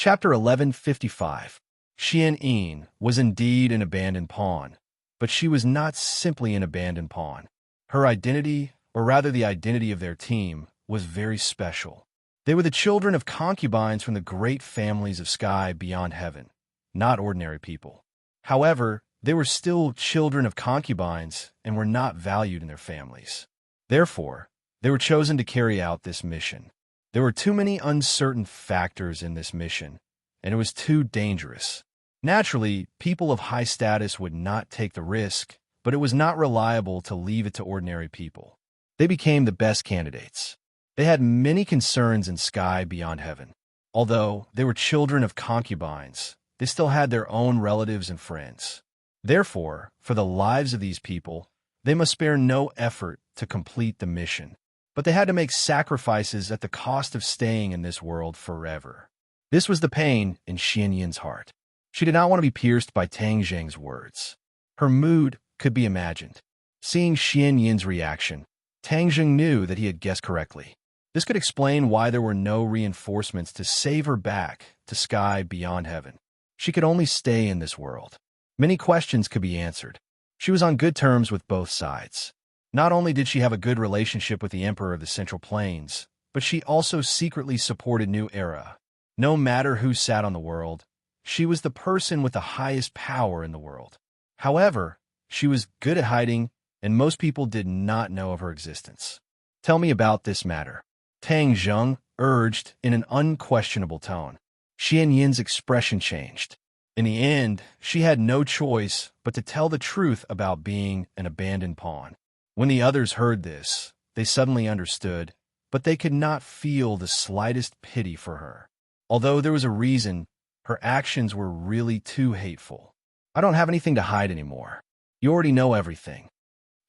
Chapter 1155. Xian was indeed an abandoned pawn, but she was not simply an abandoned pawn. Her identity, or rather the identity of their team, was very special. They were the children of concubines from the great families of sky beyond heaven, not ordinary people. However, they were still children of concubines and were not valued in their families. Therefore, they were chosen to carry out this mission. There were too many uncertain factors in this mission, and it was too dangerous. Naturally, people of high status would not take the risk, but it was not reliable to leave it to ordinary people. They became the best candidates. They had many concerns in sky beyond heaven. Although they were children of concubines, they still had their own relatives and friends. Therefore, for the lives of these people, they must spare no effort to complete the mission. But they had to make sacrifices at the cost of staying in this world forever. This was the pain in Xian's heart. She did not want to be pierced by Tang Zheng's words. Her mood could be imagined. Seeing Xian's reaction, Tang Zheng knew that he had guessed correctly. This could explain why there were no reinforcements to save her back to sky beyond heaven. She could only stay in this world. Many questions could be answered. She was on good terms with both sides. Not only did she have a good relationship with the Emperor of the Central Plains, but she also secretly supported New Era. No matter who sat on the world, she was the person with the highest power in the world. However, she was good at hiding, and most people did not know of her existence. Tell me about this matter, Tang Zheng urged in an unquestionable tone. Xian's expression changed. In the end, she had no choice but to tell the truth about being an abandoned pawn. When the others heard this, they suddenly understood, but they could not feel the slightest pity for her. Although there was a reason, her actions were really too hateful. I don't have anything to hide anymore. You already know everything,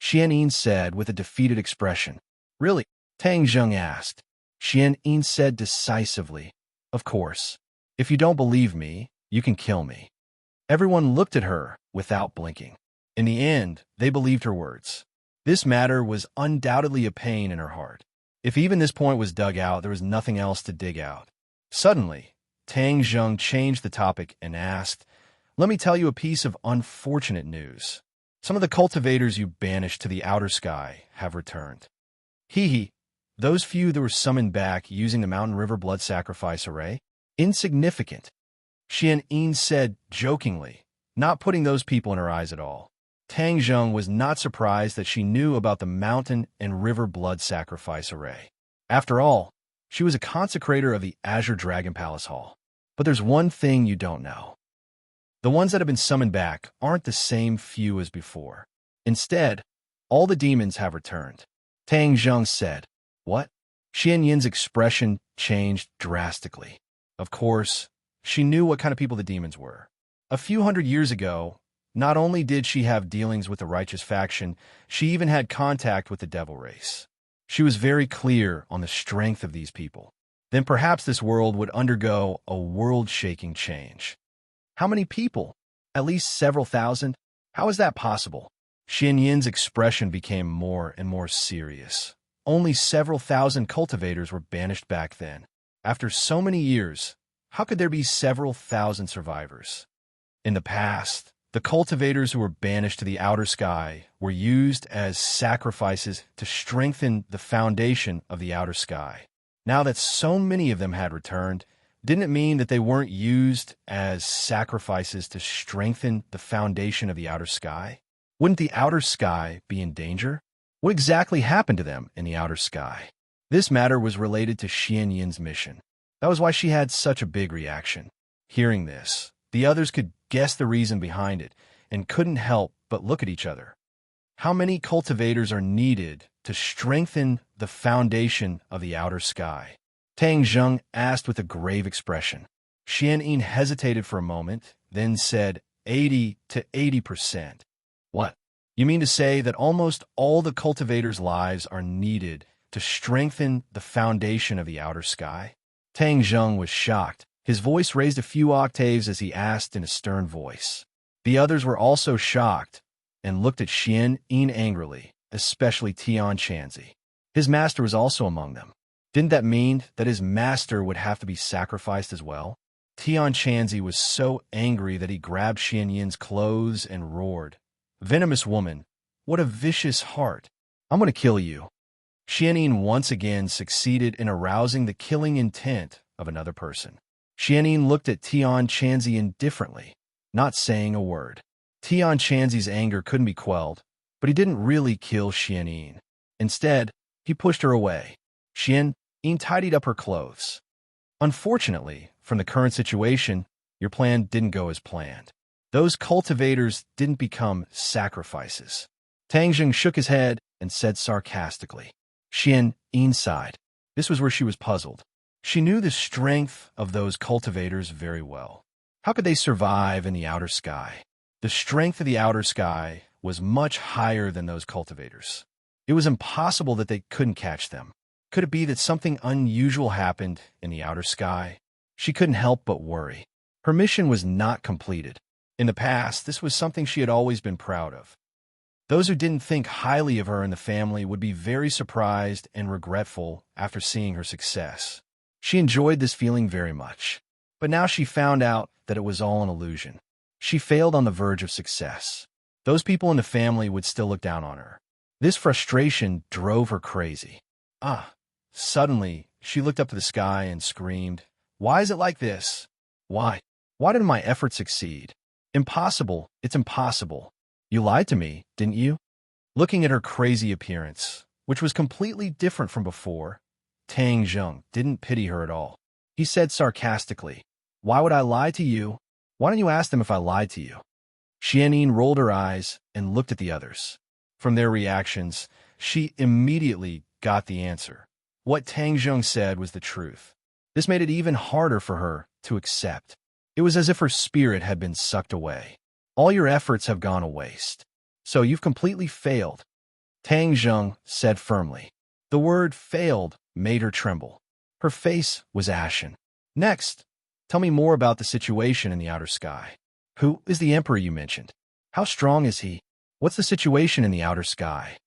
Xian said with a defeated expression. Really? Tang Zheng asked. Xian said decisively, of course. If you don't believe me, you can kill me. Everyone looked at her without blinking. In the end, they believed her words. This matter was undoubtedly a pain in her heart. If even this point was dug out, there was nothing else to dig out. Suddenly, Tang Zheng changed the topic and asked, "Let me tell you a piece of unfortunate news. Some of the cultivators you banished to the outer sky have returned." Hee. Those few that were summoned back using the Mountain River blood sacrifice array? Insignificant, Xian said jokingly, not putting those people in her eyes at all. Tang Zheng was not surprised that she knew about the mountain and river blood sacrifice array. After all, she was a consecrator of the Azure Dragon Palace Hall. But there's one thing you don't know. The ones that have been summoned back aren't the same few as before. Instead, all the demons have returned. Tang Zheng said. What? Xian's expression changed drastically. Of course, she knew what kind of people the demons were. A few hundred years ago, not only did she have dealings with the righteous faction, she even had contact with the devil race. She was very clear on the strength of these people. Then perhaps this world would undergo a world-shaking change. How many people? At least several thousand? How is that possible? Xian's expression became more and more serious. Only several thousand cultivators were banished back then. After so many years, how could there be several thousand survivors? In the past, the cultivators who were banished to the outer sky were used as sacrifices to strengthen the foundation of the outer sky. Now that so many of them had returned, didn't it mean that they weren't used as sacrifices to strengthen the foundation of the outer sky? Wouldn't the outer sky be in danger? What exactly happened to them in the outer sky? This matter was related to Xian's mission. That was why she had such a big reaction. Hearing this, the others could guess the reason behind it and couldn't help but look at each other. How many cultivators are needed to strengthen the foundation of the outer sky? Tang Zheng asked with a grave expression. Xian hesitated for a moment, then said 80 to 80%. What? You mean to say that almost all the cultivators' lives are needed to strengthen the foundation of the outer sky? Tang Zheng was shocked. His voice raised a few octaves as he asked in a stern voice. The others were also shocked and looked at Xian angrily, especially Tian Chanzi. His master was also among them. Didn't that mean that his master would have to be sacrificed as well? Tian Chanzi was so angry that he grabbed Xian Yin's clothes and roared, "Venomous woman, what a vicious heart! I'm going to kill you." Xian Yin once again succeeded in arousing the killing intent of another person. Xian Yin looked at Tian Chanzi indifferently, not saying a word. Tian Chanzi's anger couldn't be quelled, but he didn't really kill Xian Yin. Instead, he pushed her away. Xian Yin tidied up her clothes. "Unfortunately, from the current situation, your plan didn't go as planned. Those cultivators didn't become sacrifices." Tang Zheng shook his head and said sarcastically. Xian Yin sighed. This was where she was puzzled. She knew the strength of those cultivators very well. How could they survive in the outer sky? The strength of the outer sky was much higher than those cultivators. It was impossible that they couldn't catch them. Could it be that something unusual happened in the outer sky? She couldn't help but worry. Her mission was not completed. In the past, this was something she had always been proud of. Those who didn't think highly of her and the family would be very surprised and regretful after seeing her success. She enjoyed this feeling very much. But now she found out that it was all an illusion. She failed on the verge of success. Those people in the family would still look down on her. This frustration drove her crazy. Suddenly, she looked up to the sky and screamed, "Why is it like this? Why? Why didn't my effort succeed? Impossible, it's impossible. You lied to me, didn't you?" Looking at her crazy appearance, which was completely different from before, Tang Zheng didn't pity her at all. He said sarcastically, "Why would I lie to you? Why don't you ask them if I lied to you?" Xian Yin rolled her eyes and looked at the others. From their reactions, she immediately got the answer. What Tang Zheng said was the truth. This made it even harder for her to accept. It was as if her spirit had been sucked away. "All your efforts have gone to waste. So you've completely failed," Tang Zheng said firmly. The word failed made her tremble. Her face was ashen. "Next, tell me more about the situation in the outer sky. Who is the emperor you mentioned? How strong is he? What's the situation in the outer sky?"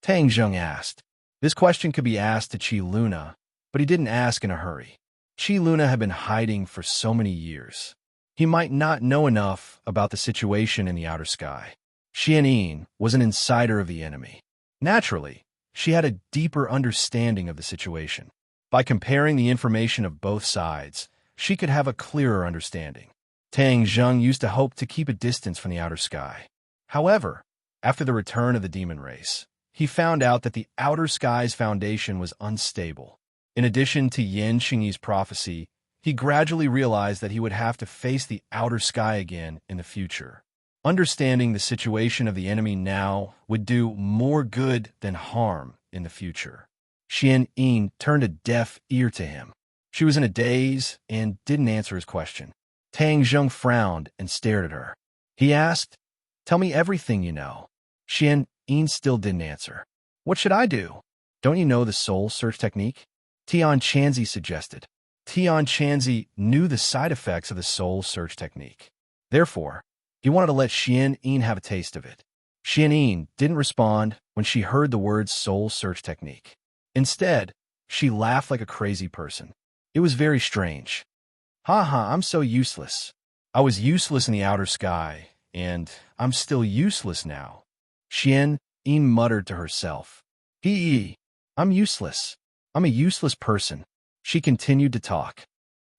Tang Zheng asked. This question could be asked to Qi Luna, but he didn't ask in a hurry. Qi Luna had been hiding for so many years. He might not know enough about the situation in the outer sky. Xian Yin was an insider of the enemy. Naturally, she had a deeper understanding of the situation. By comparing the information of both sides, she could have a clearer understanding. Tang Zheng used to hope to keep a distance from the outer sky. However, after the return of the demon race, he found out that the outer sky's foundation was unstable. In addition to Yan Xingyi's prophecy, he gradually realized that he would have to face the outer sky again in the future. Understanding the situation of the enemy now would do more good than harm in the future. Xian Yin turned a deaf ear to him. She was in a daze and didn't answer his question. Tang Zheng frowned and stared at her. He asked, "Tell me everything you know." Xian Yin still didn't answer. "What should I do? Don't you know the soul search technique?" Tian Chanzi suggested. Tian Chanzi knew the side effects of the soul search technique. Therefore, he wanted to let Xian Yin have a taste of it. Xian Yin didn't respond when she heard the words soul search technique. Instead, she laughed like a crazy person. It was very strange. "Ha ha, I'm so useless. I was useless in the outer sky, and I'm still useless now." Xian Yin muttered to herself. I'm useless. I'm a useless person." She continued to talk.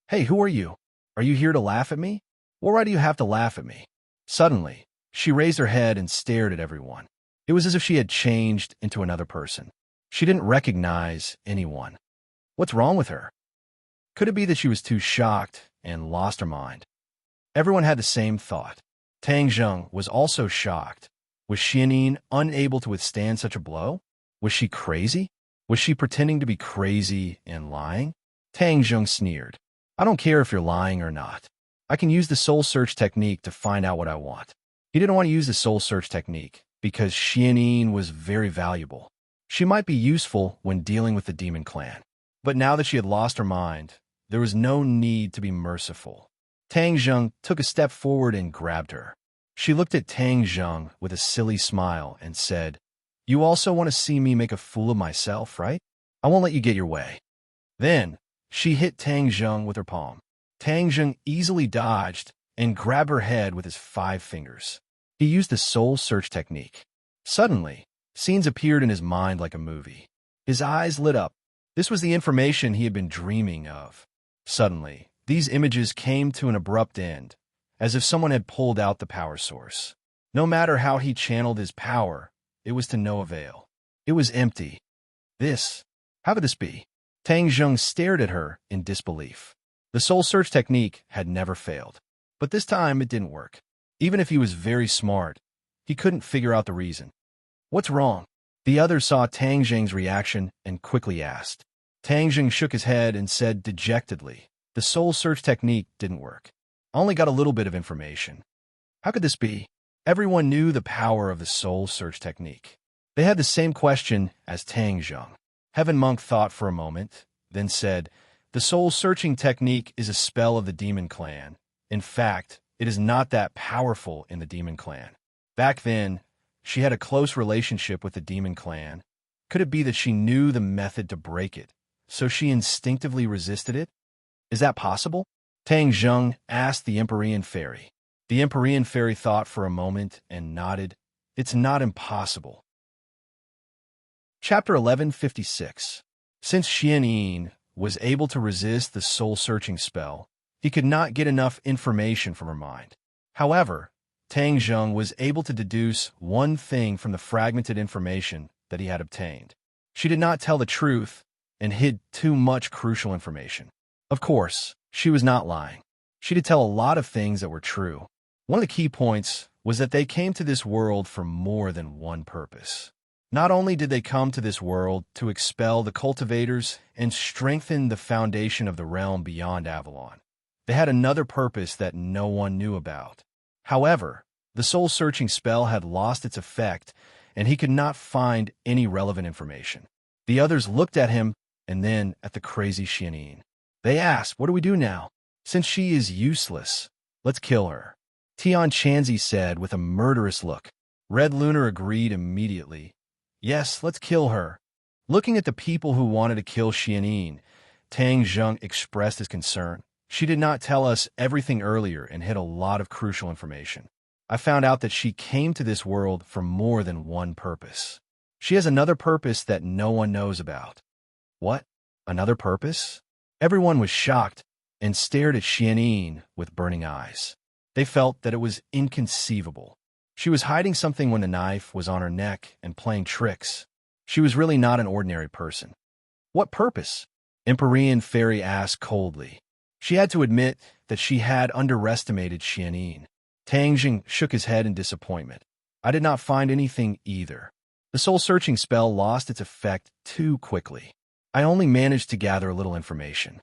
"Hey, who are you? Are you here to laugh at me? Why do you have to laugh at me?" Suddenly, she raised her head and stared at everyone. It was as if she had changed into another person. She didn't recognize anyone. What's wrong with her? Could it be that she was too shocked and lost her mind? Everyone had the same thought. Tang Zheng was also shocked. Was Xian Yin unable to withstand such a blow? Was she crazy? Was she pretending to be crazy and lying? Tang Zheng sneered. "I don't care if you're lying or not. I can use the soul search technique to find out what I want." He didn't want to use the soul search technique because Xian Yin was very valuable. She might be useful when dealing with the demon clan. But now that she had lost her mind, there was no need to be merciful. Tang Zheng took a step forward and grabbed her. She looked at Tang Zheng with a silly smile and said, "You also want to see me make a fool of myself, right? I won't let you get your way." Then, she hit Tang Zheng with her palm. Tang Zheng easily dodged and grabbed her head with his 5 fingers. He used the soul search technique. Suddenly, scenes appeared in his mind like a movie. His eyes lit up. This was the information he had been dreaming of. Suddenly, these images came to an abrupt end, as if someone had pulled out the power source. No matter how he channeled his power, it was to no avail. It was empty. How could this be? Tang Zheng stared at her in disbelief. The soul search technique had never failed. But this time it didn't work. Even if he was very smart, he couldn't figure out the reason. What's wrong? The others saw Tang Zheng's reaction and quickly asked. Tang Zheng shook his head and said dejectedly, the soul search technique didn't work. I only got a little bit of information. How could this be? Everyone knew the power of the soul search technique. They had the same question as Tang Zheng. Heaven Monk thought for a moment, then said, the soul-searching technique is a spell of the demon clan. In fact, it is not that powerful in the demon clan. Back then, she had a close relationship with the demon clan. Could it be that she knew the method to break it, so she instinctively resisted it? Is that possible? Tang Zheng asked the Empyrean Fairy. The Empyrean Fairy thought for a moment and nodded. It's not impossible. Chapter 1156. Since Xian Yin was able to resist the soul-searching spell, he could not get enough information from her mind. However, Tang Zheng was able to deduce one thing from the fragmented information that he had obtained. She did not tell the truth and hid too much crucial information. Of course, she was not lying. She did tell a lot of things that were true. One of the key points was that they came to this world for more than one purpose. Not only did they come to this world to expel the cultivators and strengthen the foundation of the realm beyond Avalon, they had another purpose that no one knew about. However, the soul-searching spell had lost its effect, and he could not find any relevant information. The others looked at him and then at the crazy Xian Yin. They asked, what do we do now? Since she is useless, let's kill her. Tian Chanzi said with a murderous look. Red Lunar agreed immediately. Yes, let's kill her. Looking at the people who wanted to kill Xian Yin, Tang Zheng expressed his concern. She did not tell us everything earlier and hid a lot of crucial information. I found out that she came to this world for more than one purpose. She has another purpose that no one knows about. What? Another purpose? Everyone was shocked and stared at Xian Yin with burning eyes. They felt that it was inconceivable. She was hiding something when the knife was on her neck and playing tricks. She was really not an ordinary person. What purpose? Empyrean Fairy asked coldly. She had to admit that she had underestimated Xian Yin. Tang Zheng shook his head in disappointment. I did not find anything either. The soul-searching spell lost its effect too quickly. I only managed to gather a little information.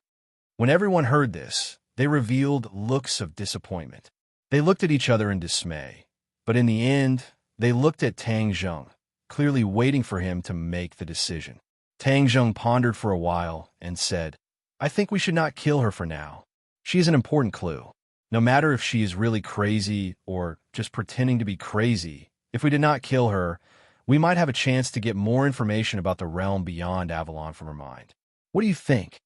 When everyone heard this, they revealed looks of disappointment. They looked at each other in dismay. But in the end, they looked at Tang Zheng, clearly waiting for him to make the decision. Tang Zheng pondered for a while and said, I think we should not kill her for now. She is an important clue. No matter if she is really crazy or just pretending to be crazy, if we did not kill her, we might have a chance to get more information about the realm beyond Avalon from her mind. What do you think?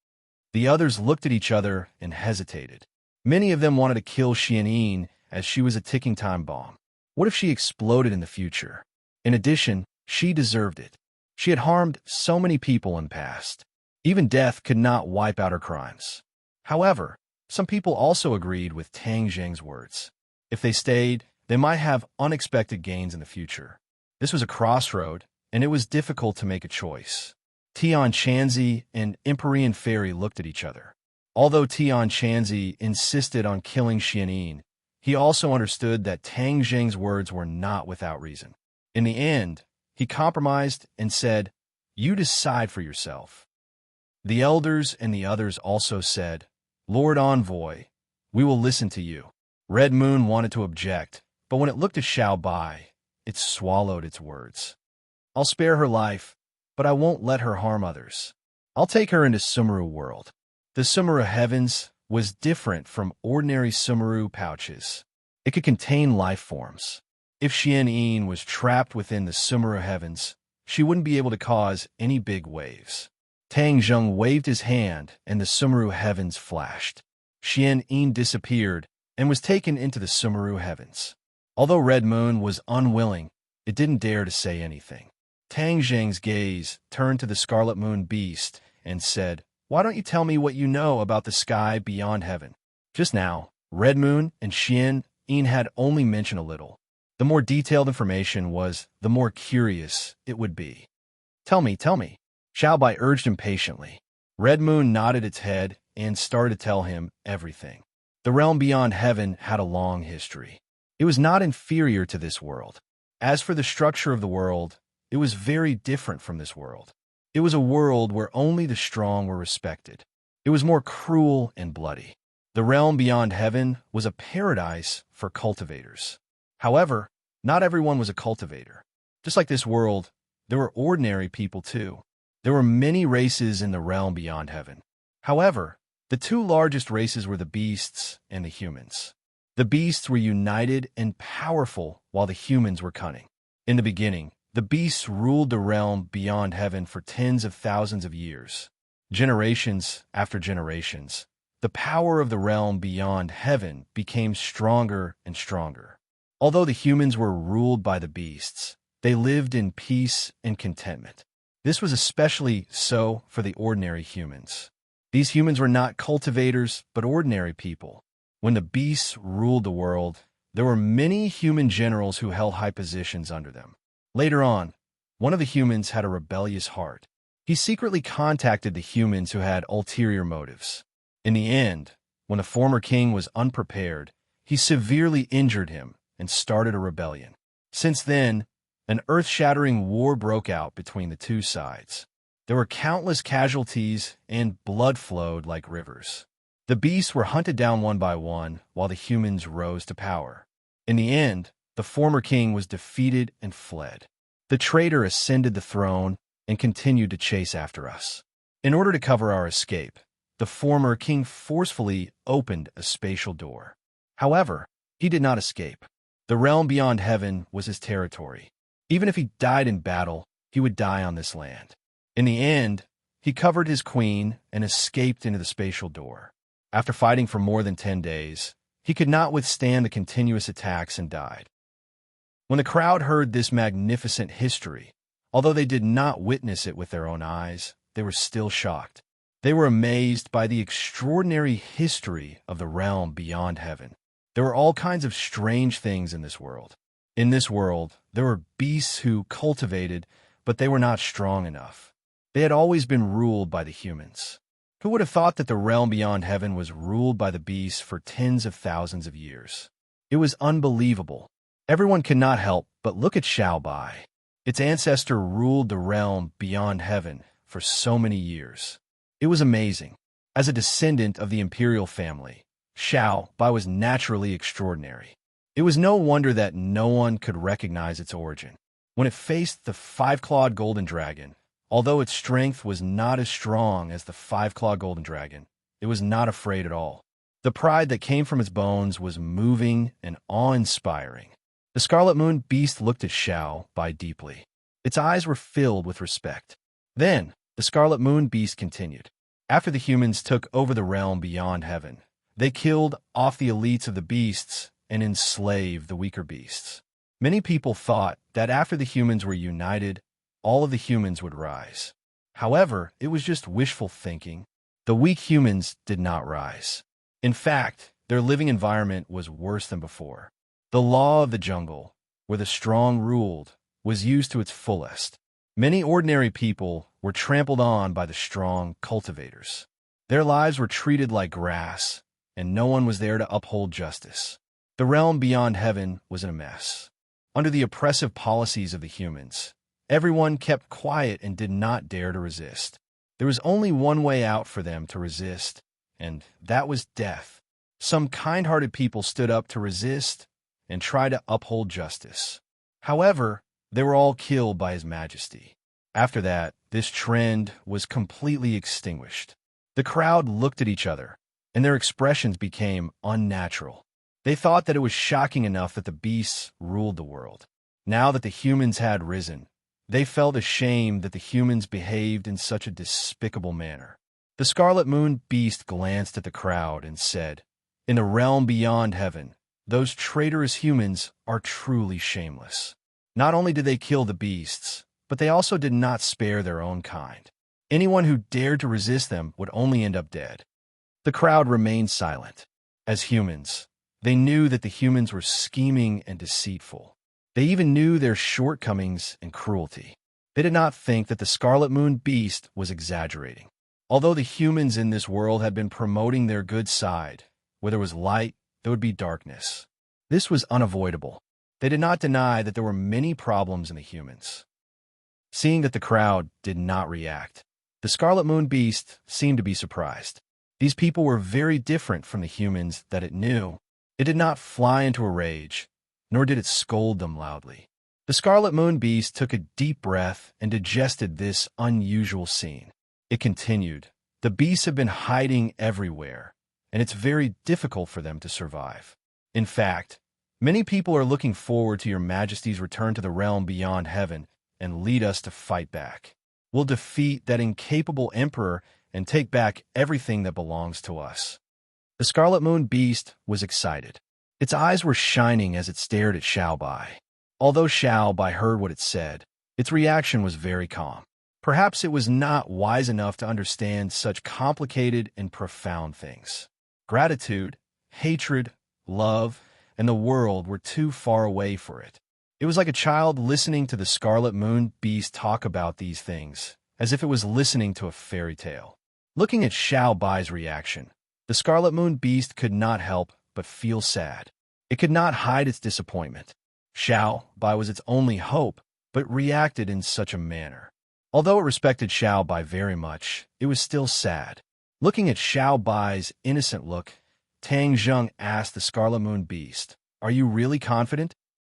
The others looked at each other and hesitated. Many of them wanted to kill Xian Yin as she was a ticking time bomb. What if she exploded in the future? In addition, she deserved it. She had harmed so many people in the past. Even death could not wipe out her crimes. However, some people also agreed with Tang Zheng's words. If they stayed, they might have unexpected gains in the future. This was a crossroad, and it was difficult to make a choice. Tian Chanzi and Empyrean Fairy looked at each other. Although Tian Chanzi insisted on killing Xian Yin, he also understood that Tang Zheng's words were not without reason. In the end, he compromised and said, You decide for yourself. The elders and the others also said, Lord Envoy, we will listen to you. Red Moon wanted to object, but when it looked at Xiao Bai, it swallowed its words. I'll spare her life, but I won't let her harm others. I'll take her into Sumeru world. The Sumeru heavens was different from ordinary Sumeru pouches. It could contain life forms. If Xian Yin was trapped within the Sumeru heavens, she wouldn't be able to cause any big waves. Tang Zheng waved his hand, and the Sumeru heavens flashed. Xian disappeared and was taken into the Sumeru heavens. Although Red Moon was unwilling, it didn't dare to say anything. Tang Zheng's gaze turned to the Scarlet Moon beast and said, "Why don't you tell me what you know about the sky beyond heaven?" Just now, Red Moon and Xian had only mentioned a little. The more detailed information was, the more curious it would be. Tell me, tell me," Xiaobai urged impatiently. Red Moon nodded its head and started to tell him everything. The realm beyond heaven had a long history. It was not inferior to this world. As for the structure of the world, it was very different from this world. It was a world where only the strong were respected. It was more cruel and bloody. The realm beyond heaven was a paradise for cultivators. However, not everyone was a cultivator. Just like this world, there were ordinary people too. There were many races in the realm beyond heaven. However, the two largest races were the beasts and the humans. The beasts were united and powerful, while the humans were cunning. In the beginning, the beasts ruled the realm beyond heaven for tens of thousands of years. Generations after generations, the power of the realm beyond heaven became stronger and stronger. Although the humans were ruled by the beasts, they lived in peace and contentment. This was especially so for the ordinary humans. These humans were not cultivators, but ordinary people. When the beasts ruled the world, there were many human generals who held high positions under them. Later on, one of the humans had a rebellious heart. He secretly contacted the humans who had ulterior motives. In the end, when the former king was unprepared, he severely injured him and started a rebellion. Since then, an earth-shattering war broke out between the two sides. There were countless casualties and blood flowed like rivers. The beasts were hunted down one by one while the humans rose to power. In the end, the former king was defeated and fled. The traitor ascended the throne and continued to chase after us. In order to cover our escape, the former king forcefully opened a spatial door. However, he did not escape. The realm beyond heaven was his territory. Even if he died in battle, he would die on this land. In the end, he covered his queen and escaped into the spatial door. After fighting for more than 10 days, he could not withstand the continuous attacks and died. When the crowd heard this magnificent history, although they did not witness it with their own eyes, they were still shocked. They were amazed by the extraordinary history of the realm beyond heaven. There were all kinds of strange things in this world. In this world, there were beasts who cultivated, but they were not strong enough. They had always been ruled by the humans. Who would have thought that the realm beyond heaven was ruled by the beasts for tens of thousands of years? It was unbelievable. Everyone cannot help but look at Xiaobai. Its ancestor ruled the realm beyond heaven for so many years. It was amazing. As a descendant of the imperial family, Xiaobai was naturally extraordinary. It was no wonder that no one could recognize its origin. When it faced the five-clawed golden dragon, although its strength was not as strong as the five-clawed golden dragon, it was not afraid at all. The pride that came from its bones was moving and awe-inspiring. The Scarlet Moon beast looked at Xiaobai deeply. Its eyes were filled with respect. Then, the Scarlet Moon beast continued. After the humans took over the realm beyond heaven, they killed off the elites of the beasts and enslaved the weaker beasts. Many people thought that after the humans were united, all of the humans would rise. However, it was just wishful thinking. The weak humans did not rise. In fact, their living environment was worse than before. The law of the jungle, where the strong ruled, was used to its fullest. Many ordinary people were trampled on by the strong cultivators. Their lives were treated like grass, and no one was there to uphold justice. The realm beyond heaven was in a mess. Under the oppressive policies of the humans, everyone kept quiet and did not dare to resist. There was only one way out for them to resist, and that was death. Some kind-hearted people stood up to resist and try to uphold justice. However, they were all killed by His Majesty. After that, this trend was completely extinguished. The crowd looked at each other, and their expressions became unnatural. They thought that it was shocking enough that the beasts ruled the world. Now that the humans had risen, they felt ashamed that the humans behaved in such a despicable manner. The The Scarlet Moon Beast glanced at the crowd and said, "In the realm beyond heaven, those traitorous humans are truly shameless. Not only did they kill the beasts, but they also did not spare their own kind. Anyone who dared to resist them would only end up dead." The crowd remained silent. As humans, they knew that the humans were scheming and deceitful. They even knew their shortcomings and cruelty. They did not think that the Scarlet Moon Beast was exaggerating. Although the humans in this world had been promoting their good side, where there was light, there would be darkness. This was unavoidable. They did not deny that there were many problems in the humans. Seeing that the crowd did not react, the Scarlet Moon Beast seemed to be surprised. These people were very different from the humans that it knew. It did not fly into a rage, nor did it scold them loudly. The Scarlet Moon Beast took a deep breath and digested this unusual scene. It continued, "The beasts have been hiding everywhere, and it's very difficult for them to survive. In fact, many people are looking forward to your Majesty's return to the realm beyond heaven and lead us to fight back. We'll defeat that incapable emperor and take back everything that belongs to us." The Scarlet Moon Beast was excited. Its eyes were shining as it stared at Xiao Bai. Although Xiao Bai heard what it said, its reaction was very calm. Perhaps it was not wise enough to understand such complicated and profound things. Gratitude, hatred, love, and the world were too far away for it. It was like a child listening to the Scarlet Moon Beast talk about these things, as if it was listening to a fairy tale. Looking at Xiao Bai's reaction, the Scarlet Moon Beast could not help but feel sad. It could not hide its disappointment. Xiao Bai was its only hope, but reacted in such a manner. Although it respected Xiao Bai very much, it was still sad. Looking at Xiao Bai's innocent look, Tang Zheng asked the Scarlet Moon Beast, "Are you really confident?"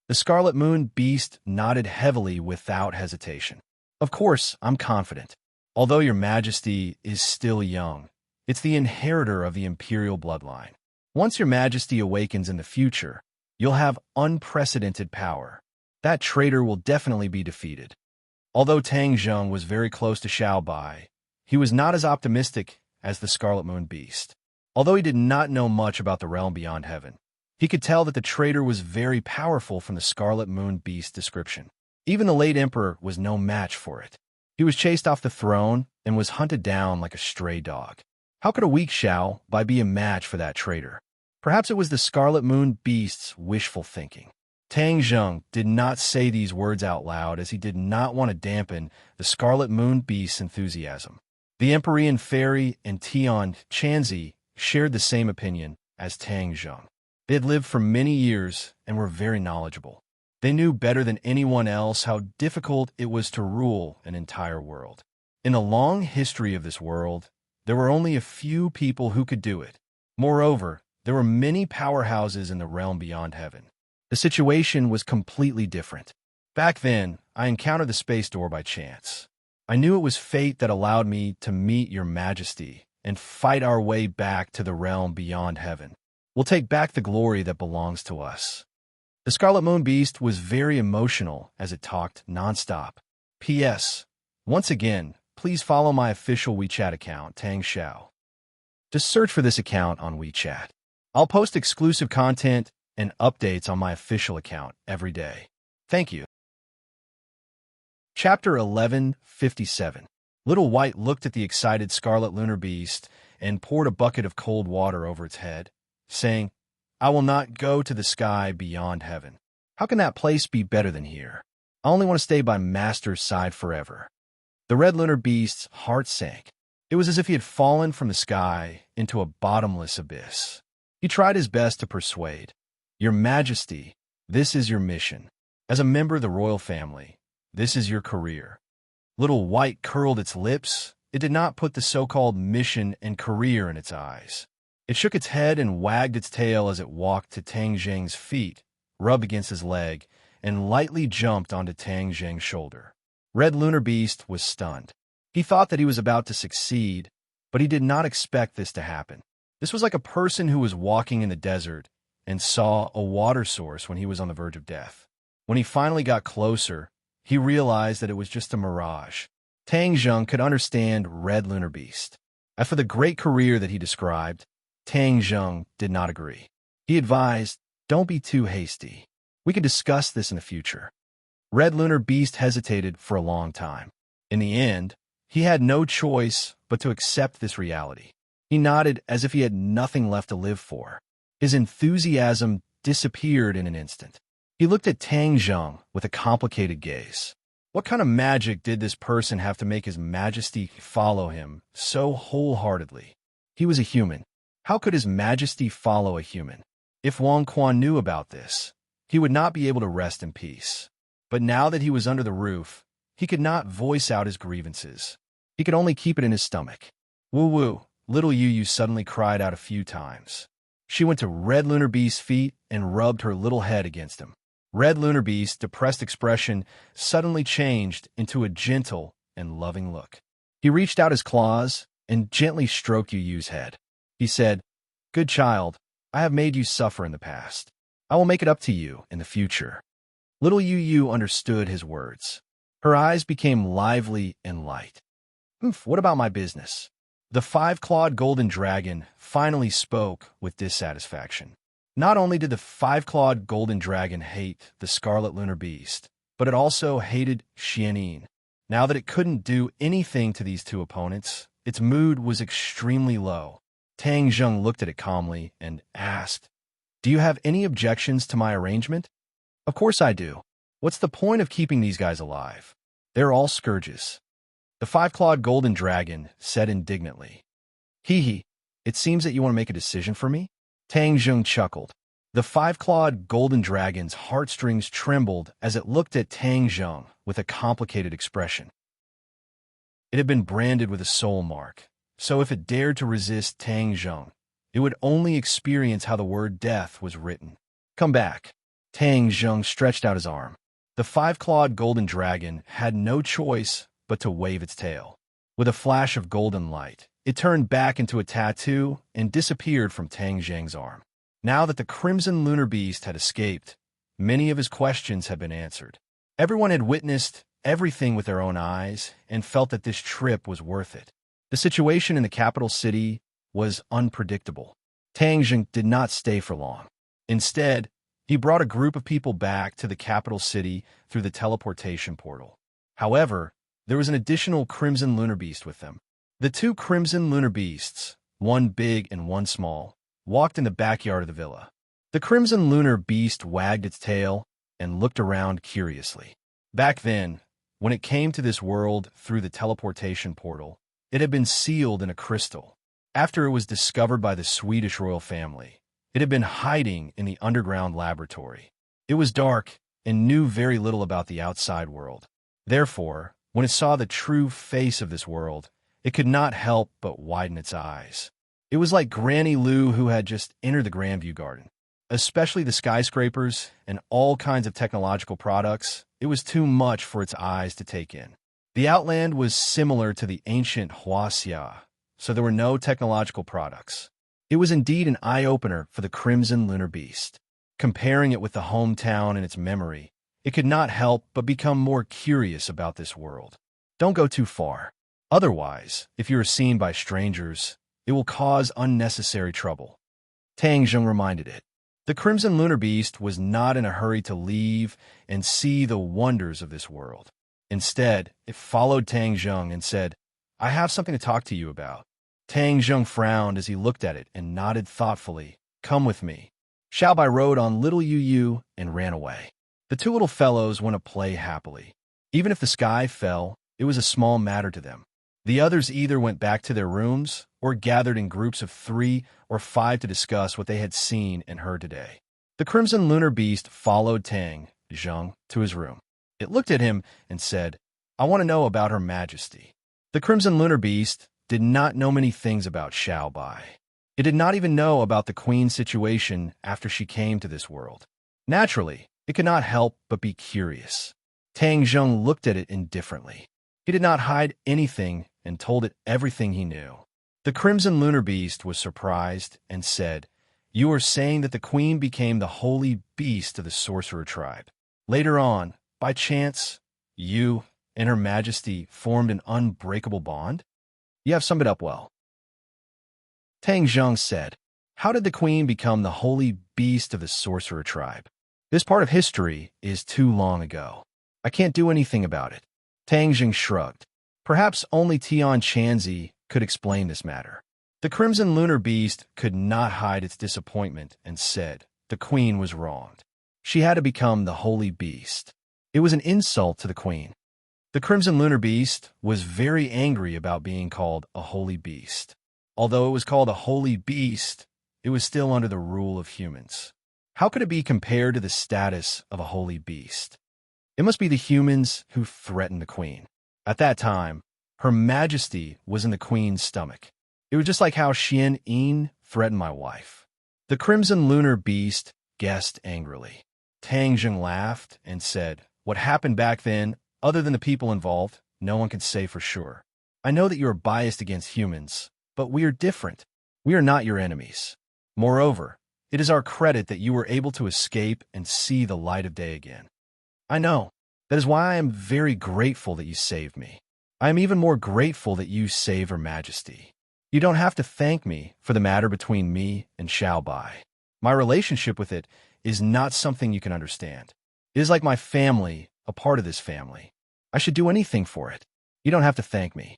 The Scarlet Moon Beast nodded heavily without hesitation. "Of course, I'm confident. Although your Majesty is still young, it's the inheritor of the imperial bloodline. Once your Majesty awakens in the future, you'll have unprecedented power. That traitor will definitely be defeated." Although Tang Zheng was very close to Xiao Bai, he was not as optimistic as the Scarlet Moon Beast. Although he did not know much about the realm beyond heaven, he could tell that the traitor was very powerful from the Scarlet Moon Beast's description. Even the late emperor was no match for it. He was chased off the throne and was hunted down like a stray dog. How could a weak Xiao Bai be a match for that traitor? Perhaps it was the Scarlet Moon Beast's wishful thinking. Tang Zheng did not say these words out loud as he did not want to dampen the Scarlet Moon Beast's enthusiasm. The Empyrean Fairy and Tian Chanzi shared the same opinion as Tang Zheng. They had lived for many years and were very knowledgeable. They knew better than anyone else how difficult it was to rule an entire world. In the long history of this world, there were only a few people who could do it. Moreover, there were many powerhouses in the realm beyond heaven. The situation was completely different. Back then, I encountered the space door by chance. I knew it was fate that allowed me to meet your Majesty and fight our way back to the realm beyond heaven. We'll take back the glory that belongs to us. The Scarlet Moon Beast was very emotional as it talked nonstop. P.S. Once again, please follow my official WeChat account, Tang Xiao. Just search for this account on WeChat. I'll post exclusive content and updates on my official account every day. Thank you. Chapter 1157. Little White looked at the excited Scarlet Lunar Beast and poured a bucket of cold water over its head, saying, "I will not go to the sky beyond heaven. How can that place be better than here? I only want to stay by Master's side forever." The Red Lunar Beast's heart sank. It was as if he had fallen from the sky into a bottomless abyss. He tried his best to persuade, "Your Majesty, this is your mission. As a member of the royal family, this is your career." Little White curled its lips. It did not put the so-called mission and career in its eyes. It shook its head and wagged its tail as it walked to Tang Zheng's feet, rubbed against his leg, and lightly jumped onto Tang Zheng's shoulder. Red Lunar Beast was stunned. He thought that he was about to succeed, but he did not expect this to happen. This was like a person who was walking in the desert and saw a water source when he was on the verge of death. When he finally got closer, he realized that it was just a mirage. Tang Zheng could understand Red Lunar Beast. As for the great career that he described, Tang Zheng did not agree. He advised, "Don't be too hasty. We can discuss this in the future." Red Lunar Beast hesitated for a long time. In the end, he had no choice but to accept this reality. He nodded as if he had nothing left to live for. His enthusiasm disappeared in an instant. He looked at Tang Zheng with a complicated gaze. What kind of magic did this person have to make his majesty follow him so wholeheartedly? He was a human. How could his majesty follow a human? If Wang Quan knew about this, he would not be able to rest in peace. But now that he was under the roof, he could not voice out his grievances. He could only keep it in his stomach. Woo-woo, little Yu suddenly cried out a few times. She went to Red Lunar Beast's feet and rubbed her little head against him. Red Lunar Beast's depressed expression suddenly changed into a gentle and loving look. He reached out his claws and gently stroked Yu's head. He said, "Good child, I have made you suffer in the past. I will make it up to you in the future." Little Yu understood his words. Her eyes became lively and light. What about my business?" The five-clawed golden dragon finally spoke with dissatisfaction. Not only did the five-clawed golden dragon hate the scarlet lunar beast, but it also hated Xianyin. Now that it couldn't do anything to these two opponents, its mood was extremely low. Tang Zheng looked at it calmly and asked, "Do you have any objections to my arrangement?" "Of course I do. What's the point of keeping these guys alive? They're all scourges." The five-clawed golden dragon said indignantly. Hee, it seems that you want to make a decision for me?" Tang Zheng chuckled. The five-clawed golden dragon's heartstrings trembled as it looked at Tang Zheng with a complicated expression. It had been branded with a soul mark, so if it dared to resist Tang Zheng, it would only experience how the word death was written. "Come back." Tang Zheng stretched out his arm. The five-clawed golden dragon had no choice but to wave its tail. With a flash of golden light, it turned back into a tattoo and disappeared from Tang Zheng's arm. Now that the crimson lunar beast had escaped, many of his questions had been answered. Everyone had witnessed everything with their own eyes and felt that this trip was worth it. The situation in the capital city was unpredictable. Tang Zheng did not stay for long. Instead, he brought a group of people back to the capital city through the teleportation portal. However, there was an additional crimson lunar beast with them. The two crimson lunar beasts, one big and one small, walked in the backyard of the villa. The crimson lunar beast wagged its tail and looked around curiously. Back then, when it came to this world through the teleportation portal, it had been sealed in a crystal. After it was discovered by the Swedish royal family, it had been hiding in the underground laboratory. It was dark and knew very little about the outside world. Therefore, when it saw the true face of this world, it could not help but widen its eyes. It was like Granny Lou who had just entered the Grandview Garden. Especially the skyscrapers and all kinds of technological products, it was too much for its eyes to take in. The Outland was similar to the ancient Huaxia, so there were no technological products. It was indeed an eye-opener for the crimson lunar beast. Comparing it with the hometown and its memory, it could not help but become more curious about this world. Don't go too far. Otherwise, if you are seen by strangers, it will cause unnecessary trouble. Tang Zheng reminded it. The crimson lunar beast was not in a hurry to leave and see the wonders of this world. Instead, it followed Tang Zheng and said, "I have something to talk to you about." Tang Zheng frowned as he looked at it and nodded thoughtfully. "Come with me." Xiaobai rode on little Yu and ran away. The two little fellows went to play happily. Even if the sky fell, it was a small matter to them. The others either went back to their rooms or gathered in groups of 3 or 5 to discuss what they had seen and heard today. The crimson lunar beast followed Tang Zheng to his room. It looked at him and said, "I want to know about Her Majesty." The crimson lunar beast did not know many things about Xiaobai. It did not even know about the queen's situation after she came to this world. Naturally, it could not help but be curious. Tang Zheng looked at it indifferently. He did not hide anything and told it everything he knew. The crimson lunar beast was surprised and said, "You are saying that the queen became the holy beast of the sorcerer tribe. Later on, by chance, you and Her Majesty formed an unbreakable bond?" "You have summed it up well." Tang Zheng said. How did the queen become the holy beast of the sorcerer tribe? This part of history is too long ago. I can't do anything about it. Tang Zheng shrugged. Perhaps only Tian Chanzi could explain this matter. The Crimson Lunar Beast could not hide its disappointment and said the queen was wronged. She had to become the holy beast. It was an insult to the queen. The Crimson Lunar Beast was very angry about being called a holy beast. Although it was called a holy beast, it was still under the rule of humans. How could it be compared to the status of a holy beast? It must be the humans who threatened the queen. At that time, Her Majesty was in the queen's stomach. It was just like how Xian Yin threatened my wife. The Crimson Lunar Beast guessed angrily. Tang Zheng laughed and said, what happened back then, other than the people involved, no one can say for sure. I know that you are biased against humans, but we are different. We are not your enemies. Moreover, it is our credit that you were able to escape and see the light of day again. I know. That is why I am very grateful that you saved me. I am even more grateful that you saved Her Majesty. You don't have to thank me for the matter between me and Xiaobai. My relationship with it is not something you can understand. It is like my family, a part of this family. I should do anything for it. You don't have to thank me.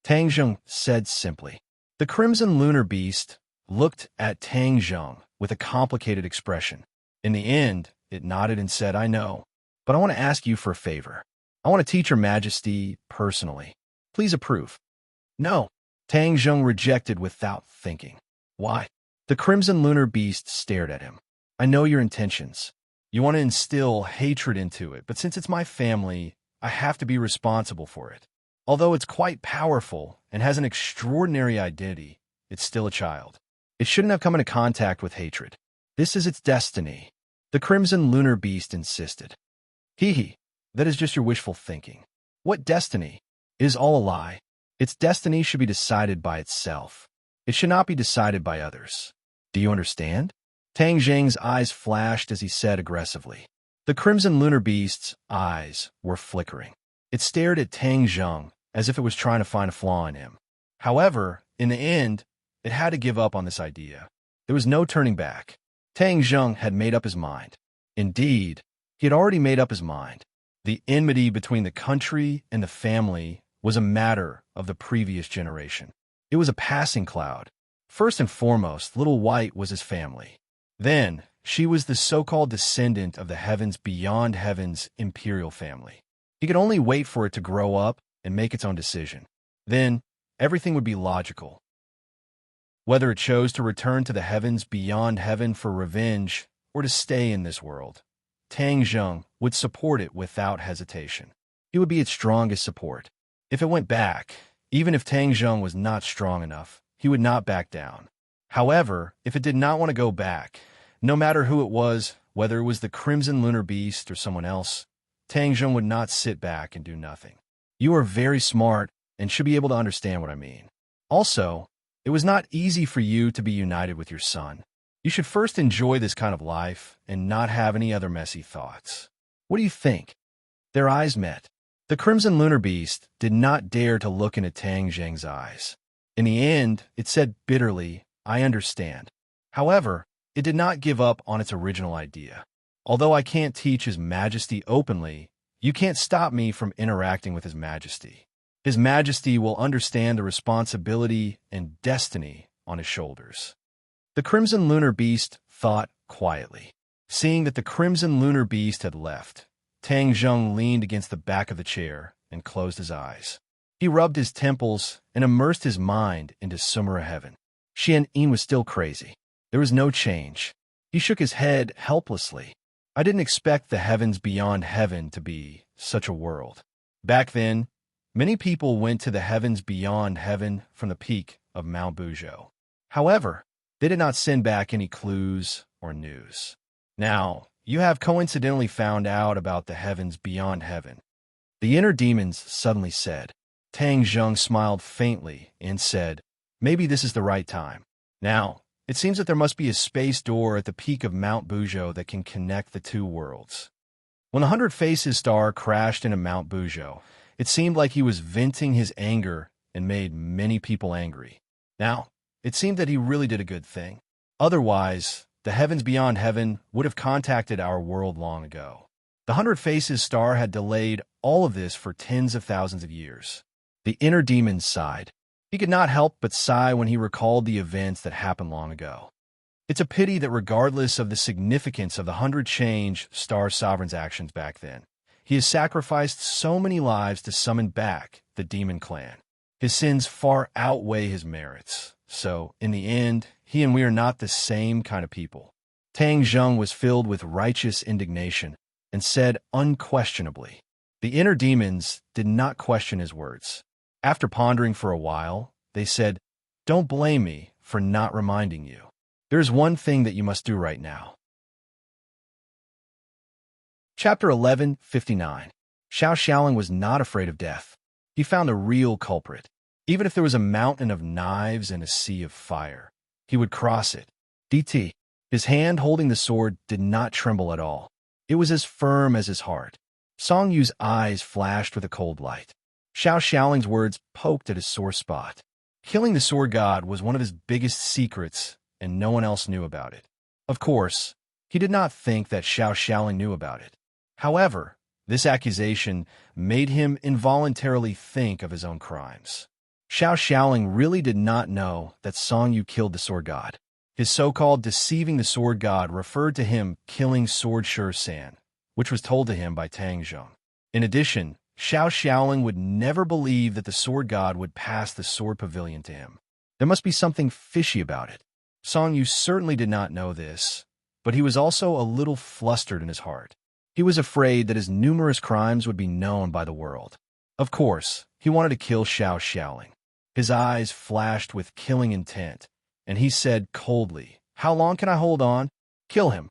Tang Zheng said simply. The Crimson Lunar Beast looked at Tang Zheng with a complicated expression. In the end, it nodded and said, I know, but I want to ask you for a favor. I want to teach Her Majesty personally. Please approve. No. Tang Zheng rejected without thinking. Why? The Crimson Lunar Beast stared at him. I know your intentions. You want to instill hatred into it, but since it's my family, I have to be responsible for it. Although it's quite powerful and has an extraordinary identity, it's still a child. It shouldn't have come into contact with hatred. This is its destiny. The Crimson Lunar Beast insisted. Hee, that is just your wishful thinking. What destiny? It is all a lie. Its destiny should be decided by itself. It should not be decided by others. Do you understand? Tang Zheng's eyes flashed as he said aggressively. The Crimson Lunar Beast's eyes were flickering. It stared at Tang Zheng as if it was trying to find a flaw in him. However, in the end, it had to give up on this idea. There was no turning back. Tang Zheng had made up his mind. Indeed, he had already made up his mind. The enmity between the country and the family was a matter of the previous generation. It was a passing cloud. First and foremost, Little White was his family. Then, she was the so-called descendant of the Heavens Beyond Heaven's imperial family. He could only wait for it to grow up and make its own decision. Then, everything would be logical. Whether it chose to return to the Heavens Beyond Heaven for revenge or to stay in this world, Tang Zheng would support it without hesitation. He would be its strongest support. If it went back, even if Tang Zheng was not strong enough, he would not back down. However, if it did not want to go back, no matter who it was, whether it was the Crimson Lunar Beast or someone else, Tang Zheng would not sit back and do nothing. You are very smart and should be able to understand what I mean. Also, it was not easy for you to be united with your son. You should first enjoy this kind of life and not have any other messy thoughts. What do you think? Their eyes met. The Crimson Lunar Beast did not dare to look into Tang Zheng's eyes. In the end, it said bitterly, I understand. However, it did not give up on its original idea. Although I can't teach His Majesty openly, you can't stop me from interacting with His Majesty. His Majesty will understand the responsibility and destiny on his shoulders. The Crimson Lunar Beast thought quietly. Seeing that the Crimson Lunar Beast had left, Tang Zheng leaned against the back of the chair and closed his eyes. He rubbed his temples and immersed his mind into Sumera heaven. Xian Yin was still crazy. There was no change. He shook his head helplessly. I didn't expect the Heavens Beyond Heaven to be such a world. Back then, many people went to the Heavens Beyond Heaven from the peak of Mount Buzhou. However, they did not send back any clues or news. Now, you have coincidentally found out about the Heavens Beyond Heaven. The inner demons suddenly said. Tang Zheng smiled faintly and said, maybe this is the right time. Now, it seems that there must be a space door at the peak of Mount Buzhou that can connect the two worlds. When the 100 Faces star crashed into Mount Buzhou, it seemed like he was venting his anger and made many people angry. Now, It seemed that he really did a good thing. Otherwise, the heavens beyond heaven would have contacted our world long ago. The Hundred Faces star had delayed all of this for tens of thousands of years. The inner demon sighed. He could not help but sigh when he recalled the events that happened long ago. It's a pity that regardless of the significance of the 100 Change Star Sovereign's actions back then, he has sacrificed so many lives to summon back the demon clan. His sins far outweigh his merits. So, in the end, he and we are not the same kind of people. Tang Zheng was filled with righteous indignation and said unquestionably. The inner demons did not question his words. After pondering for a while, they said, "Don't blame me for not reminding you. There is one thing that you must do right now." Chapter 11:59. Xiao Xiaoling was not afraid of death. He found a real culprit. Even if there was a mountain of knives and a sea of fire, he would cross it. DT. His hand holding the sword did not tremble at all. It was as firm as his heart. Song Yu's eyes flashed with a cold light. Xiao Xiaoling's words poked at his sore spot. Killing the sword god was one of his biggest secrets, and no one else knew about it. Of course, he did not think that Xiao Xiaoling knew about it. However, this accusation made him involuntarily think of his own crimes. Xiao Xiaoling really did not know that Song Yu killed the sword god. His so-called deceiving the sword god referred to him killing Sword Sure San, which was told to him by Tang Zheng. In addition, Xiao Xiaoling would never believe that the sword god would pass the sword pavilion to him. There must be something fishy about it. Song Yu certainly did not know this, but he was also a little flustered in his heart. He was afraid that his numerous crimes would be known by the world. Of course, he wanted to kill Xiao Xiaoling. His eyes flashed with killing intent, and he said coldly, "How long can I hold on? Kill him."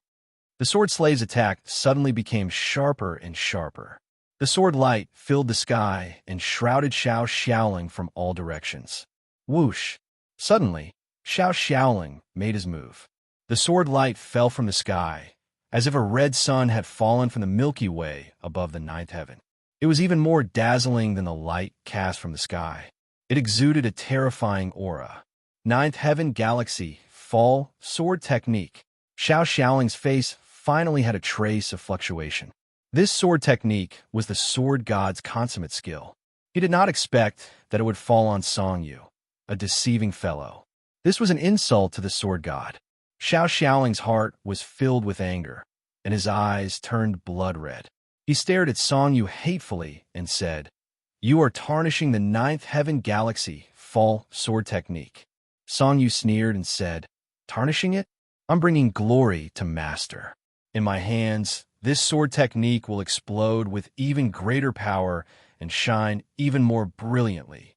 The sword slave's attack suddenly became sharper and sharper. The sword light filled the sky and shrouded Xiao Xiaoling from all directions. Whoosh! Suddenly, Xiao Xiaoling made his move. The sword light fell from the sky, as if a red sun had fallen from the Milky Way above the ninth heaven. It was even more dazzling than the light cast from the sky. It exuded a terrifying aura. Ninth heaven galaxy, fall, sword technique. Xiao Xiaoling's face finally had a trace of fluctuation. This sword technique was the sword god's consummate skill. He did not expect that it would fall on Song Yu, a deceiving fellow. This was an insult to the sword god. Xiao Xiaoling's heart was filled with anger, and his eyes turned blood red. He stared at Song Yu hatefully and said, "You are tarnishing the ninth heaven galaxy, fall, sword technique." Song Yu sneered and said, "Tarnishing it? I'm bringing glory to master. In my hands, this sword technique will explode with even greater power and shine even more brilliantly."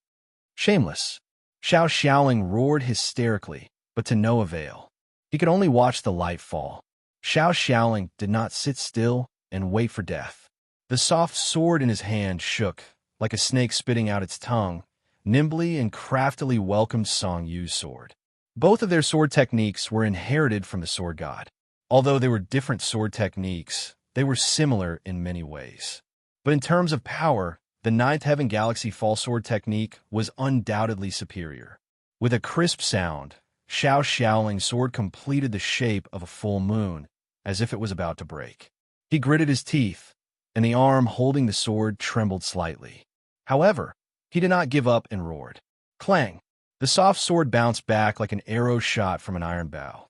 Shameless. Xiao Xiaoling roared hysterically, but to no avail. He could only watch the light fall. Xiao Xiaoling did not sit still and wait for death. The soft sword in his hand shook, like a snake spitting out its tongue, nimbly and craftily welcomed Song Yu's sword. Both of their sword techniques were inherited from the sword god. Although they were different sword techniques, they were similar in many ways. But in terms of power, the ninth heaven galaxy fall sword technique was undoubtedly superior. With a crisp sound, Xiao Xiaoling's sword completed the shape of a full moon, as if it was about to break. He gritted his teeth, and the arm holding the sword trembled slightly. However, he did not give up and roared. Clang! The soft sword bounced back like an arrow shot from an iron bow.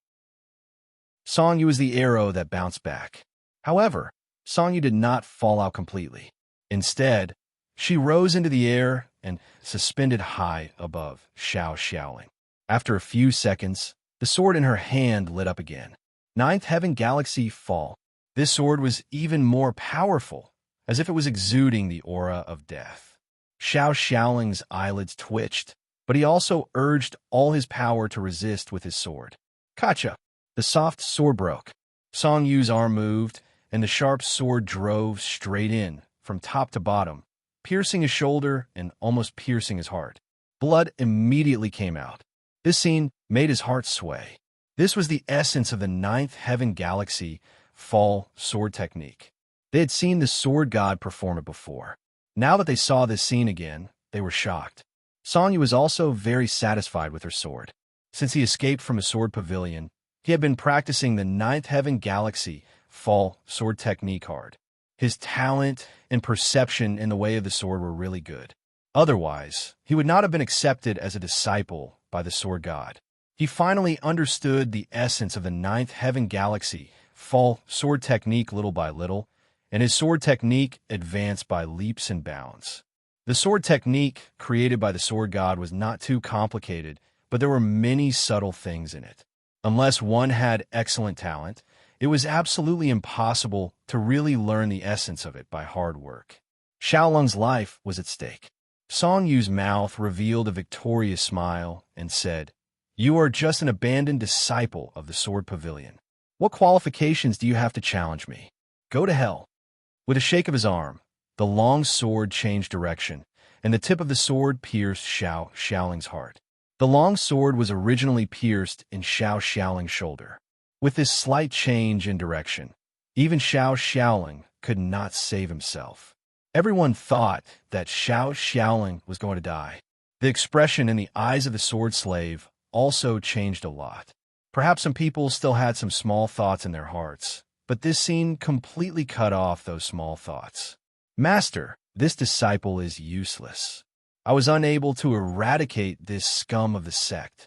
Song Yu was the arrow that bounced back. However, Song Yu did not fall out completely. Instead, she rose into the air and suspended high above Xiao Xiaoling. After a few seconds, the sword in her hand lit up again. Ninth heaven galaxy fall. This sword was even more powerful, as if it was exuding the aura of death. Xiao Xiaoling's eyelids twitched, but he also urged all his power to resist with his sword. Kacha! The soft sword broke. Song Yu's arm moved, and the sharp sword drove straight in, from top to bottom, piercing his shoulder and almost piercing his heart. Blood immediately came out. This scene made his heart sway. This was the essence of the ninth heaven galaxy fall sword technique. They had seen the sword god perform it before. Now that they saw this scene again, they were shocked. Song Yu was also very satisfied with her sword. Since he escaped from his sword pavilion, he had been practicing the ninth heaven galaxy fall sword technique hard. His talent and perception in the way of the sword were really good. Otherwise, he would not have been accepted as a disciple by the sword god. He finally understood the essence of the ninth heaven galaxy fall sword technique little by little, and his sword technique advanced by leaps and bounds. The sword technique created by the sword god was not too complicated, but there were many subtle things in it. Unless one had excellent talent, it was absolutely impossible to really learn the essence of it by hard work. Xiaolong's life was at stake. Song Yu's mouth revealed a victorious smile and said, "You are just an abandoned disciple of the sword pavilion. What qualifications do you have to challenge me? Go to hell." With a shake of his arm, the long sword changed direction, and the tip of the sword pierced Xiaoling's heart. The long sword was originally pierced in Xiaoling's shoulder. With this slight change in direction, even Xiaoling could not save himself. Everyone thought that Xiaoling was going to die. The expression in the eyes of the sword slave also changed a lot. Perhaps some people still had some small thoughts in their hearts, but this scene completely cut off those small thoughts. "Master, this disciple is useless. I was unable to eradicate this scum of the sect."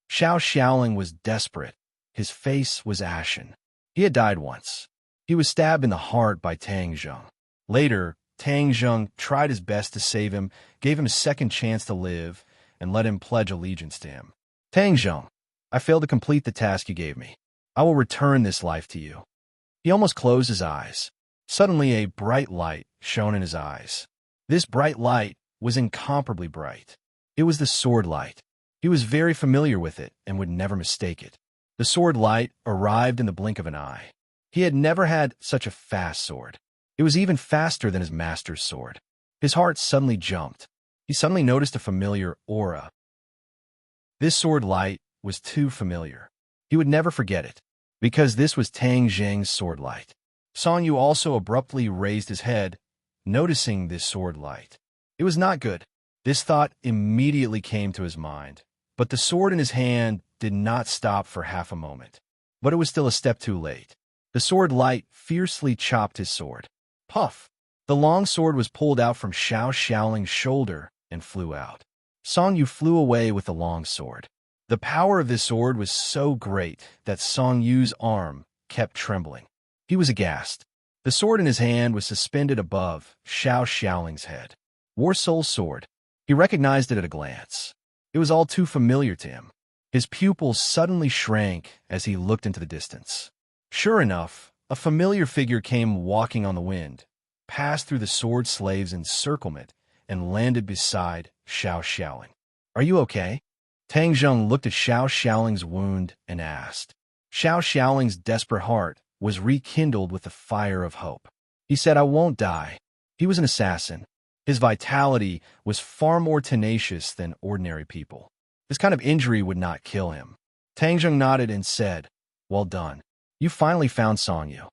Xiaoling was desperate. His face was ashen. He had died once. He was stabbed in the heart by Tang Zheng. Later, Tang Zheng tried his best to save him, gave him a second chance to live, and let him pledge allegiance to him. "Tang Zheng, I failed to complete the task you gave me. I will return this life to you." He almost closed his eyes. Suddenly, a bright light shone in his eyes. This bright light was incomparably bright. It was the sword light. He was very familiar with it and would never mistake it. The sword light arrived in the blink of an eye. He had never had such a fast sword. It was even faster than his master's sword. His heart suddenly jumped. He suddenly noticed a familiar aura. This sword light was too familiar. He would never forget it, because this was Tang Zheng's sword light. Song Yu also abruptly raised his head, noticing this sword light. It was not good. This thought immediately came to his mind, but the sword in his hand did not stop for half a moment. But it was still a step too late. The sword light fiercely chopped his sword. Puff! The long sword was pulled out from Xiaoling's shoulder and flew out. Song Yu flew away with the long sword. The power of this sword was so great that Song Yu's arm kept trembling. He was aghast. The sword in his hand was suspended above Xiaoling's head. War Soul's sword. He recognized it at a glance. It was all too familiar to him. His pupils suddenly shrank as he looked into the distance. Sure enough, a familiar figure came walking on the wind, passed through the sword slave's encirclement, and landed beside Xiaoling. "Are you okay?" Tang Zheng looked at Xiaoling's wound and asked. Xiaoling's desperate heart was rekindled with the fire of hope. He said, "I won't die." He was an assassin. His vitality was far more tenacious than ordinary people. This kind of injury would not kill him. Tang Zheng nodded and said, "Well done. You finally found Song Yu."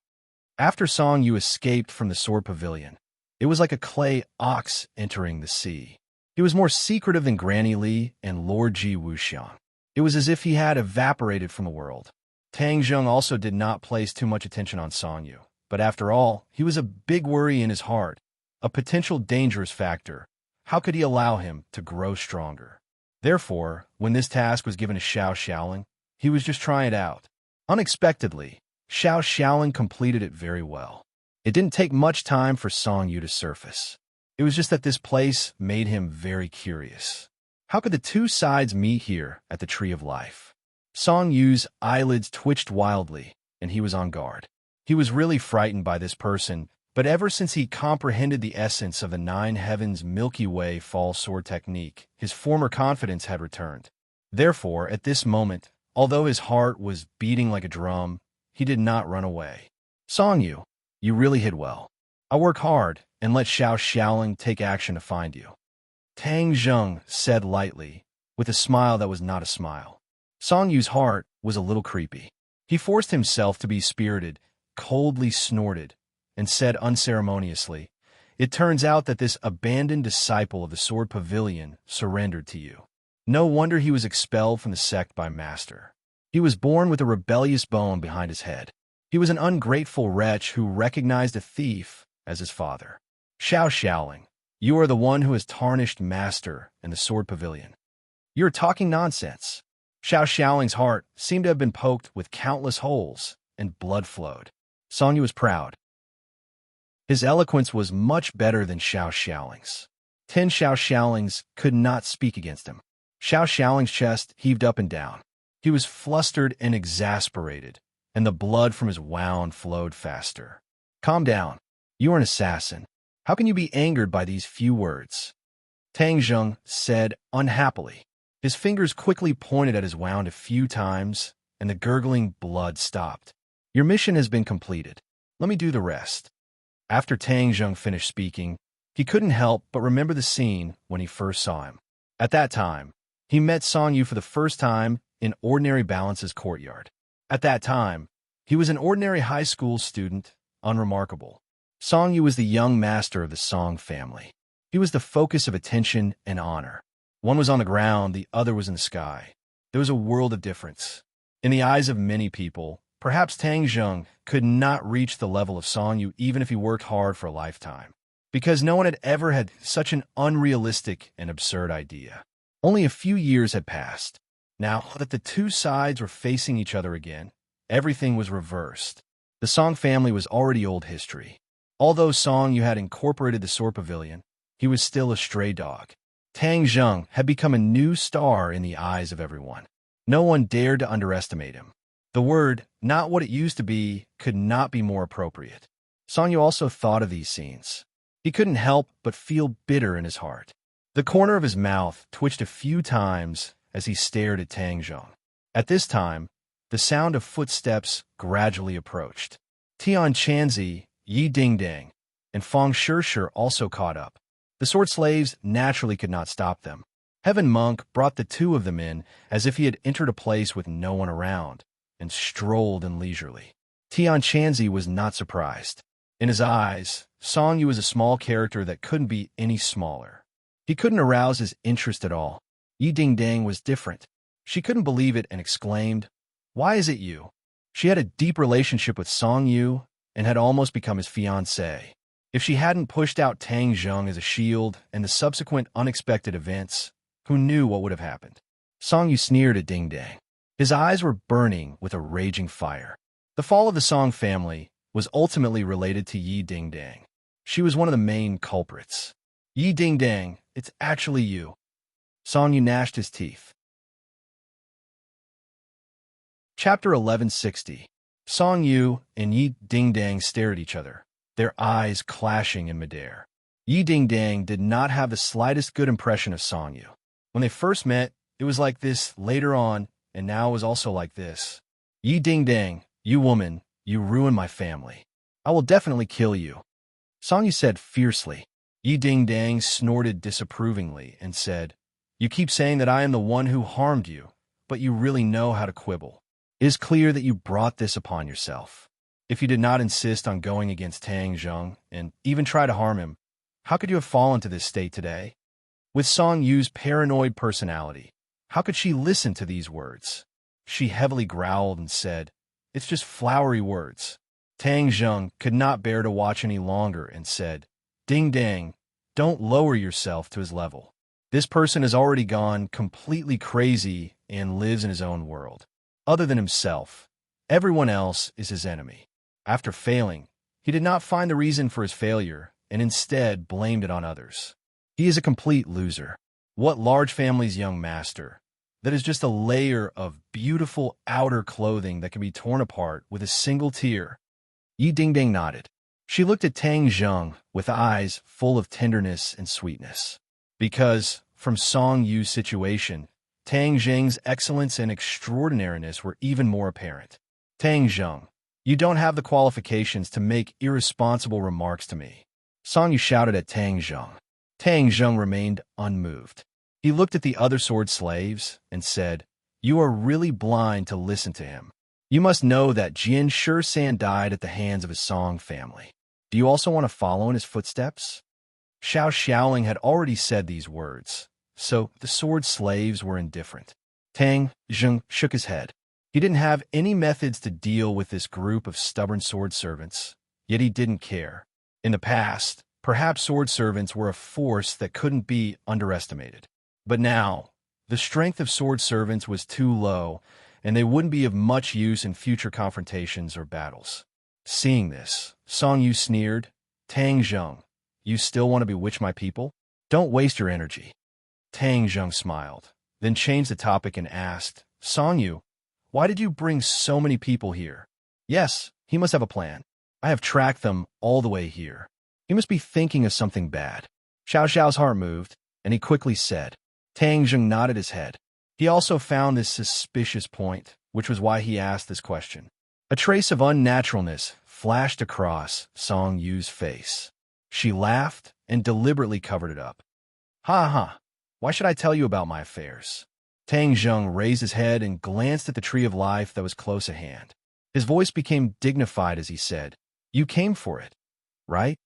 After Song Yu escaped from the sword pavilion, it was like a clay ox entering the sea. He was more secretive than Granny Li and Lord Ji Wuxiang. It was as if he had evaporated from the world. Tang Zheng also did not place too much attention on Song Yu, but after all, he was a big worry in his heart, a potential dangerous factor. How could he allow him to grow stronger? Therefore, when this task was given to Xiaoling, he was just trying it out. Unexpectedly, Xiaoling completed it very well. It didn't take much time for Song Yu to surface. It was just that this place made him very curious. How could the two sides meet here at the Tree of Life? Song Yu's eyelids twitched wildly, and he was on guard. He was really frightened by this person, but ever since he comprehended the essence of the Nine Heavens Milky Way fall sword technique, his former confidence had returned. Therefore, at this moment, although his heart was beating like a drum, he did not run away. "Song Yu, you really hid well. I work hard and let Xiaoling take action to find you," Tang Zheng said lightly, with a smile that was not a smile. Song Yu's heart was a little creepy. He forced himself to be spirited, coldly snorted, and said unceremoniously, "It turns out that this abandoned disciple of the sword pavilion surrendered to you. No wonder he was expelled from the sect by Master. He was born with a rebellious bone behind his head. He was an ungrateful wretch who recognized a thief as his father. Xiao Xiaoling, you are the one who has tarnished Master in the Sword Pavilion. You are talking nonsense. Xiao Xiaoling's heart seemed to have been poked with countless holes, and blood flowed. Song Yu was proud. His eloquence was much better than Xiao Xiaoling's. 10 Xiao Xiaolings could not speak against him. Xiao Xiaoling's chest heaved up and down. He was flustered and exasperated, and the blood from his wound flowed faster. Calm down. You are an assassin. How can you be angered by these few words? Tang Zheng said unhappily. His fingers quickly pointed at his wound a few times, and the gurgling blood stopped. Your mission has been completed. Let me do the rest. After Tang Zheng finished speaking, he couldn't help but remember the scene when he first saw him. At that time, he met Song Yu for the first time in Ordinary Balance's courtyard. At that time, he was an ordinary high school student, unremarkable. Song Yu was the young master of the Song family. He was the focus of attention and honor. One was on the ground, the other was in the sky. There was a world of difference. In the eyes of many people, perhaps Tang Zheng could not reach the level of Song Yu even if he worked hard for a lifetime, because no one had ever had such an unrealistic and absurd idea. Only a few years had passed. Now that the two sides were facing each other again, everything was reversed. The Song family was already old history. Although Song Yu had incorporated the Sword Pavilion, he was still a stray dog. Tang Zheng had become a new star in the eyes of everyone. No one dared to underestimate him. The word, not what it used to be, could not be more appropriate. Song Yu also thought of these scenes. He couldn't help but feel bitter in his heart. The corner of his mouth twitched a few times as he stared at Tang Zheng. At this time, the sound of footsteps gradually approached. Tian Chanzi, Yi Dingdang, and Fang Shishir also caught up. The sword slaves naturally could not stop them. Heaven Monk brought the two of them in as if he had entered a place with no one around, and strolled in leisurely. Tian Chanzi was not surprised. In his eyes, Song Yu was a small character that couldn't be any smaller. He couldn't arouse his interest at all. Yi Dingdang was different. She couldn't believe it and exclaimed, "Why is it you?" She had a deep relationship with Song Yu and had almost become his fiancée. If she hadn't pushed out Tang Zheng as a shield and the subsequent unexpected events, who knew what would have happened? Song Yu sneered at Dingdang. His eyes were burning with a raging fire. The fall of the Song family was ultimately related to Yi Dingdang. She was one of the main culprits. Yi Dingdang, it's actually you. Song Yu gnashed his teeth. Chapter 1160. Song Yu and Yi Dingdang stared at each other, their eyes clashing in midair. Yi Dingdang did not have the slightest good impression of Song Yu. When they first met, it was like this later on, and now it was also like this. Yi Dingdang, you woman, you ruined my family. I will definitely kill you. Song Yu said fiercely. Yi Dingdang snorted disapprovingly and said, You keep saying that I am the one who harmed you, but you really know how to quibble. It is clear that you brought this upon yourself. If you did not insist on going against Tang Zheng and even try to harm him, how could you have fallen to this state today? With Song Yu's paranoid personality, how could she listen to these words? She heavily growled and said, It's just flowery words. Tang Zheng could not bear to watch any longer and said, Dingdang, don't lower yourself to his level. This person has already gone completely crazy and lives in his own world. Other than himself, everyone else is his enemy. After failing, he did not find the reason for his failure and instead blamed it on others. He is a complete loser. What large family's young master? That is just a layer of beautiful outer clothing that can be torn apart with a single tear. Yi Dingdang nodded. She looked at Tang Zheng with eyes full of tenderness and sweetness. Because, from Song Yu's situation, Tang Zheng's excellence and extraordinariness were even more apparent. Tang Zheng, you don't have the qualifications to make irresponsible remarks to me. Song Yu shouted at Tang Zheng. Tang Zheng remained unmoved. He looked at the other sword slaves and said, You are really blind to listen to him. You must know that Jian Shisan died at the hands of his Song family. Do you also want to follow in his footsteps? Xiao Xiaoling had already said these words, so the sword slaves were indifferent. Tang Zheng shook his head. He didn't have any methods to deal with this group of stubborn sword servants, yet he didn't care. In the past, perhaps sword servants were a force that couldn't be underestimated. But now, the strength of sword servants was too low, and they wouldn't be of much use in future confrontations or battles. Seeing this, Song Yu sneered, Tang Zheng, you still want to bewitch my people? Don't waste your energy. Tang Zheng smiled, then changed the topic and asked, Song Yu, why did you bring so many people here? Yes, he must have a plan. I have tracked them all the way here. He must be thinking of something bad. Xiao Xiao's heart moved, and he quickly said. Tang Zheng nodded his head. He also found this suspicious point, which was why he asked this question. A trace of unnaturalness flashed across Song Yu's face. She laughed and deliberately covered it up. Ha ha, why should I tell you about my affairs? Tang Zheng raised his head and glanced at the tree of life that was close at hand. His voice became dignified as he said, You came for it, right?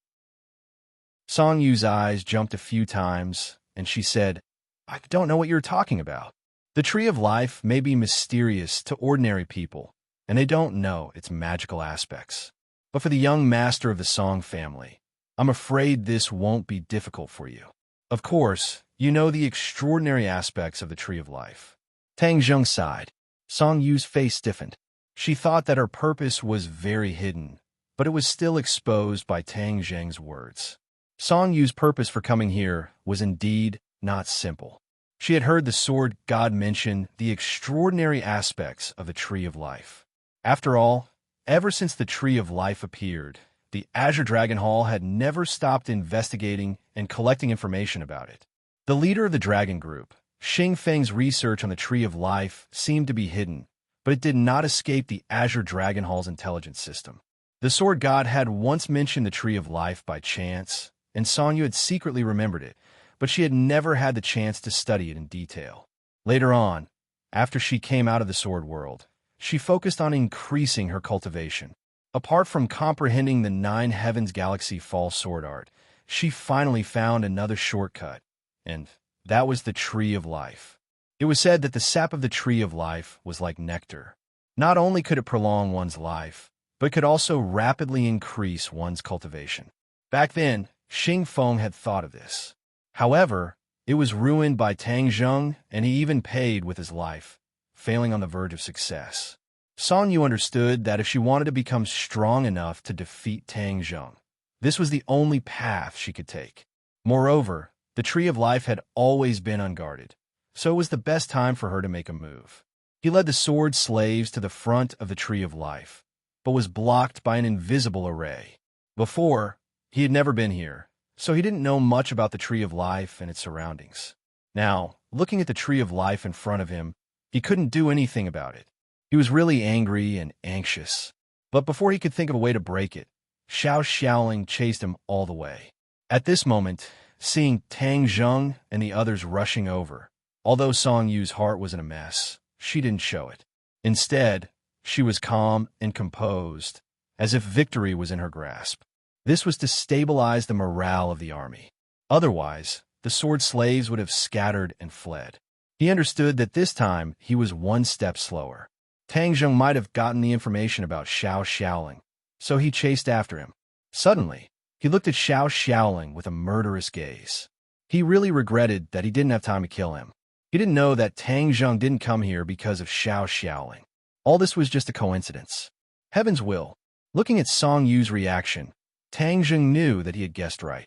Song Yu's eyes jumped a few times, and she said, I don't know what you're talking about. The tree of life may be mysterious to ordinary people, and they don't know its magical aspects. But for the young master of the Song family, I'm afraid this won't be difficult for you. Of course, you know the extraordinary aspects of the tree of life. Tang Zheng sighed. Song Yu's face stiffened. She thought that her purpose was very hidden, but it was still exposed by Tang Zheng's words. Song Yu's purpose for coming here was indeed not simple. She had heard the sword god mention the extraordinary aspects of the tree of life. After all, ever since the tree of life appeared, the Azure Dragon Hall had never stopped investigating and collecting information about it. The leader of the dragon group, Xing Feng's research on the tree of life seemed to be hidden, but it did not escape the Azure Dragon Hall's intelligence system. The sword god had once mentioned the tree of life by chance, and Song Yu had secretly remembered it, but she had never had the chance to study it in detail. Later on, after she came out of the sword world, she focused on increasing her cultivation. Apart from comprehending the Nine Heavens Galaxy Fall sword art, she finally found another shortcut, and that was the tree of life. It was said that the sap of the tree of life was like nectar. Not only could it prolong one's life, but could also rapidly increase one's cultivation. Back then, Xing Feng had thought of this. However, it was ruined by Tang Zheng, and he even paid with his life, failing on the verge of success. Song Yu understood that if she wanted to become strong enough to defeat Tang Zheng, this was the only path she could take. Moreover, the tree of life had always been unguarded, so it was the best time for her to make a move. He led the sword slaves to the front of the tree of life, but was blocked by an invisible array. Before, he had never been here, so he didn't know much about the tree of life and its surroundings. Now, looking at the tree of life in front of him, he couldn't do anything about it. He was really angry and anxious. But before he could think of a way to break it, Xiao Xiaoling chased him all the way. At this moment, seeing Tang Zheng and the others rushing over, although Song Yu's heart was in a mess, she didn't show it. Instead, she was calm and composed, as if victory was in her grasp. This was to stabilize the morale of the army. Otherwise, the sword slaves would have scattered and fled. He understood that this time he was one step slower. Tang Zheng might have gotten the information about Xiao Xiaoling, so he chased after him. Suddenly, he looked at Xiao Xiaoling with a murderous gaze. He really regretted that he didn't have time to kill him. He didn't know that Tang Zheng didn't come here because of Xiao Xiaoling. All this was just a coincidence. Heaven's will. Looking at Song Yu's reaction, Tang Zheng knew that he had guessed right.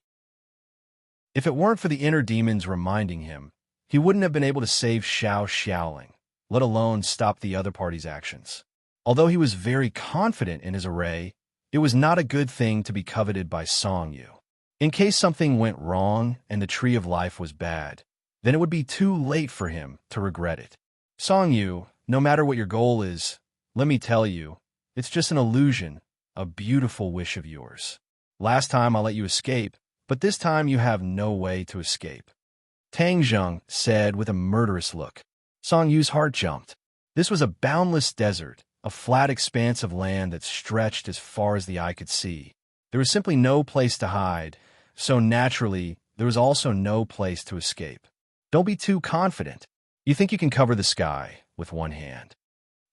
If it weren't for the inner demons reminding him, he wouldn't have been able to save Xiao Xiaoling, let alone stop the other party's actions. Although he was very confident in his array, it was not a good thing to be coveted by Song Yu. In case something went wrong and the tree of life was bad, then it would be too late for him to regret it. Song Yu, no matter what your goal is, let me tell you, it's just an illusion, a beautiful wish of yours. Last time I let you escape, but this time you have no way to escape. Tang Zheng said with a murderous look. Song Yu's heart jumped. This was a boundless desert, a flat expanse of land that stretched as far as the eye could see. There was simply no place to hide, so naturally, there was also no place to escape. Don't be too confident. You think you can cover the sky with one hand.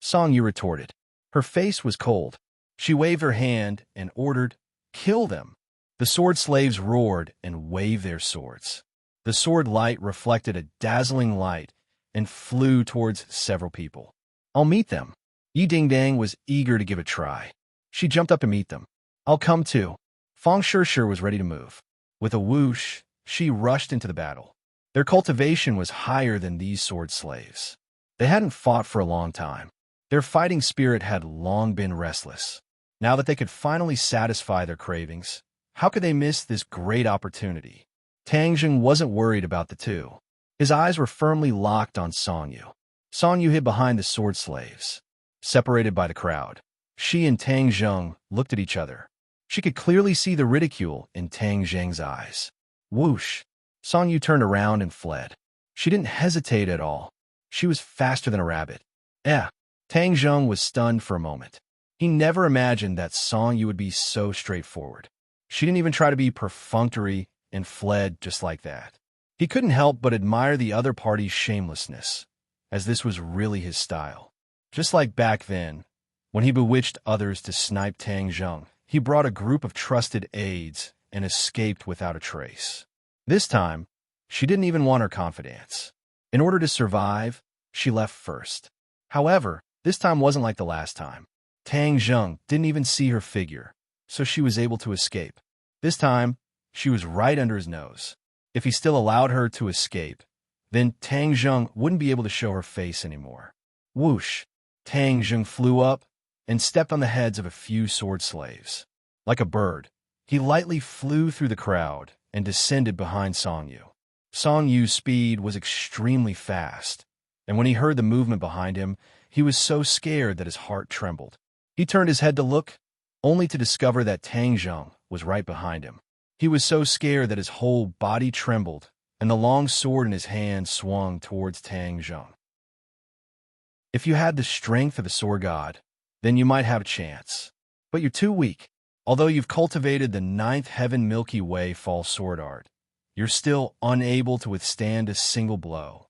Song Yu retorted. Her face was cold. She waved her hand and ordered, "Kill them." The sword slaves roared and waved their swords. The sword light reflected a dazzling light and flew towards several people. "I'll meet them." Yi Dingdang was eager to give a try. She jumped up to meet them. "I'll come too." Fang Shishir was ready to move. With a whoosh, she rushed into the battle. Their cultivation was higher than these sword slaves. They hadn't fought for a long time. Their fighting spirit had long been restless. Now that they could finally satisfy their cravings, how could they miss this great opportunity? Tang Jing wasn't worried about the two. His eyes were firmly locked on Song Yu. Song Yu hid behind the sword slaves. Separated by the crowd, she and Tang Zheng looked at each other. She could clearly see the ridicule in Tang Zheng's eyes. Whoosh! Song Yu turned around and fled. She didn't hesitate at all. She was faster than a rabbit. Tang Zheng was stunned for a moment. He never imagined that Song Yu would be so straightforward. She didn't even try to be perfunctory and fled just like that. He couldn't help but admire the other party's shamelessness, as this was really his style. Just like back then, when he bewitched others to snipe Tang Zheng, he brought a group of trusted aides and escaped without a trace. This time, she didn't even want her confidence. In order to survive, she left first. However, this time wasn't like the last time. Tang Zheng didn't even see her figure, so she was able to escape. This time, she was right under his nose. If he still allowed her to escape, then Tang Zheng wouldn't be able to show her face anymore. Whoosh! Tang Zheng flew up and stepped on the heads of a few sword slaves. Like a bird, he lightly flew through the crowd and descended behind Song Yu. Song Yu's speed was extremely fast, and when he heard the movement behind him, he was so scared that his heart trembled. He turned his head to look, only to discover that Tang Zheng was right behind him. He was so scared that his whole body trembled, and the long sword in his hand swung towards Tang Zheng. If you had the strength of a sword god, then you might have a chance. But you're too weak. Although you've cultivated the 9th heaven Milky Way fall sword art, you're still unable to withstand a single blow.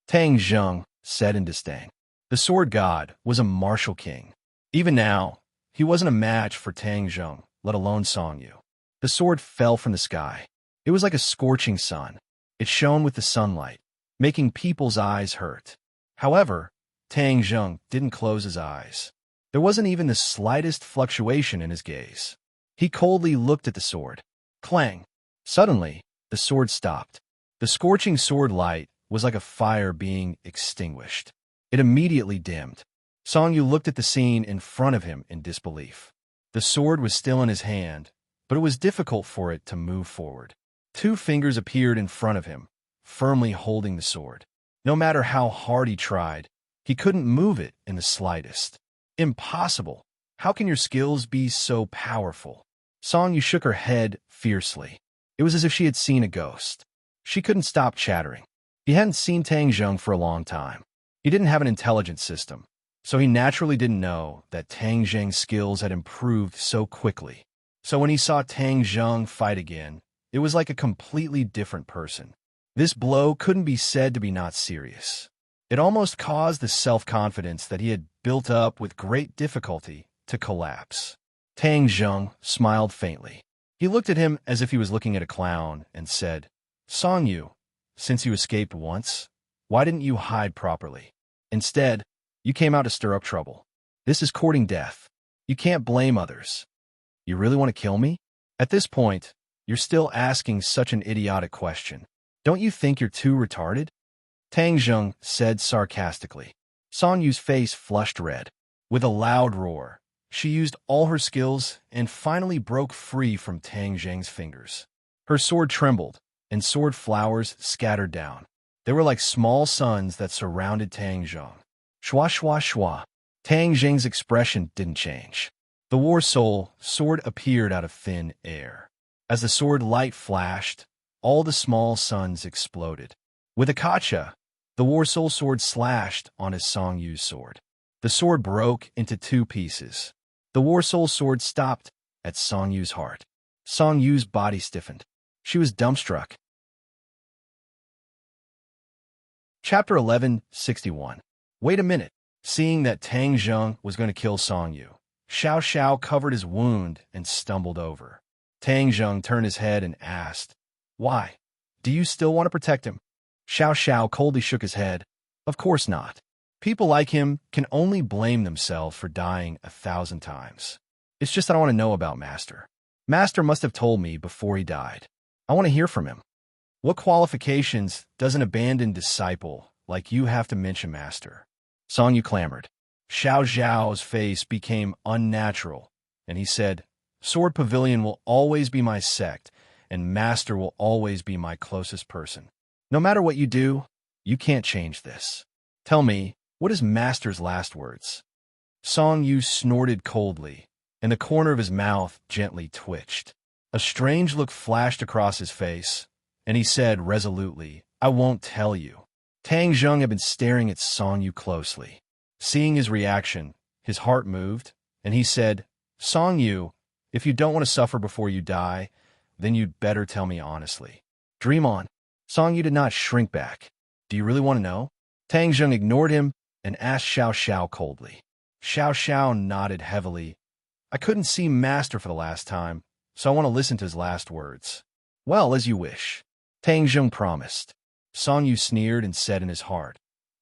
Tang Zheng said in disdain. The sword god was a martial king. Even now, he wasn't a match for Tang Zheng, let alone Song Yu. The sword fell from the sky. It was like a scorching sun. It shone with the sunlight, making people's eyes hurt. However, Tang Zheng didn't close his eyes. There wasn't even the slightest fluctuation in his gaze. He coldly looked at the sword. Clang! Suddenly, the sword stopped. The scorching sword light was like a fire being extinguished. It immediately dimmed. Song Yu looked at the scene in front of him in disbelief. The sword was still in his hand, but it was difficult for it to move forward. 2 fingers appeared in front of him, firmly holding the sword. No matter how hard he tried, he couldn't move it in the slightest. Impossible! How can your skills be so powerful? Song Yu shook her head fiercely. It was as if she had seen a ghost. She couldn't stop chattering. He hadn't seen Tang Zheng for a long time. He didn't have an intelligence system, so he naturally didn't know that Tang Zheng's skills had improved so quickly. So when he saw Tang Zheng fight again, it was like a completely different person. This blow couldn't be said to be not serious. It almost caused the self-confidence that he had built up with great difficulty to collapse. Tang Zheng smiled faintly. He looked at him as if he was looking at a clown and said, Song Yu, since you escaped once, why didn't you hide properly? Instead, you came out to stir up trouble. This is courting death. You can't blame others. You really want to kill me? At this point, you're still asking such an idiotic question. Don't you think you're too retarded? Tang Zheng said sarcastically. Song Yu's face flushed red. With a loud roar, she used all her skills and finally broke free from Tang Zheng's fingers. Her sword trembled, and sword flowers scattered down. They were like small suns that surrounded Tang Zheng. Shwa shwa shwa. Tang Zheng's expression didn't change. The war soul sword appeared out of thin air. As the sword light flashed, all the small suns exploded. With a kacha, the war soul sword slashed on his Song Yu's sword. The sword broke into 2 pieces. The war soul sword stopped at Song Yu's heart. Song Yu's body stiffened. She was dumbstruck. Chapter 1161. Wait a minute. Seeing that Tang Zheng was going to kill Song Yu, Xiao Xiao covered his wound and stumbled over. Tang Zheng turned his head and asked, "Why? Do you still want to protect him?" Xiao Xiao coldly shook his head. Of course not. People like him can only blame themselves for dying 1,000 times. It's just that I want to know about Master. Master must have told me before he died. I want to hear from him. What qualifications does an abandoned disciple like you have to mention, Master? Song Yu clamored. Xiao Zhao's face became unnatural, and he said, Sword Pavilion will always be my sect, and Master will always be my closest person. No matter what you do, you can't change this. Tell me, what is Master's last words? Song Yu snorted coldly, and the corner of his mouth gently twitched. A strange look flashed across his face, and he said resolutely, I won't tell you. Tang Zheng had been staring at Song Yu closely. Seeing his reaction, his heart moved, and he said, Song Yu, if you don't want to suffer before you die, then you'd better tell me honestly. Dream on. Song Yu did not shrink back. Do you really want to know? Tang Zheng ignored him and asked Xiao Xiao coldly. Xiao Xiao nodded heavily. I couldn't see Master for the last time, so I want to listen to his last words. Well, as you wish. Tang Zheng promised. Song Yu sneered and said in his heart,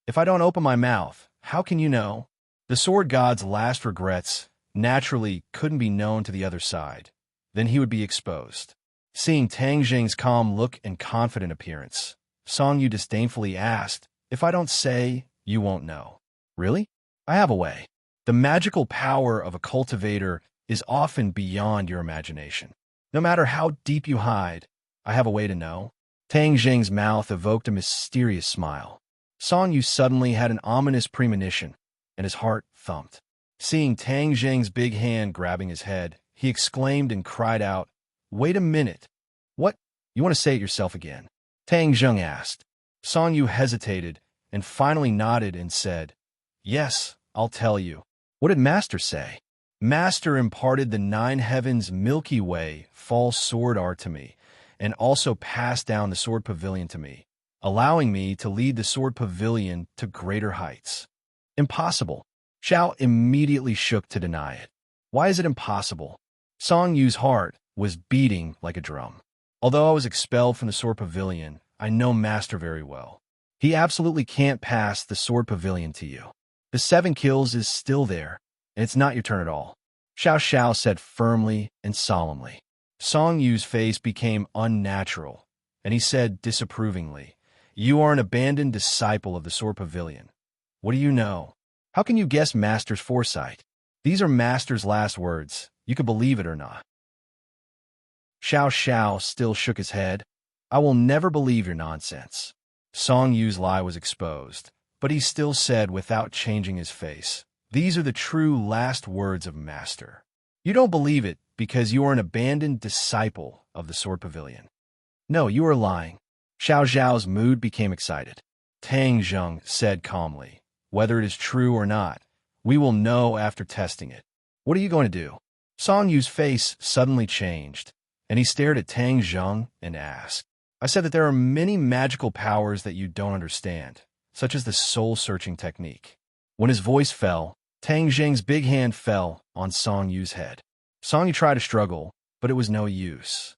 If I don't open my mouth, how can you know? The sword god's last regrets naturally couldn't be known to the other side. Then he would be exposed. Seeing Tang Zheng's calm look and confident appearance, Song Yu disdainfully asked, If I don't say, you won't know. Really? I have a way. The magical power of a cultivator is often beyond your imagination. No matter how deep you hide, I have a way to know. Tang Zheng's mouth evoked a mysterious smile. Song Yu suddenly had an ominous premonition, and his heart thumped. Seeing Tang Zheng's big hand grabbing his head, he exclaimed and cried out, Wait a minute. What? You want to say it yourself again? Tang Zheng asked. Song Yu hesitated and finally nodded and said, Yes, I'll tell you. What did Master say? Master imparted the 9 heavens Milky Way false sword art to me, and also passed down the Sword Pavilion to me, allowing me to lead the Sword Pavilion to greater heights. Impossible. Xiao immediately shook to deny it. Why is it impossible? Song Yu's heart was beating like a drum. Although I was expelled from the Sword Pavilion, I know Master very well. He absolutely can't pass the Sword Pavilion to you. The 7 kills is still there, and it's not your turn at all. Xiao Xiao said firmly and solemnly. Song Yu's face became unnatural, and he said disapprovingly, You are an abandoned disciple of the Sword Pavilion. What do you know? How can you guess Master's foresight? These are Master's last words. You could believe it or not. Xiao Xiao still shook his head. I will never believe your nonsense. Song Yu's lie was exposed, but he still said without changing his face, These are the true last words of Master. You don't believe it because you are an abandoned disciple of the Sword Pavilion. No, you are lying. Xiao Zhao's mood became excited. Tang Zheng said calmly, Whether it is true or not, we will know after testing it. What are you going to do? Song Yu's face suddenly changed, and he stared at Tang Zheng and asked, I said that there are many magical powers that you don't understand, such as the soul-searching technique. When his voice fell, Tang Zheng's big hand fell on Song Yu's head. Song Yu tried to struggle, but it was no use.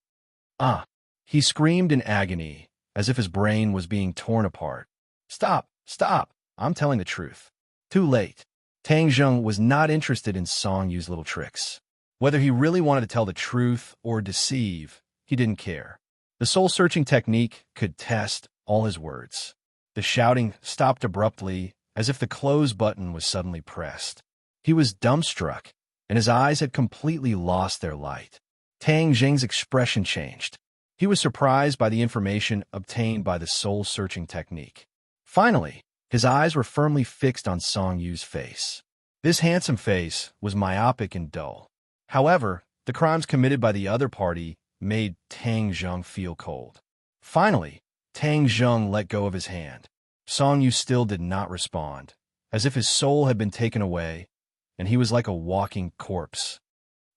Ah! He screamed in agony, as if his brain was being torn apart. Stop! Stop! I'm telling the truth. Too late. Tang Zheng was not interested in Song Yu's little tricks. Whether he really wanted to tell the truth or deceive, he didn't care. The soul-searching technique could test all his words. The shouting stopped abruptly, as if the close button was suddenly pressed. He was dumbstruck, and his eyes had completely lost their light. Tang Zheng's expression changed. He was surprised by the information obtained by the soul-searching technique. Finally, his eyes were firmly fixed on Song Yu's face. This handsome face was myopic and dull. However, the crimes committed by the other party made Tang Zheng feel cold. Finally, Tang Zheng let go of his hand. Song Yu still did not respond, as if his soul had been taken away, and he was like a walking corpse.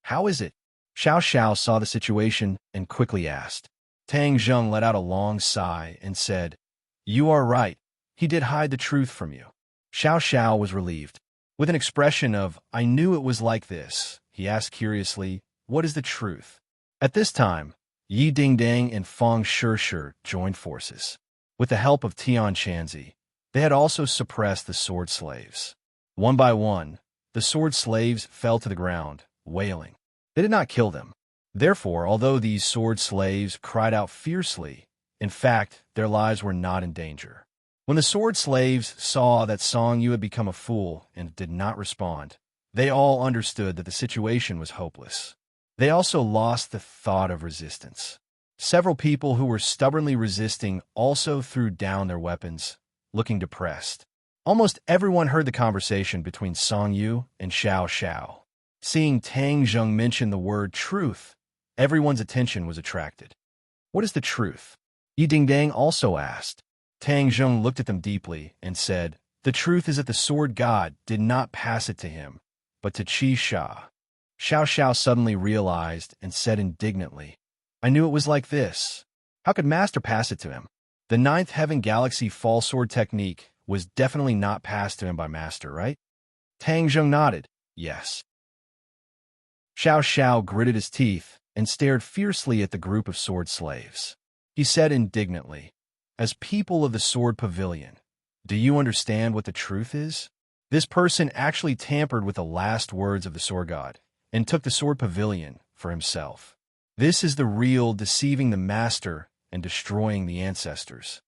How is it? Xiao Xiao saw the situation and quickly asked. Tang Zheng let out a long sigh and said, You are right. He did hide the truth from you. Xiao Xiao was relieved. With an expression of, I knew it was like this, he asked curiously, what is the truth? At this time, Yi Dingdang and Feng Shishir joined forces. With the help of Tian Chanzi, they had also suppressed the sword slaves. One by one, the sword slaves fell to the ground, wailing. They did not kill them. Therefore, although these sword slaves cried out fiercely, in fact, their lives were not in danger. When the sword slaves saw that Song Yu had become a fool and did not respond, they all understood that the situation was hopeless. They also lost the thought of resistance. Several people who were stubbornly resisting also threw down their weapons, looking depressed. Almost everyone heard the conversation between Song Yu and Xiao Xiao. Seeing Tang Zheng mention the word truth, everyone's attention was attracted. What is the truth? Yi Dingdang also asked. Tang Zheng looked at them deeply and said, the truth is that the sword god did not pass it to him, but to Qi Sha. Xiao Xiao suddenly realized and said indignantly, I knew it was like this. How could Master pass it to him? The ninth Heaven Galaxy Fall Sword technique was definitely not passed to him by Master, right? Tang Zheng nodded, yes. Xiao Xiao gritted his teeth and stared fiercely at the group of sword slaves. He said indignantly, as people of the Sword Pavilion, do you understand what the truth is? This person actually tampered with the last words of the Sword God and took the Sword Pavilion for himself. This is the real deceiving the Master and destroying the ancestors.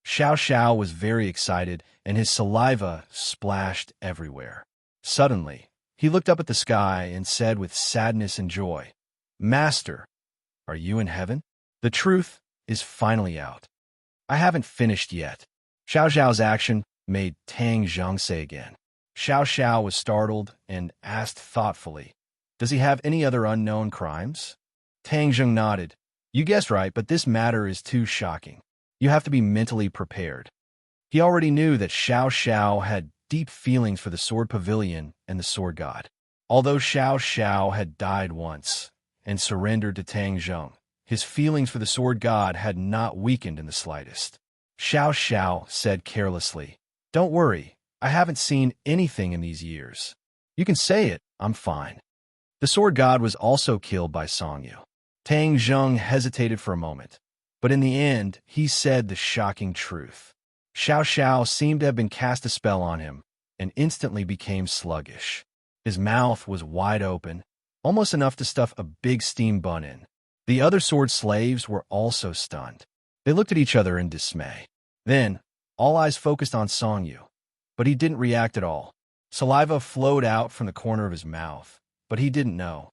Xiao Xiao was very excited, and his saliva splashed everywhere. Suddenly, he looked up at the sky and said with sadness and joy, Master, are you in heaven? The truth is finally out. I haven't finished yet. Xiao Xiao's action made Tang Zheng say again. Xiao Xiao was startled and asked thoughtfully, does he have any other unknown crimes? Tang Zheng nodded. You guessed right, but this matter is too shocking. You have to be mentally prepared. He already knew that Xiao Xiao had deep feelings for the Sword Pavilion and the Sword God. Although Xiao Xiao had died once and surrendered to Tang Zheng, his feelings for the Sword God had not weakened in the slightest. Xiao Xiao said carelessly, don't worry, I haven't seen anything in these years. You can say it, I'm fine. The Sword God was also killed by Song Yu. Tang Zheng hesitated for a moment, but in the end, he said the shocking truth. Xiao Xiao seemed to have been cast a spell on him and instantly became sluggish. His mouth was wide open, almost enough to stuff a big steam bun in. The other sword slaves were also stunned. They looked at each other in dismay. Then, all eyes focused on Song Yu, but he didn't react at all. Saliva flowed out from the corner of his mouth, but he didn't know.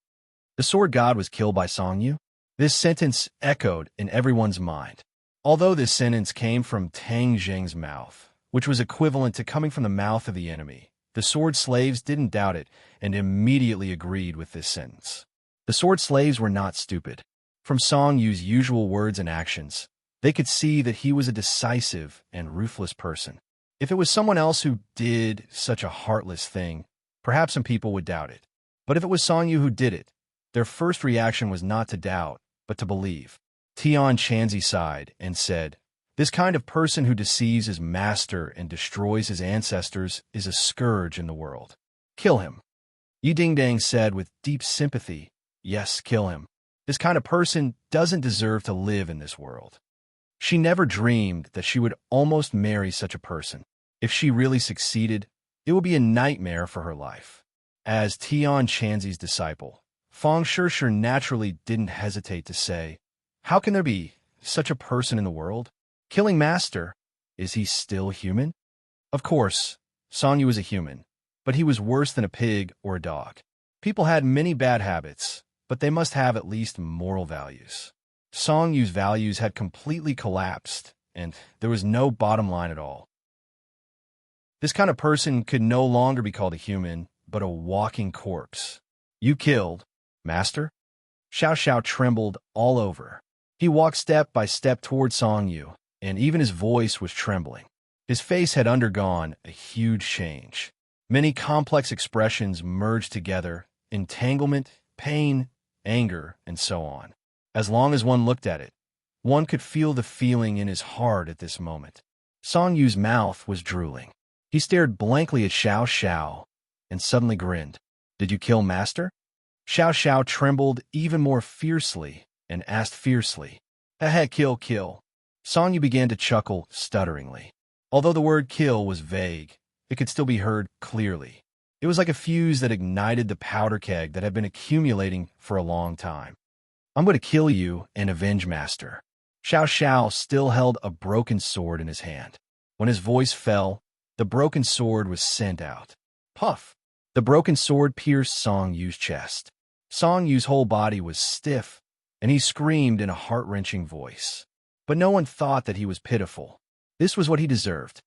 The sword god was killed by Song Yu? This sentence echoed in everyone's mind. Although this sentence came from Tang Zheng's mouth, which was equivalent to coming from the mouth of the enemy, the sword slaves didn't doubt it and immediately agreed with this sentence. The sword slaves were not stupid. From Song Yu's usual words and actions, they could see that he was a decisive and ruthless person. If it was someone else who did such a heartless thing, perhaps some people would doubt it. But if it was Song Yu who did it, their first reaction was not to doubt, but to believe. Tian Chanzi sighed and said, this kind of person who deceives his master and destroys his ancestors is a scourge in the world. Kill him. Yi Dingdang said with deep sympathy, yes, kill him. This kind of person doesn't deserve to live in this world. She never dreamed that she would almost marry such a person. If she really succeeded, it would be a nightmare for her life. As Tian Chanzi's disciple, Feng Shishir naturally didn't hesitate to say, how can there be such a person in the world? Killing Master, is he still human? Of course, Song Yu was a human, but he was worse than a pig or a dog. People had many bad habits, but they must have at least moral values. Song Yu's values had completely collapsed, and there was no bottom line at all. This kind of person could no longer be called a human, but a walking corpse. You killed Master? Xiao Xiao trembled all over. He walked step by step toward Song Yu, and even his voice was trembling. His face had undergone a huge change. Many complex expressions merged together: entanglement, pain, anger, and so on. As long as one looked at it, one could feel the feeling in his heart at this moment. Song Yu's mouth was drooling. He stared blankly at Xiao Xiao and suddenly grinned. Did you kill Master? Xiao Xiao trembled even more fiercely and asked fiercely. Kill, kill. Song Yu began to chuckle stutteringly. Although the word kill was vague, it could still be heard clearly. It was like a fuse that ignited the powder keg that had been accumulating for a long time. I'm going to kill you and avenge Master. Xiao Xiao still held a broken sword in his hand. When his voice fell, the broken sword was sent out. Puff! The broken sword pierced Song Yu's chest. Song Yu's whole body was stiff, and he screamed in a heart-wrenching voice. But no one thought that he was pitiful. This was what he deserved.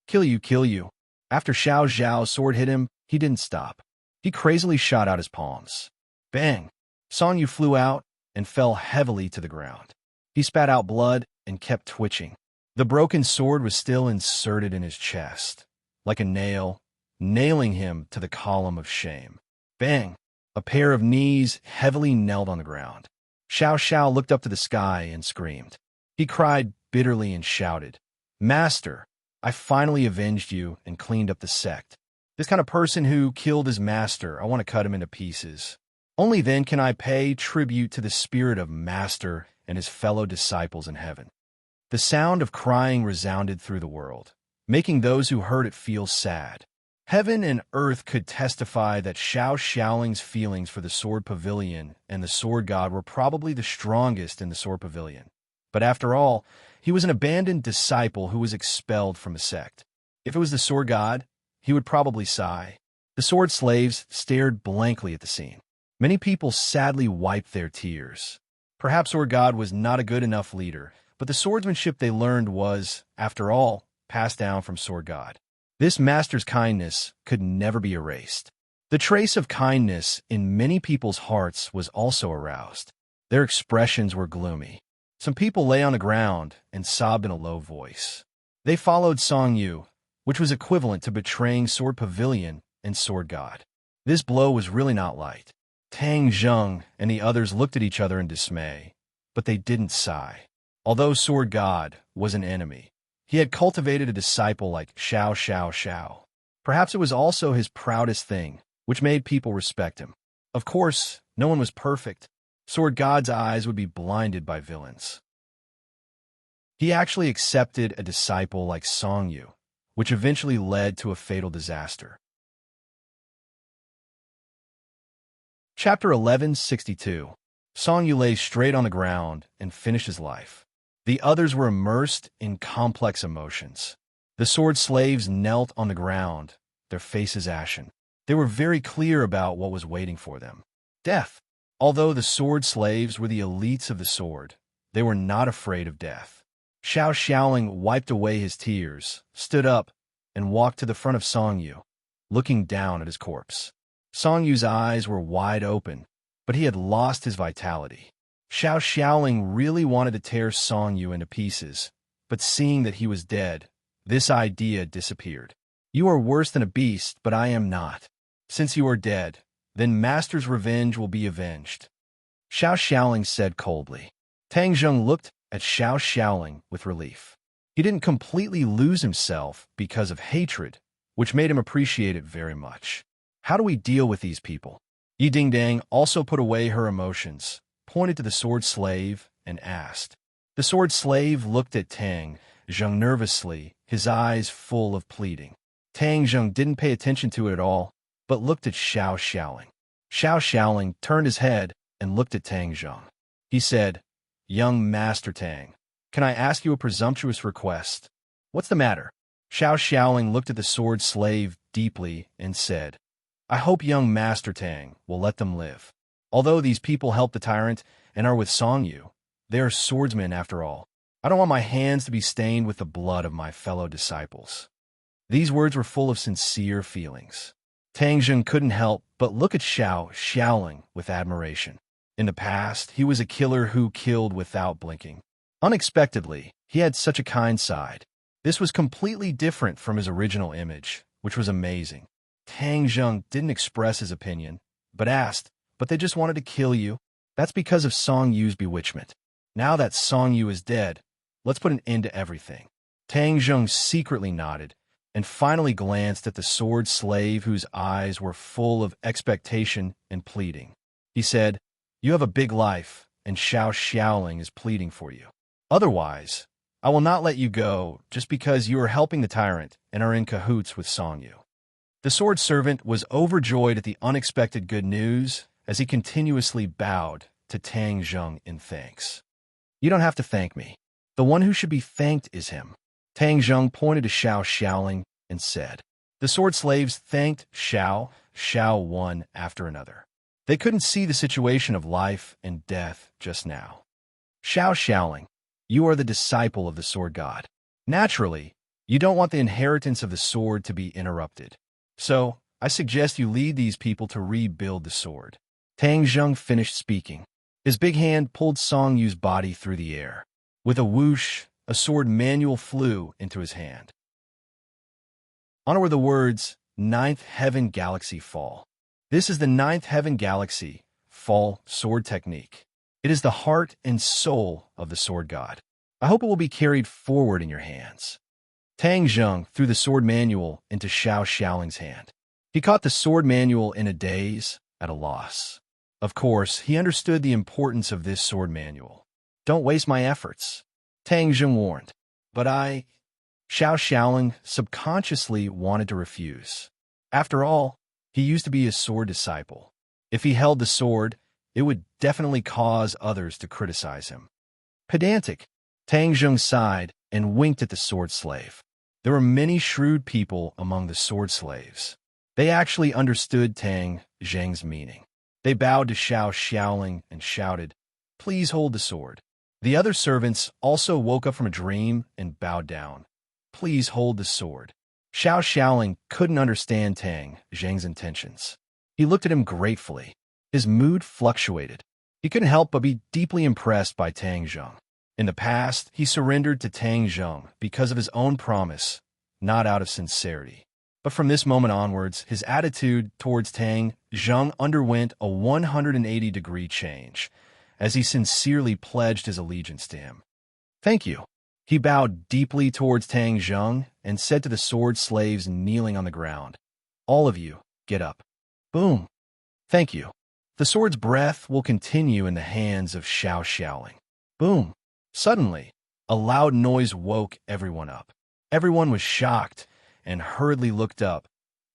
Kill you, kill you. After Xiao Xiao's sword hit him, he didn't stop. He crazily shot out his palms. Bang! Song Yu flew out and fell heavily to the ground. He spat out blood and kept twitching. The broken sword was still inserted in his chest, like a nail, nailing him to the column of shame. Bang! A pair of knees heavily knelt on the ground. Xiao Xiao looked up to the sky and screamed. He cried bitterly and shouted, Master, I finally avenged you and cleaned up the sect. This kind of person who killed his master, I want to cut him into pieces. Only then can I pay tribute to the spirit of Master and his fellow disciples in heaven. The sound of crying resounded through the world, making those who heard it feel sad. Heaven and earth could testify that Xiao Xiaoling's feelings for the Sword Pavilion and the Sword God were probably the strongest in the Sword Pavilion. But after all, he was an abandoned disciple who was expelled from a sect. If it was the Sword God, he would probably sigh. The sword slaves stared blankly at the scene. Many people sadly wiped their tears. Perhaps Sword God was not a good enough leader, but the swordsmanship they learned was, after all, passed down from Sword God. This master's kindness could never be erased. The trace of kindness in many people's hearts was also aroused. Their expressions were gloomy. Some people lay on the ground and sobbed in a low voice. They followed Song Yu, which was equivalent to betraying Sword Pavilion and Sword God. This blow was really not light. Tang Zheng and the others looked at each other in dismay, but they didn't sigh. Although Sword God was an enemy, he had cultivated a disciple like Xiao Xiao Xiao. Perhaps it was also his proudest thing, which made people respect him. Of course, no one was perfect. Sword God's eyes would be blinded by villains. He actually accepted a disciple like Song Yu, which eventually led to a fatal disaster. Chapter 1162. Song Yu lay straight on the ground and finished his life. The others were immersed in complex emotions. The sword slaves knelt on the ground, their faces ashen. They were very clear about what was waiting for them. Death. Although the sword slaves were the elites of the sword, they were not afraid of death. Xiao Xiaoling wiped away his tears, stood up, and walked to the front of Song Yu, looking down at his corpse. Song Yu's eyes were wide open, but he had lost his vitality. Xiao Xiaoling really wanted to tear Song Yu into pieces, but seeing that he was dead, this idea disappeared. You are worse than a beast, but I am not. Since you are dead, then Master's revenge will be avenged. Xiao Xiaoling said coldly. Tang Zheng looked at Xiao Xiaoling with relief. He didn't completely lose himself because of hatred, which made him appreciate it very much. How do we deal with these people? Yi Dingdang also put away her emotions, pointed to the sword slave, and asked. The sword slave looked at Tang Zheng nervously, his eyes full of pleading. Tang Zheng didn't pay attention to it at all, but looked at Xiao Xiaoling. Xiao Xiaoling turned his head and looked at Tang Zheng. He said, Young Master Tang, can I ask you a presumptuous request? What's the matter? Xiao Xiaoling looked at the sword slave deeply and said, I hope young Master Tang will let them live. Although these people helped the tyrant and are with Song Yu, they are swordsmen after all. I don't want my hands to be stained with the blood of my fellow disciples. These words were full of sincere feelings. Tang Zheng couldn't help but look at Xiao Xiaoling with admiration. In the past, he was a killer who killed without blinking. Unexpectedly, he had such a kind side. This was completely different from his original image, which was amazing. Tang Zheng didn't express his opinion, but asked, but they just wanted to kill you? That's because of Song Yu's bewitchment. Now that Song Yu is dead, let's put an end to everything. Tang Zheng secretly nodded and finally glanced at the sword slave whose eyes were full of expectation and pleading. He said, "You have a big life, and Xiao Xiaoling is pleading for you. Otherwise, I will not let you go just because you are helping the tyrant and are in cahoots with Song Yu." The sword servant was overjoyed at the unexpected good news as he continuously bowed to Tang Zheng in thanks. "You don't have to thank me. The one who should be thanked is him." Tang Zheng pointed to Xiao Xiaoling and said. The sword slaves thanked Xiao one after another. They couldn't see the situation of life and death just now. "Xiao Xiaoling, you are the disciple of the sword god. Naturally, you don't want the inheritance of the sword to be interrupted. So, I suggest you lead these people to rebuild the sword." Tang Zheng finished speaking. His big hand pulled Song Yu's body through the air. With a whoosh, a sword manual flew into his hand. On were the words, "Ninth Heaven Galaxy Fall." This is the Ninth Heaven Galaxy Fall sword technique. It is the heart and soul of the sword god. I hope it will be carried forward in your hands. Tang Zheng threw the sword manual into Xiao Xiaoling's hand. He caught the sword manual in a daze, at a loss. Of course, he understood the importance of this sword manual. "Don't waste my efforts," Tang Zheng warned. But Xiao Xiaoling subconsciously wanted to refuse. After all, he used to be a sword disciple. If he held the sword, it would definitely cause others to criticize him. Pedantic, Tang Zheng sighed and winked at the sword slave. There were many shrewd people among the sword slaves. They actually understood Tang Zheng's meaning. They bowed to Xiao Xiaoling and shouted, "Please hold the sword." The other servants also woke up from a dream and bowed down. "Please hold the sword." Xiao Xiaoling couldn't understand Tang Zheng's intentions. He looked at him gratefully. His mood fluctuated. He couldn't help but be deeply impressed by Tang Zheng. In the past, he surrendered to Tang Zheng because of his own promise, not out of sincerity. But from this moment onwards, his attitude towards Tang Zheng underwent a 180-degree change, as he sincerely pledged his allegiance to him. "Thank you." He bowed deeply towards Tang Zheng and said to the sword slaves kneeling on the ground, "All of you, get up." Boom. "Thank you." The sword's breath will continue in the hands of Xiao Xiaoling. Boom. Suddenly, a loud noise woke everyone up. Everyone was shocked and hurriedly looked up,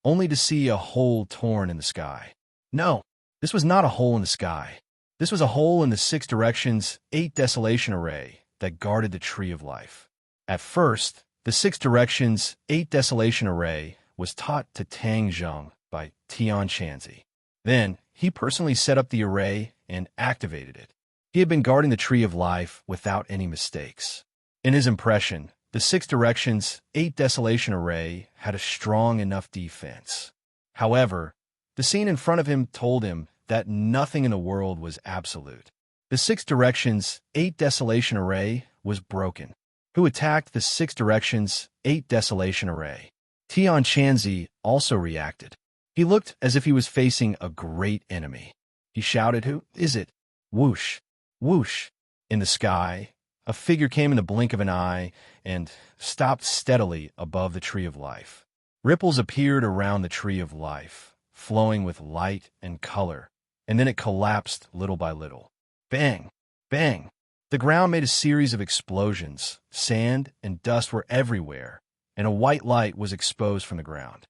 only to see a hole torn in the sky. No, this was not a hole in the sky. This was a hole in the 6 directions, 8 desolation array that guarded the tree of life. At first, the 6 directions, 8 desolation array was taught to Tang Zheng by Tian Chanzi. Then, he personally set up the array and activated it. He had been guarding the tree of life without any mistakes. In his impression, the 6 directions, 8 desolation array had a strong enough defense. However, the scene in front of him told him that nothing in the world was absolute. The 6 directions, 8 desolation array was broken. Who attacked the 6 directions, 8 desolation array? Tian Chanzi also reacted. He looked as if he was facing a great enemy. He shouted, "Who is it?" Whoosh, whoosh. In the sky, a figure came in the blink of an eye and stopped steadily above the tree of life. Ripples appeared around the tree of life, flowing with light and color, and then it collapsed little by little. Bang! Bang! The ground made a series of explosions. Sand and dust were everywhere, and a white light was exposed from the ground.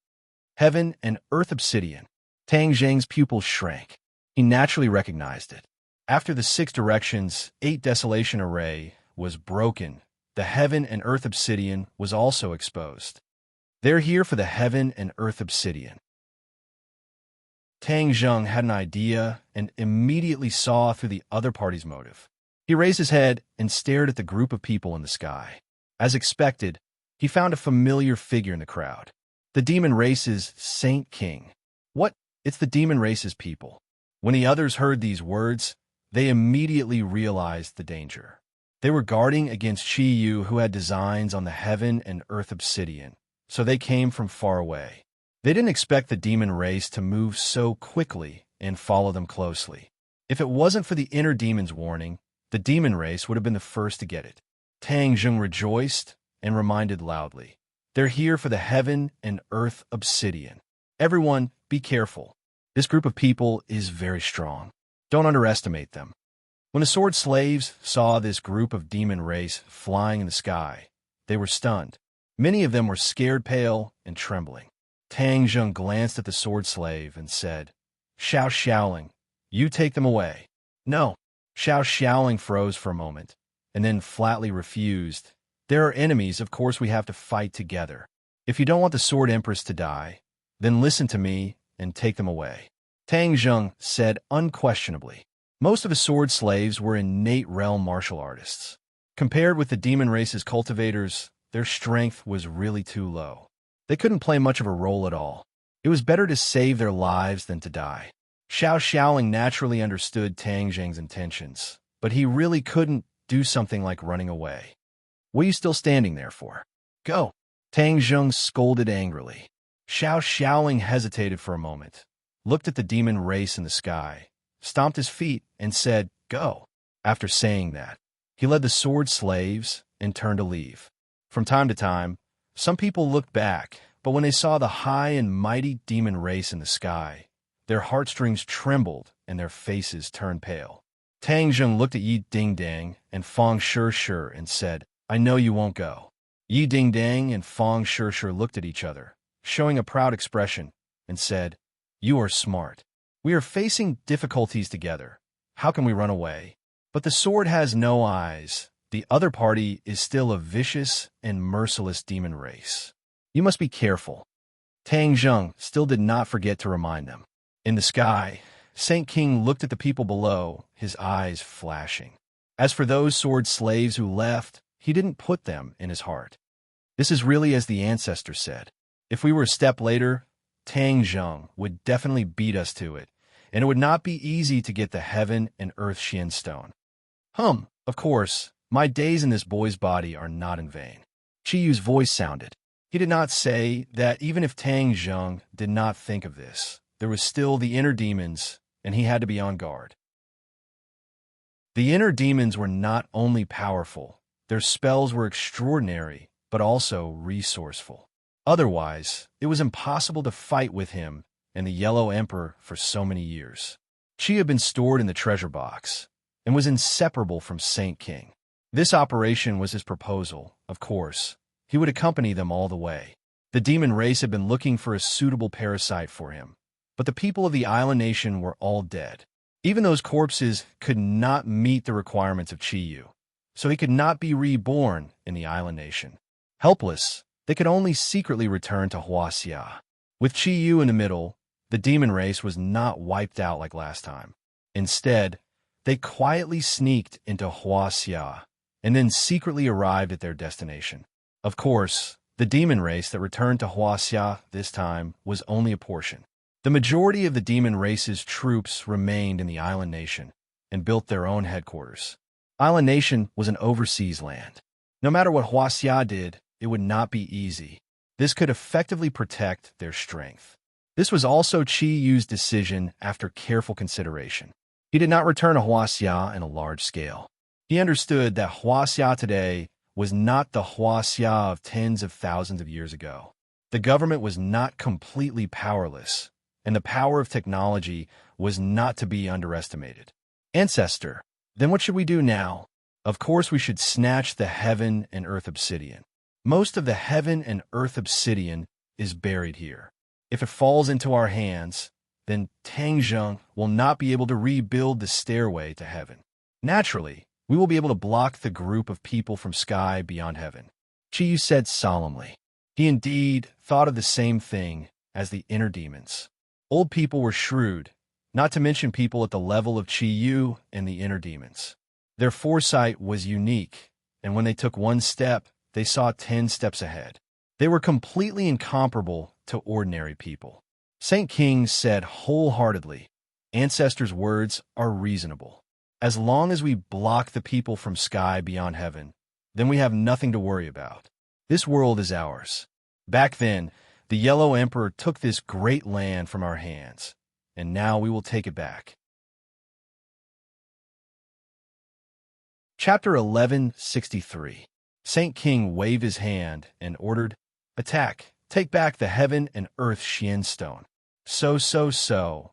Heaven and earth obsidian. Tang Zheng's pupils shrank. He naturally recognized it. After the 6 directions, 8 desolation array was broken, the heaven and earth obsidian was also exposed. They're here for the heaven and earth obsidian. Tang Zheng had an idea and immediately saw through the other party's motive. He raised his head and stared at the group of people in the sky. As expected, he found a familiar figure in the crowd. The demon race's Saint King. What? It's the demon race's people. When the others heard these words, they immediately realized the danger. They were guarding against Chi Yu, who had designs on the heaven and earth obsidian, so they came from far away. They didn't expect the demon race to move so quickly and follow them closely. If it wasn't for the inner demon's warning, the demon race would have been the first to get it. Tang Zheng rejoiced and reminded loudly, "They're here for the heaven and earth obsidian. Everyone, be careful. This group of people is very strong. Don't underestimate them." When the sword slaves saw this group of demon race flying in the sky, they were stunned. Many of them were scared pale and trembling. Tang Zheng glanced at the sword slave and said, "Xiao Xiaoling, you take them away." "No." Xiao Xiaoling froze for a moment, and then flatly refused. "There are enemies, of course we have to fight together. If you don't want the Sword Empress to die, then listen to me and take them away." Tang Zheng said unquestionably. Most of the sword slaves were innate realm martial artists. Compared with the demon race's cultivators, their strength was really too low. They couldn't play much of a role at all. It was better to save their lives than to die. Xiao Xiaoling naturally understood Tang Zheng's intentions, but he really couldn't do something like running away. "What are you still standing there for? Go!" Tang Zheng scolded angrily. Xiao Xiaoling hesitated for a moment, looked at the demon race in the sky, stomped his feet, and said, "Go." After saying that, he led the sword slaves and turned to leave. From time to time, some people looked back, but when they saw the high and mighty demon race in the sky, their heartstrings trembled and their faces turned pale. Tang Zheng looked at Yi Dingdang and Fang Shishir and said, "I know you won't go." Yi Dingdang and Fang Shishir looked at each other, showing a proud expression, and said, "You are smart. We are facing difficulties together. How can we run away? But the sword has no eyes. The other party is still a vicious and merciless demon race. You must be careful." Tang Zheng still did not forget to remind them. In the sky, Saint King looked at the people below, his eyes flashing. As for those sword slaves who left, he didn't put them in his heart. This is really as the ancestor said. If we were a step later, Tang Zheng would definitely beat us to it, and it would not be easy to get the heaven and earth Xian stone. Of course, my days in this boy's body are not in vain. Chi Yu's voice sounded. He did not say that even if Tang Zheng did not think of this, there was still the inner demons, and he had to be on guard. The inner demons were not only powerful, their spells were extraordinary, but also resourceful. Otherwise, it was impossible to fight with him and the Yellow Emperor for so many years. Chi had been stored in the treasure box and was inseparable from Saint King. This operation was his proposal, of course. He would accompany them all the way. The demon race had been looking for a suitable parasite for him, but the people of the island nation were all dead. Even those corpses could not meet the requirements of Chi Yu, so he could not be reborn in the island nation. Helpless, they could only secretly return to Huaxia. With Chi Yu in the middle, the demon race was not wiped out like last time. Instead, they quietly sneaked into Huaxia and then secretly arrived at their destination. Of course, the demon race that returned to Huaxia this time was only a portion. The majority of the demon race's troops remained in the island nation and built their own headquarters. Island nation was an overseas land. No matter what Huaxia did, it would not be easy. This could effectively protect their strength. This was also Chi Yu's decision after careful consideration. He did not return to Huaxia in a large scale. He understood that Huaxia today was not the Huaxia of tens of thousands of years ago. The government was not completely powerless, and the power of technology was not to be underestimated. Ancestor, then what should we do now? Of course we should snatch the heaven and earth obsidian. Most of the heaven and earth obsidian is buried here. If it falls into our hands, then Tang Zheng will not be able to rebuild the stairway to heaven. Naturally, we will be able to block the group of people from sky beyond heaven. Chi Yu said solemnly. He indeed thought of the same thing as the inner demons. Old people were shrewd, not to mention people at the level of Chi Yu and the inner demons. Their foresight was unique, and when they took one step, they saw 10 steps ahead. They were completely incomparable to ordinary people. Saint King said wholeheartedly, "Ancestors' words are reasonable. As long as we block the people from sky beyond heaven, then we have nothing to worry about. This world is ours. Back then, the Yellow Emperor took this great land from our hands, and now we will take it back." Chapter 1163. Saint King waved his hand and ordered, "Attack! Take back the heaven and earth Xian stone." So.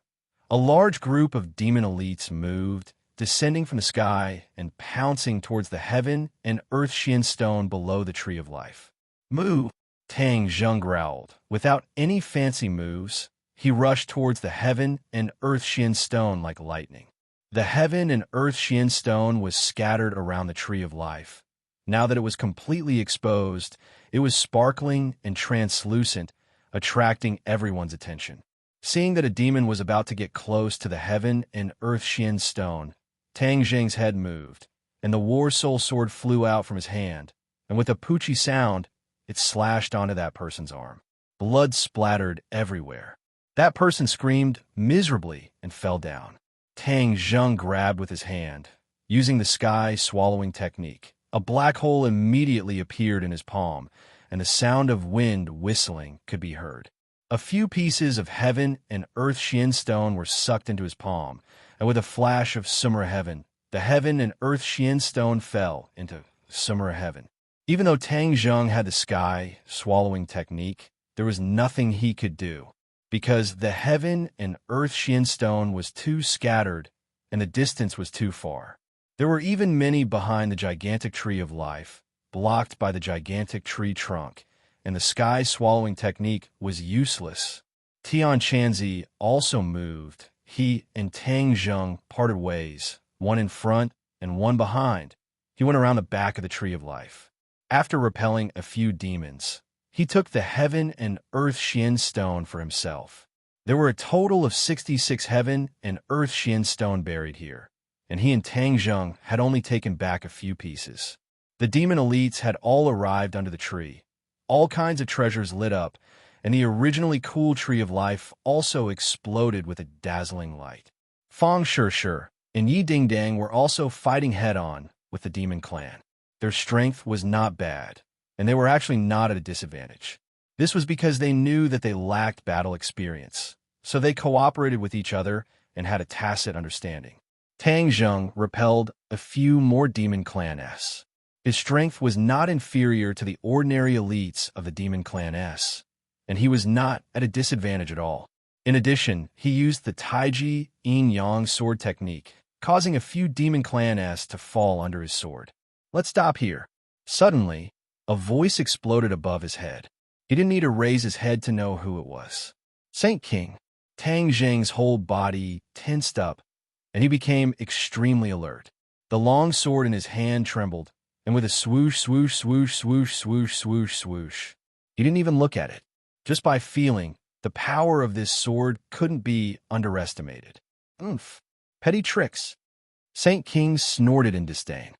A large group of demon elites moved, descending from the sky and pouncing towards the heaven and earth Xian stone below the Tree of Life. "Move!" Tang Zheng growled. Without any fancy moves, he rushed towards the heaven and earth Xian stone like lightning. The heaven and earth Xian stone was scattered around the Tree of Life. Now that it was completely exposed, it was sparkling and translucent, attracting everyone's attention. Seeing that a demon was about to get close to the heaven and earth Xian stone, Tang Zheng's head moved, and the War Soul sword flew out from his hand, and with a poochie sound, it slashed onto that person's arm. Blood splattered everywhere. That person screamed miserably and fell down. Tang Zheng grabbed with his hand, using the sky swallowing technique. A black hole immediately appeared in his palm, and the sound of wind whistling could be heard. A few pieces of heaven and earth Xian stone were sucked into his palm, and with a flash of Summer Heaven, the heaven and earth Xian stone fell into Summer Heaven. Even though Tang Zheng had the sky swallowing technique, there was nothing he could do, because the heaven and earth Xian stone was too scattered and the distance was too far. There were even many behind the gigantic Tree of Life, blocked by the gigantic tree trunk, and the sky-swallowing technique was useless. Tian Chanzi also moved. He and Tang Zheng parted ways, one in front and one behind. He went around the back of the Tree of Life. After repelling a few demons, he took the heaven and earth Xian stone for himself. There were a total of 66 heaven and earth Xian stone buried here, and he and Tang Zheng had only taken back a few pieces. The demon elites had all arrived under the tree. All kinds of treasures lit up, and the originally cool Tree of Life also exploded with a dazzling light. Fang Shishir and Yi Dingdang were also fighting head-on with the demon clan. Their strength was not bad, and they were actually not at a disadvantage. This was because they knew that they lacked battle experience, so they cooperated with each other and had a tacit understanding. Tang Zheng repelled a few more demon clan S. His strength was not inferior to the ordinary elites of the Demon Clan S, and he was not at a disadvantage at all. In addition, he used the Taiji Yin-Yang sword technique, causing a few Demon Clan S to fall under his sword. Let's stop here. Suddenly, a voice exploded above his head. He didn't need to raise his head to know who it was. Saint King. Tang Zheng's whole body tensed up, and he became extremely alert. The long sword in his hand trembled, and with a swoosh, swoosh, swoosh, swoosh, swoosh, swoosh, swoosh, he didn't even look at it. Just by feeling, the power of this sword couldn't be underestimated. Oomph. Petty tricks. Saint King snorted in disdain.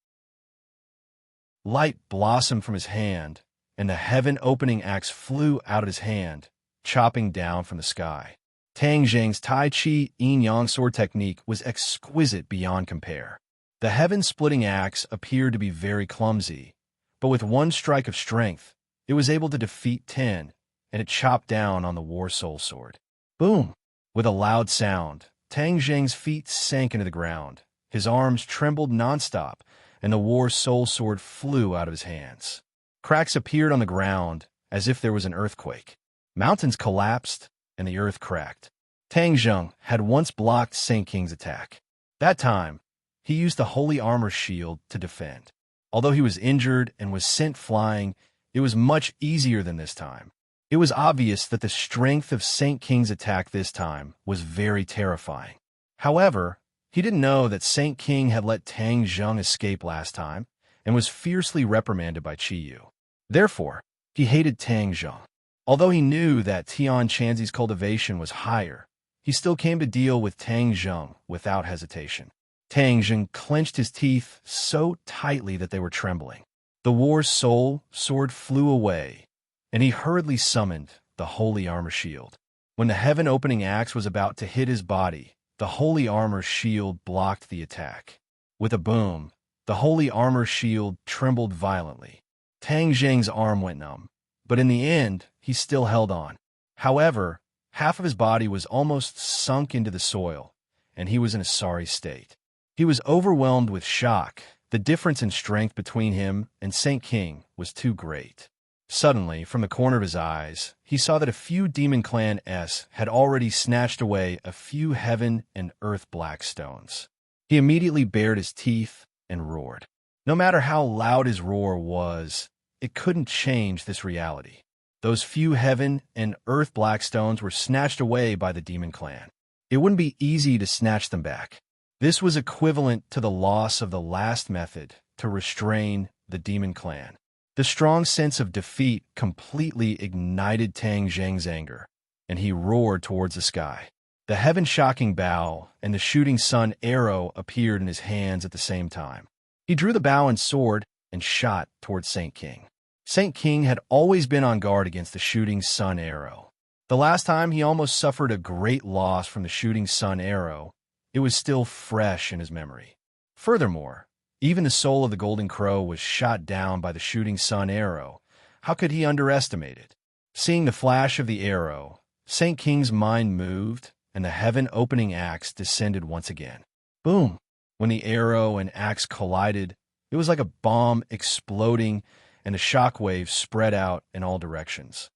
Light blossomed from his hand, and the heaven-opening axe flew out of his hand, chopping down from the sky. Tang Zheng's Tai Chi Yin-Yang sword technique was exquisite beyond compare. The heaven-splitting axe appeared to be very clumsy, but with one strike of strength, it was able to defeat 10, and it chopped down on the War Soul sword. Boom! With a loud sound, Tang Zheng's feet sank into the ground. His arms trembled nonstop, and the War Soul sword flew out of his hands. Cracks appeared on the ground as if there was an earthquake. Mountains collapsed, and the earth cracked. Tang Zheng had once blocked Saint King's attack. That time, he used the Holy Armor Shield to defend. Although he was injured and was sent flying, it was much easier than this time. It was obvious that the strength of Saint King's attack this time was very terrifying. However, he didn't know that Saint King had let Tang Zheng escape last time and was fiercely reprimanded by Qiyu. Therefore, he hated Tang Zheng. Although he knew that Tian Chanzi's cultivation was higher, he still came to deal with Tang Zheng without hesitation. Tang Zheng clenched his teeth so tightly that they were trembling. The War Soul sword flew away, and he hurriedly summoned the Holy Armor Shield. When the heaven-opening axe was about to hit his body, the Holy Armor Shield blocked the attack. With a boom, the Holy Armor Shield trembled violently. Tang Zheng's arm went numb, but in the end, he still held on. However, half of his body was almost sunk into the soil, and he was in a sorry state. He was overwhelmed with shock The difference in strength between him and Saint King was too great. Suddenly, from the corner of his eyes, he saw that a few Demon Clan S had already snatched away a few heaven and earth black stones. He immediately bared his teeth and roared. No matter how loud his roar was, it couldn't change this reality. Those few heaven and earth black stones were snatched away by the Demon Clan. It wouldn't be easy to snatch them back. This was equivalent to the loss of the last method to restrain the Demon Clan. The strong sense of defeat completely ignited Tang Zheng's anger, and he roared towards the sky. The heaven-shocking bow and the shooting sun arrow appeared in his hands at the same time. He drew the bow and sword and shot towards Saint King. Saint King had always been on guard against the shooting sun arrow. The last time he almost suffered a great loss from the shooting sun arrow, it was still fresh in his memory. Furthermore, even the soul of the Golden Crow was shot down by the shooting sun arrow. How could he underestimate it? Seeing the flash of the arrow, Saint King's mind moved, and the heaven-opening axe descended once again. Boom! When the arrow and axe collided, it was like a bomb exploding, and the shockwaves spread out in all directions.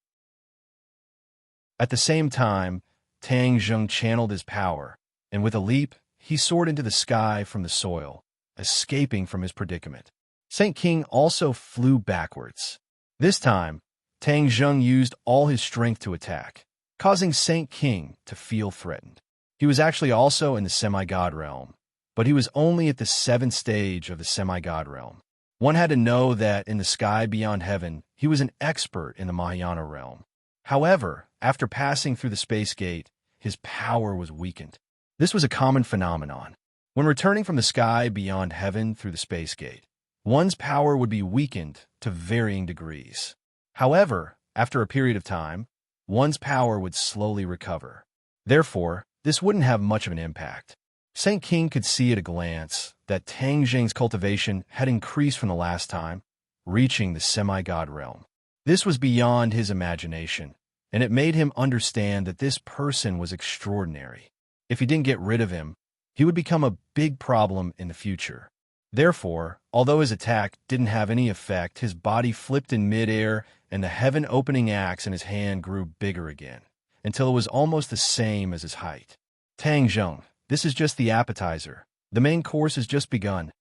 At the same time, Tang Zheng channeled his power, and with a leap, he soared into the sky from the soil, escaping from his predicament. Saint King also flew backwards. This time, Tang Zheng used all his strength to attack, causing Saint King to feel threatened. He was actually also in the semi-god realm, but he was only at the 7th stage of the semi-god realm. One had to know that in the sky beyond heaven, he was an expert in the Mahayana realm. However, after passing through the space gate, his power was weakened. This was a common phenomenon. When returning from the sky beyond heaven through the space gate, one's power would be weakened to varying degrees. However, after a period of time, one's power would slowly recover. Therefore, this wouldn't have much of an impact. Saint King could see at a glance that Tang Zheng's cultivation had increased from the last time, reaching the semi-god realm. This was beyond his imagination, and it made him understand that this person was extraordinary. If he didn't get rid of him, he would become a big problem in the future. Therefore, although his attack didn't have any effect, his body flipped in midair and the heaven-opening axe in his hand grew bigger again, until it was almost the same as his height. Tang Zheng, this is just the appetizer. The main course has just begun.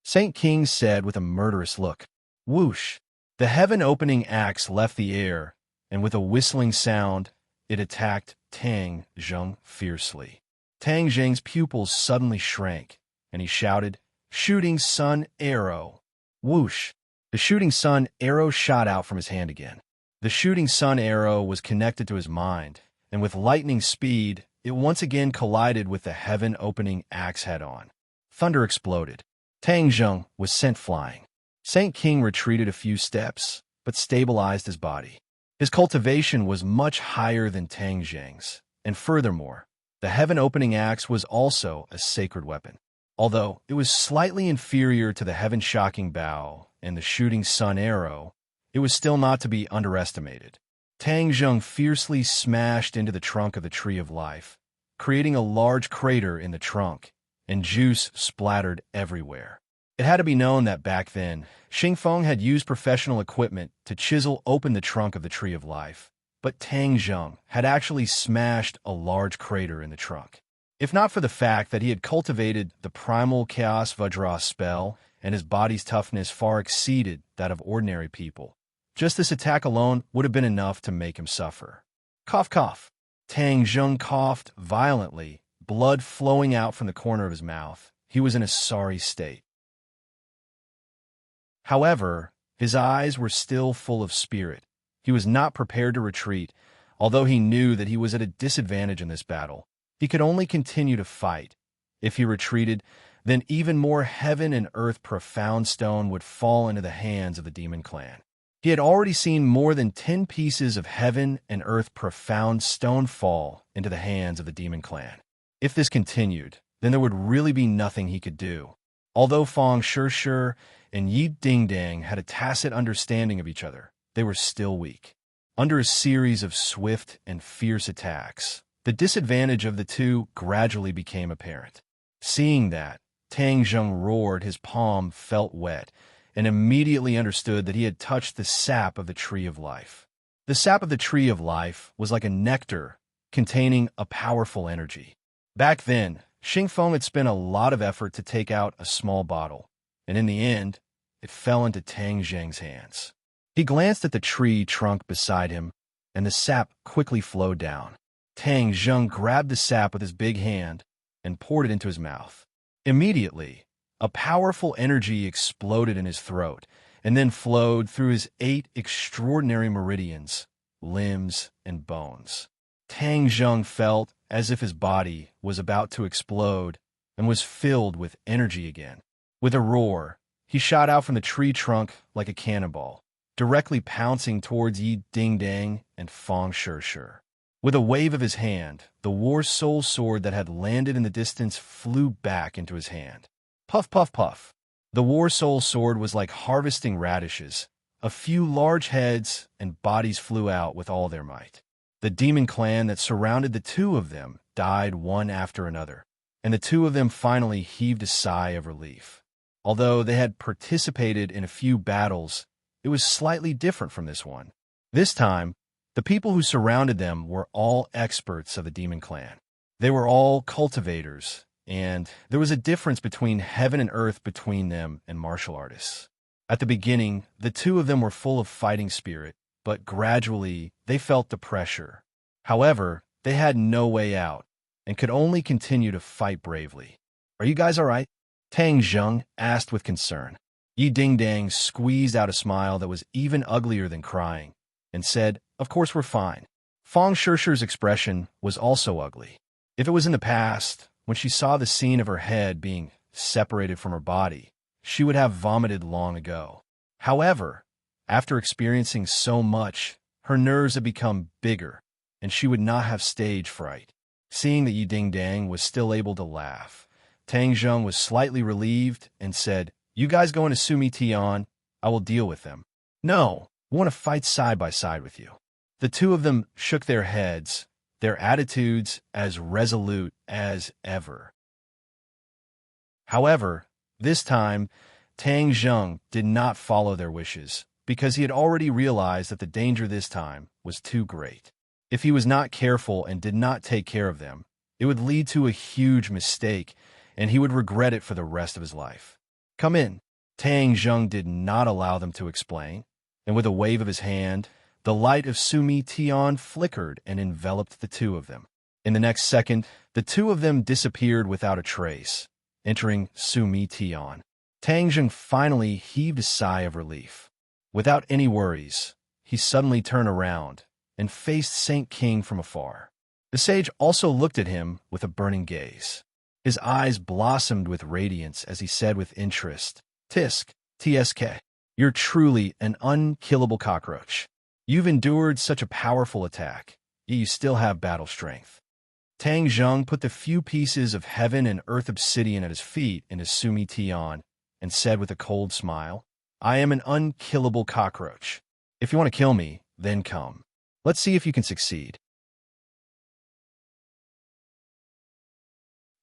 Saint King said with a murderous look. Whoosh! The heaven-opening axe left the air, and with a whistling sound, it attacked Tang Zheng fiercely. Tang Zheng's pupils suddenly shrank, and he shouted, Shooting sun arrow! Whoosh! The shooting sun arrow shot out from his hand again. The shooting sun arrow was connected to his mind, and with lightning speed, it once again collided with the heaven-opening axe head-on. Thunder exploded. Tang Zheng was sent flying. Saint King retreated a few steps, but stabilized his body. His cultivation was much higher than Tang Zheng's, and furthermore, the heaven-opening axe was also a sacred weapon. Although it was slightly inferior to the heaven-shocking bow and the shooting sun arrow, it was still not to be underestimated. Tang Zheng fiercely smashed into the trunk of the Tree of Life, creating a large crater in the trunk, and juice splattered everywhere. It had to be known that back then, Xingfeng had used professional equipment to chisel open the trunk of the Tree of Life, but Tang Zheng had actually smashed a large crater in the trunk. If not for the fact that he had cultivated the primal Chaos Vajra spell and his body's toughness far exceeded that of ordinary people, just this attack alone would have been enough to make him suffer. Cough, cough. Tang Zheng coughed violently, blood flowing out from the corner of his mouth. He was in a sorry state. However, his eyes were still full of spirit. He was not prepared to retreat, although he knew that he was at a disadvantage in this battle. He could only continue to fight. If he retreated, then even more heaven and earth profound stone would fall into the hands of the Demon Clan. He had already seen more than 10 pieces of heaven and earth profound stone fall into the hands of the Demon Clan. If this continued, then there would really be nothing he could do. Although Fang Shishir and Yi Dingdang had a tacit understanding of each other, they were still weak. Under a series of swift and fierce attacks, the disadvantage of the two gradually became apparent. Seeing that, Tang Zheng roared. His palm felt wet, and immediately understood that he had touched the sap of the tree of life. The sap of the tree of life was like a nectar containing a powerful energy. Back then, Xingfeng had spent a lot of effort to take out a small bottle, and in the end, it fell into Tang Zheng's hands. He glanced at the tree trunk beside him, and the sap quickly flowed down. Tang Zheng grabbed the sap with his big hand and poured it into his mouth. Immediately, a powerful energy exploded in his throat and then flowed through his 8 extraordinary meridians, limbs, and bones. Tang Zheng felt as if his body was about to explode and was filled with energy again. With a roar, he shot out from the tree trunk like a cannonball, directly pouncing towards Yi Dingdang and Fang Shishir. With a wave of his hand, the war soul sword that had landed in the distance flew back into his hand. Puff, puff, puff. The war soul sword was like harvesting radishes. A few large heads and bodies flew out with all their might. The demon clan that surrounded the two of them died one after another, and the two of them finally heaved a sigh of relief. Although they had participated in a few battles, it was slightly different from this one. This time, the people who surrounded them were all experts of the demon clan. They were all cultivators, and there was a difference between heaven and earth between them and martial artists. At the beginning, the two of them were full of fighting spirit, but gradually they felt the pressure. However, they had no way out and could only continue to fight bravely. "Are you guys all right?" Tang Zheng asked with concern. Yi Dingdang squeezed out a smile that was even uglier than crying and said, "Of course we're fine." Fang Shishir's expression was also ugly. If it was in the past, when she saw the scene of her head being separated from her body, she would have vomited long ago. However, after experiencing so much, her nerves had become bigger, and she would not have stage fright. Seeing that Yi Dingdang was still able to laugh, Tang Zheng was slightly relieved and said, "You guys go into Sumi Tian, I will deal with them." "No, we want to fight side by side with you." The two of them shook their heads, their attitudes as resolute as ever. However, this time, Tang Zheng did not follow their wishes, because he had already realized that the danger this time was too great. If he was not careful and did not take care of them, it would lead to a huge mistake, and he would regret it for the rest of his life. "Come in." Tang Zheng did not allow them to explain, and with a wave of his hand, the light of Sumi Tian flickered and enveloped the two of them. In the next second, the two of them disappeared without a trace, entering Sumi Tian. Tang Zheng finally heaved a sigh of relief. Without any worries, he suddenly turned around and faced Saint King from afar. The sage also looked at him with a burning gaze. His eyes blossomed with radiance as he said with interest, "Tisk, TSK, you're truly an unkillable cockroach. You've endured such a powerful attack, yet you still have battle strength." Tang Zheng put the few pieces of heaven and earth obsidian at his feet in his Sumi Tian and said with a cold smile, "I am an unkillable cockroach. If you want to kill me, then come. Let's see if you can succeed."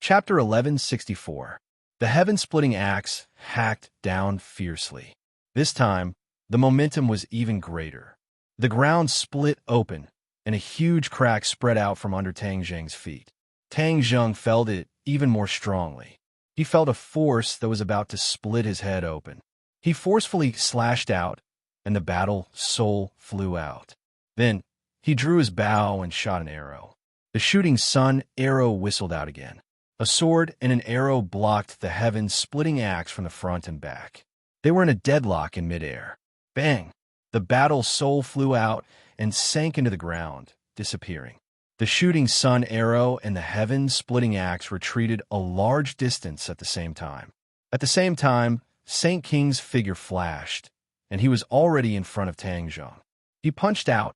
Chapter 1164. The heaven-splitting axe hacked down fiercely. This time, the momentum was even greater. The ground split open, and a huge crack spread out from under Tang Zheng's feet. Tang Zheng felt it even more strongly. He felt a force that was about to split his head open. He forcefully slashed out, and the battle soul flew out. Then, he drew his bow and shot an arrow. The shooting sun arrow whistled out again. A sword and an arrow blocked the heaven-splitting axe from the front and back. They were in a deadlock in midair. Bang! The battle soul flew out and sank into the ground, disappearing. The shooting sun arrow and the heaven-splitting axe retreated a large distance at the same time. At the same time, Saint King's figure flashed, and he was already in front of Tang Zheng. He punched out,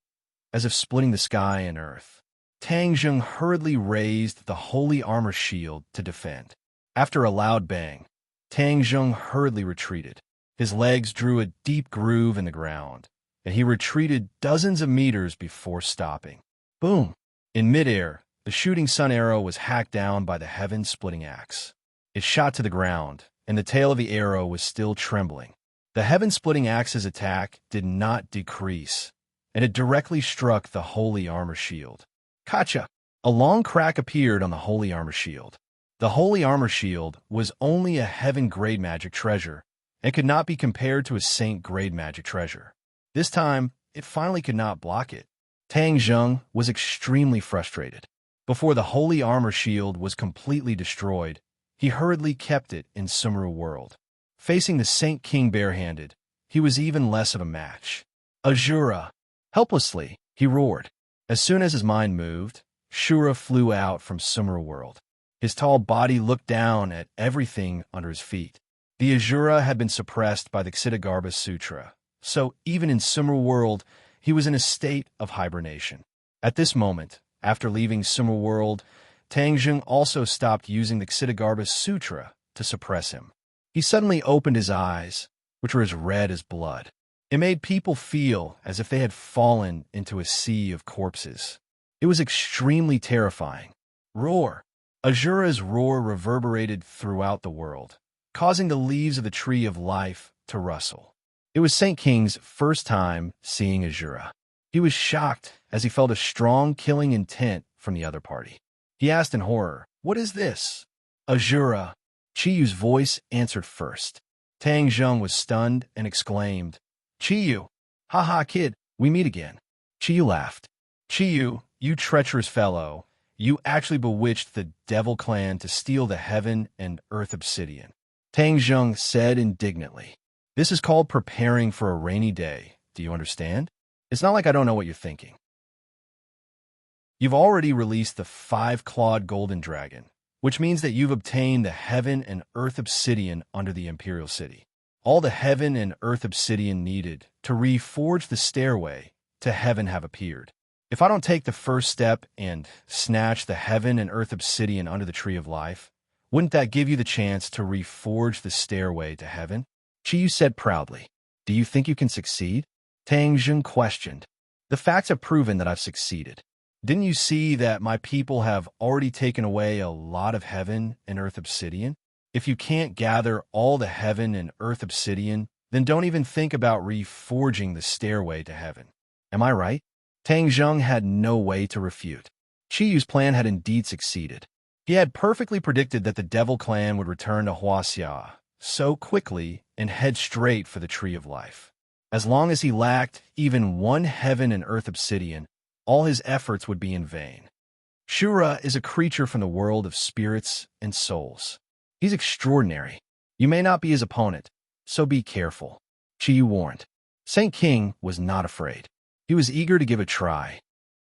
as if splitting the sky and earth. Tang Zheng hurriedly raised the holy armor shield to defend. After a loud bang, Tang Zheng hurriedly retreated. His legs drew a deep groove in the ground, and he retreated dozens of meters before stopping. Boom! In midair, the shooting sun arrow was hacked down by the heaven-splitting axe. It shot to the ground, and the tail of the arrow was still trembling. The heaven-splitting axe's attack did not decrease, and it directly struck the holy armor shield. Gotcha! A long crack appeared on the holy armor shield. The holy armor shield was only a heaven-grade magic treasure, and could not be compared to a saint-grade magic treasure. This time, it finally could not block it. Tang Zheng was extremely frustrated. Before the holy armor shield was completely destroyed, he hurriedly kept it in Sumeru world. Facing the Saint King barehanded, he was even less of a match. Azura! Helplessly, he roared. As soon as his mind moved, Shura flew out from Sumeru world. His tall body looked down at everything under his feet. The Azura had been suppressed by the Ksitigarbha Sutra, so even in Sumeru world, he was in a state of hibernation. At this moment, after leaving Sumeru world, Tang Zheng also stopped using the Ksitigarbha Sutra to suppress him. He suddenly opened his eyes, which were as red as blood. It made people feel as if they had fallen into a sea of corpses. It was extremely terrifying. Roar! Azura's roar reverberated throughout the world, causing the leaves of the tree of life to rustle. It was Saint King's first time seeing Azura. He was shocked as he felt a strong killing intent from the other party. He asked in horror, "What is this?" "Azura." Chiyu's voice answered first. Tang Zheng was stunned and exclaimed, "Chiyu! Ha, kid, we meet again." Chiyu laughed. "Chiyu, you treacherous fellow, you actually bewitched the Devil Clan to steal the heaven and earth obsidian." Tang Zheng said indignantly, "This is called preparing for a rainy day. Do you understand? It's not like I don't know what you're thinking. You've already released the 5-clawed golden dragon, which means that you've obtained the heaven and earth obsidian under the Imperial City. All the heaven and earth obsidian needed to reforge the stairway to heaven have appeared. If I don't take the first step and snatch the heaven and earth obsidian under the tree of life, wouldn't that give you the chance to reforge the stairway to heaven?" Chiyu said proudly. "Do you think you can succeed?" Tang Zheng questioned. "The facts have proven that I've succeeded. Didn't you see that my people have already taken away a lot of heaven and earth obsidian? If you can't gather all the heaven and earth obsidian, then don't even think about reforging the stairway to heaven. Am I right?" Tang Zheng had no way to refute. Chiyu's plan had indeed succeeded. He had perfectly predicted that the Devil Clan would return to Huaxia so quickly and head straight for the Tree of Life. As long as he lacked even one heaven and earth obsidian, all his efforts would be in vain. Shura is a creature from the world of spirits and souls. He's extraordinary. You may not be his opponent, so be careful, Chiyu warned. Saint King was not afraid. He was eager to give a try.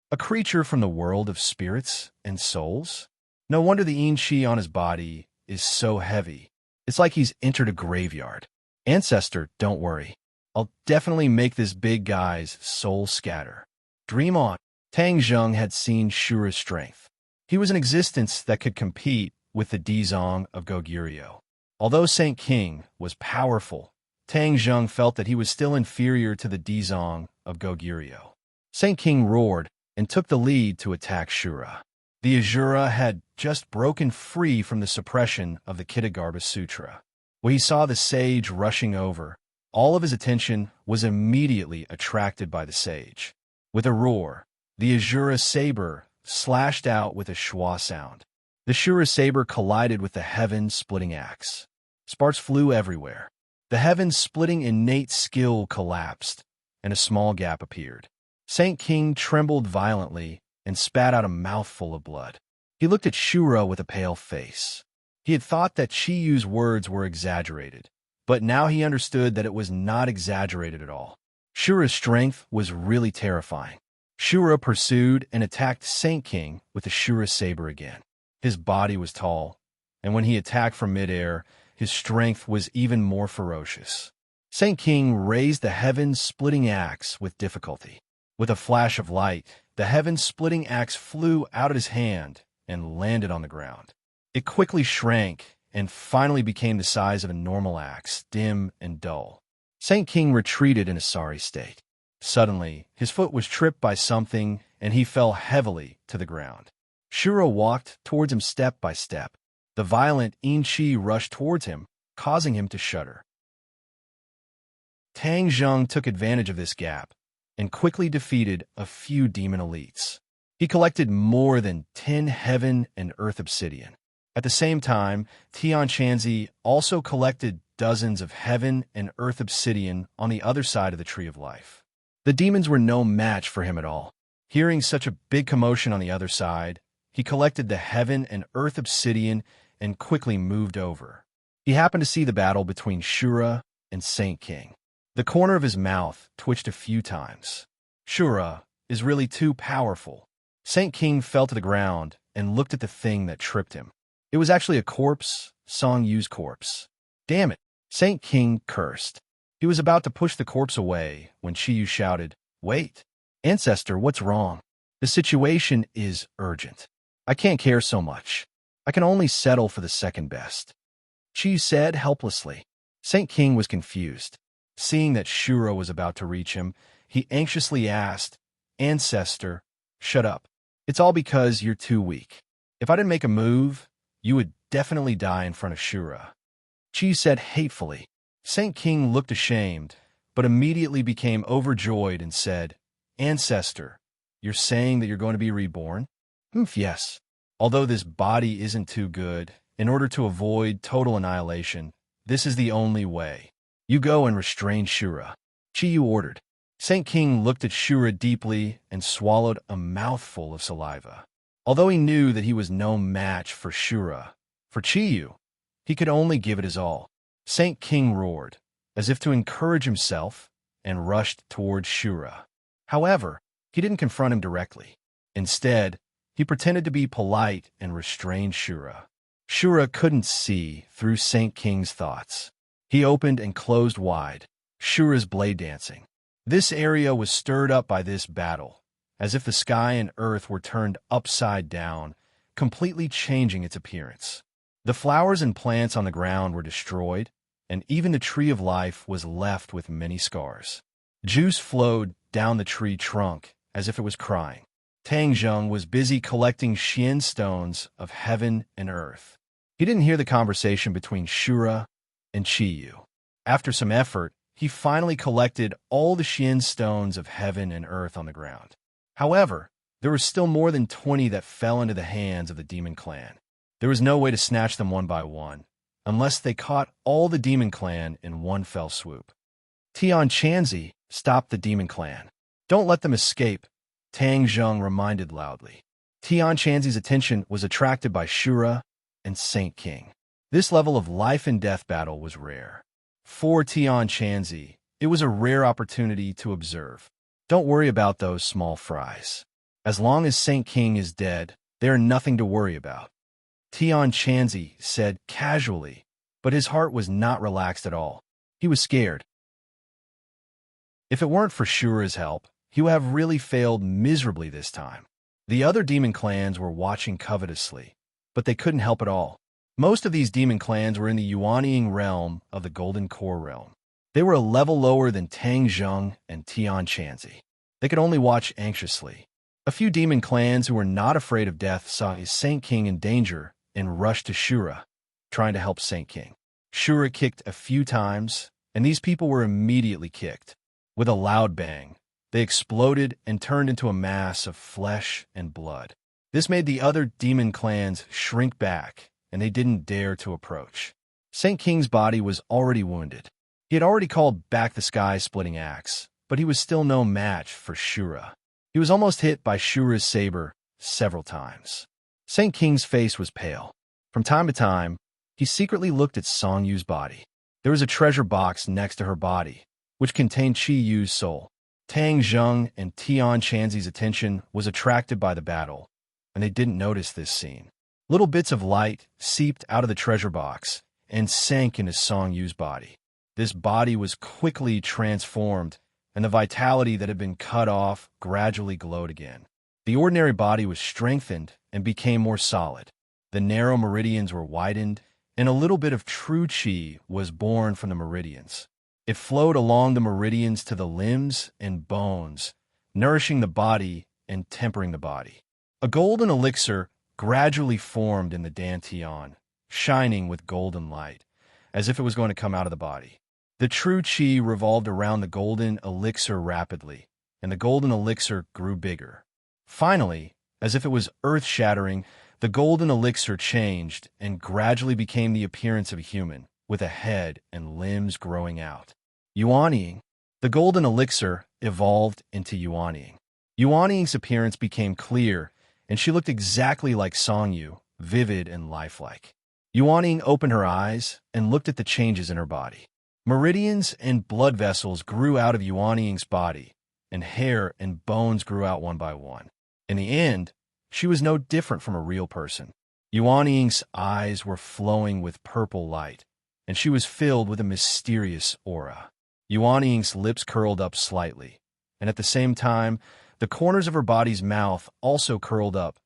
A creature from the world of spirits and souls? No wonder the Yin-Chi on his body is so heavy. It's like he's entered a graveyard. Ancestor, don't worry. I'll definitely make this big guy's soul scatter. Dream on. Tang Zheng had seen Shura's strength. He was an existence that could compete with the Dizong of Goguryeo. Although Saint King was powerful, Tang Zheng felt that he was still inferior to the Dizong of Goguryeo. Saint King roared and took the lead to attack Shura. The Azura had just broken free from the suppression of the Ksitigarbha Sutra. When he saw the sage rushing over, all of his attention was immediately attracted by the sage. With a roar, the Azura saber slashed out with a schwa sound. The Shura saber collided with the heaven-splitting axe. Sparks flew everywhere. The heaven-splitting innate skill collapsed, and a small gap appeared. Saint King trembled violently and spat out a mouthful of blood. He looked at Shura with a pale face. He had thought that Chiyu's words were exaggerated, but now he understood that it was not exaggerated at all. Shura's strength was really terrifying. Shura pursued and attacked Saint King with the Shura saber again. His body was tall, and when he attacked from midair, his strength was even more ferocious. Saint King raised the heaven-splitting axe with difficulty. With a flash of light, the heaven-splitting axe flew out of his hand and landed on the ground. It quickly shrank and finally became the size of a normal axe, dim and dull. Saint King retreated in a sorry state. Suddenly, his foot was tripped by something, and he fell heavily to the ground. Shura walked towards him step by step. The violent Qi rushed towards him, causing him to shudder. Tang Zheng took advantage of this gap and quickly defeated a few demon elites. He collected more than 10 heaven and earth obsidian. At the same time, Tian Chanzi also collected dozens of heaven and earth obsidian on the other side of the Tree of Life. The demons were no match for him at all. Hearing such a big commotion on the other side, he collected the heaven and earth obsidian and quickly moved over. He happened to see the battle between Shura and Saint King. The corner of his mouth twitched a few times. Shura is really too powerful. Saint King fell to the ground and looked at the thing that tripped him. It was actually a corpse, Song Yu's corpse. Damn it, Saint King cursed. He was about to push the corpse away when Qiyu shouted, "Wait, Ancestor, what's wrong? The situation is urgent. I can't care so much. I can only settle for the second best," Qiyu said helplessly. Saint King was confused. Seeing that Shura was about to reach him, he anxiously asked, "Ancestor, shut up. It's all because you're too weak. If I didn't make a move, you would definitely die in front of Shura," Qiyu said hatefully. Saint King looked ashamed, but immediately became overjoyed and said, "Ancestor, you're saying that you're going to be reborn?" Yes. Although this body isn't too good, in order to avoid total annihilation, this is the only way. You go and restrain Shura," Qiyu ordered. Saint King looked at Shura deeply and swallowed a mouthful of saliva. Although he knew that he was no match for Shura, for Qiyu, he could only give it his all. Saint King roared, as if to encourage himself, and rushed towards Shura. However, he didn't confront him directly. Instead, he pretended to be polite and restrained Shura. Shura couldn't see through Saint King's thoughts. He opened and closed wide, Shura's blade dancing. This area was stirred up by this battle, as if the sky and earth were turned upside down, completely changing its appearance. The flowers and plants on the ground were destroyed, and even the Tree of Life was left with many scars. Juice flowed down the tree trunk as if it was crying. Tang Zheng was busy collecting Xian stones of heaven and earth. He didn't hear the conversation between Shura and Qiyu. After some effort, he finally collected all the Xian stones of heaven and earth on the ground. However, there were still more than 20 that fell into the hands of the demon clan. There was no way to snatch them one by one, unless they caught all the demon clan in one fell swoop. Tian Chanzi stopped the demon clan. "Don't let them escape," Tang Zheng reminded loudly. Tian Chanzi's attention was attracted by Shura and Saint King. This level of life and death battle was rare. For Tian Chanzi, it was a rare opportunity to observe. Don't worry about those small fries. As long as Saint King is dead, they are nothing to worry about, Tian Chanzi said casually, but his heart was not relaxed at all. He was scared. If it weren't for Shura's help, he would have really failed miserably this time. The other demon clans were watching covetously, but they couldn't help at all. Most of these demon clans were in the Yuanying realm of the Golden Core realm. They were a level lower than Tang Zheng and Tian Chanzi. They could only watch anxiously. A few demon clans who were not afraid of death saw Saint King in danger and rushed to Shura, trying to help Saint King. Shura kicked a few times, and these people were immediately kicked. With a loud bang, they exploded and turned into a mass of flesh and blood. This made the other demon clans shrink back, and they didn't dare to approach. Saint King's body was already wounded. He had already called back the sky-splitting axe, but he was still no match for Shura. He was almost hit by Shura's saber several times. Saint King's face was pale. From time to time, he secretly looked at Song Yu's body. There was a treasure box next to her body, which contained Qi Yu's soul. Tang Zheng and Tian Chanzi's attention was attracted by the battle, and they didn't notice this scene. Little bits of light seeped out of the treasure box and sank into Song Yu's body. This body was quickly transformed, and the vitality that had been cut off gradually glowed again. The ordinary body was strengthened and became more solid. The narrow meridians were widened, and a little bit of true qi was born from the meridians. It flowed along the meridians to the limbs and bones, nourishing the body and tempering the body. A golden elixir gradually formed in the dantian, shining with golden light, as if it was going to come out of the body. The true chi revolved around the golden elixir rapidly, and the golden elixir grew bigger. Finally, as if it was earth-shattering, the golden elixir changed and gradually became the appearance of a human, with a head and limbs growing out. Yuanying. The golden elixir evolved into Yuanying. Yuanying's appearance became clear, and she looked exactly like Songyu, vivid and lifelike. Yuanying opened her eyes and looked at the changes in her body. Meridians and blood vessels grew out of Yuanying's body, and hair and bones grew out one by one. In the end, she was no different from a real person. Yuanying's eyes were flowing with purple light, and she was filled with a mysterious aura. Yuanying's lips curled up slightly, and at the same time, the corners of her body's mouth also curled up,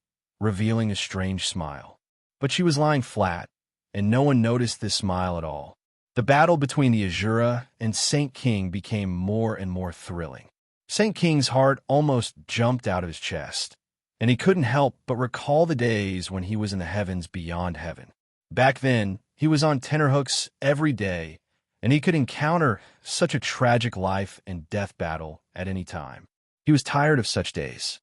revealing a strange smile. But she was lying flat, and no one noticed this smile at all. The battle between the Azura and Saint King became more and more thrilling. Saint King's heart almost jumped out of his chest, and he couldn't help but recall the days when he was in the heavens beyond heaven. Back then, he was on tenterhooks every day, and he could encounter such a tragic life and death battle at any time. He was tired of such days.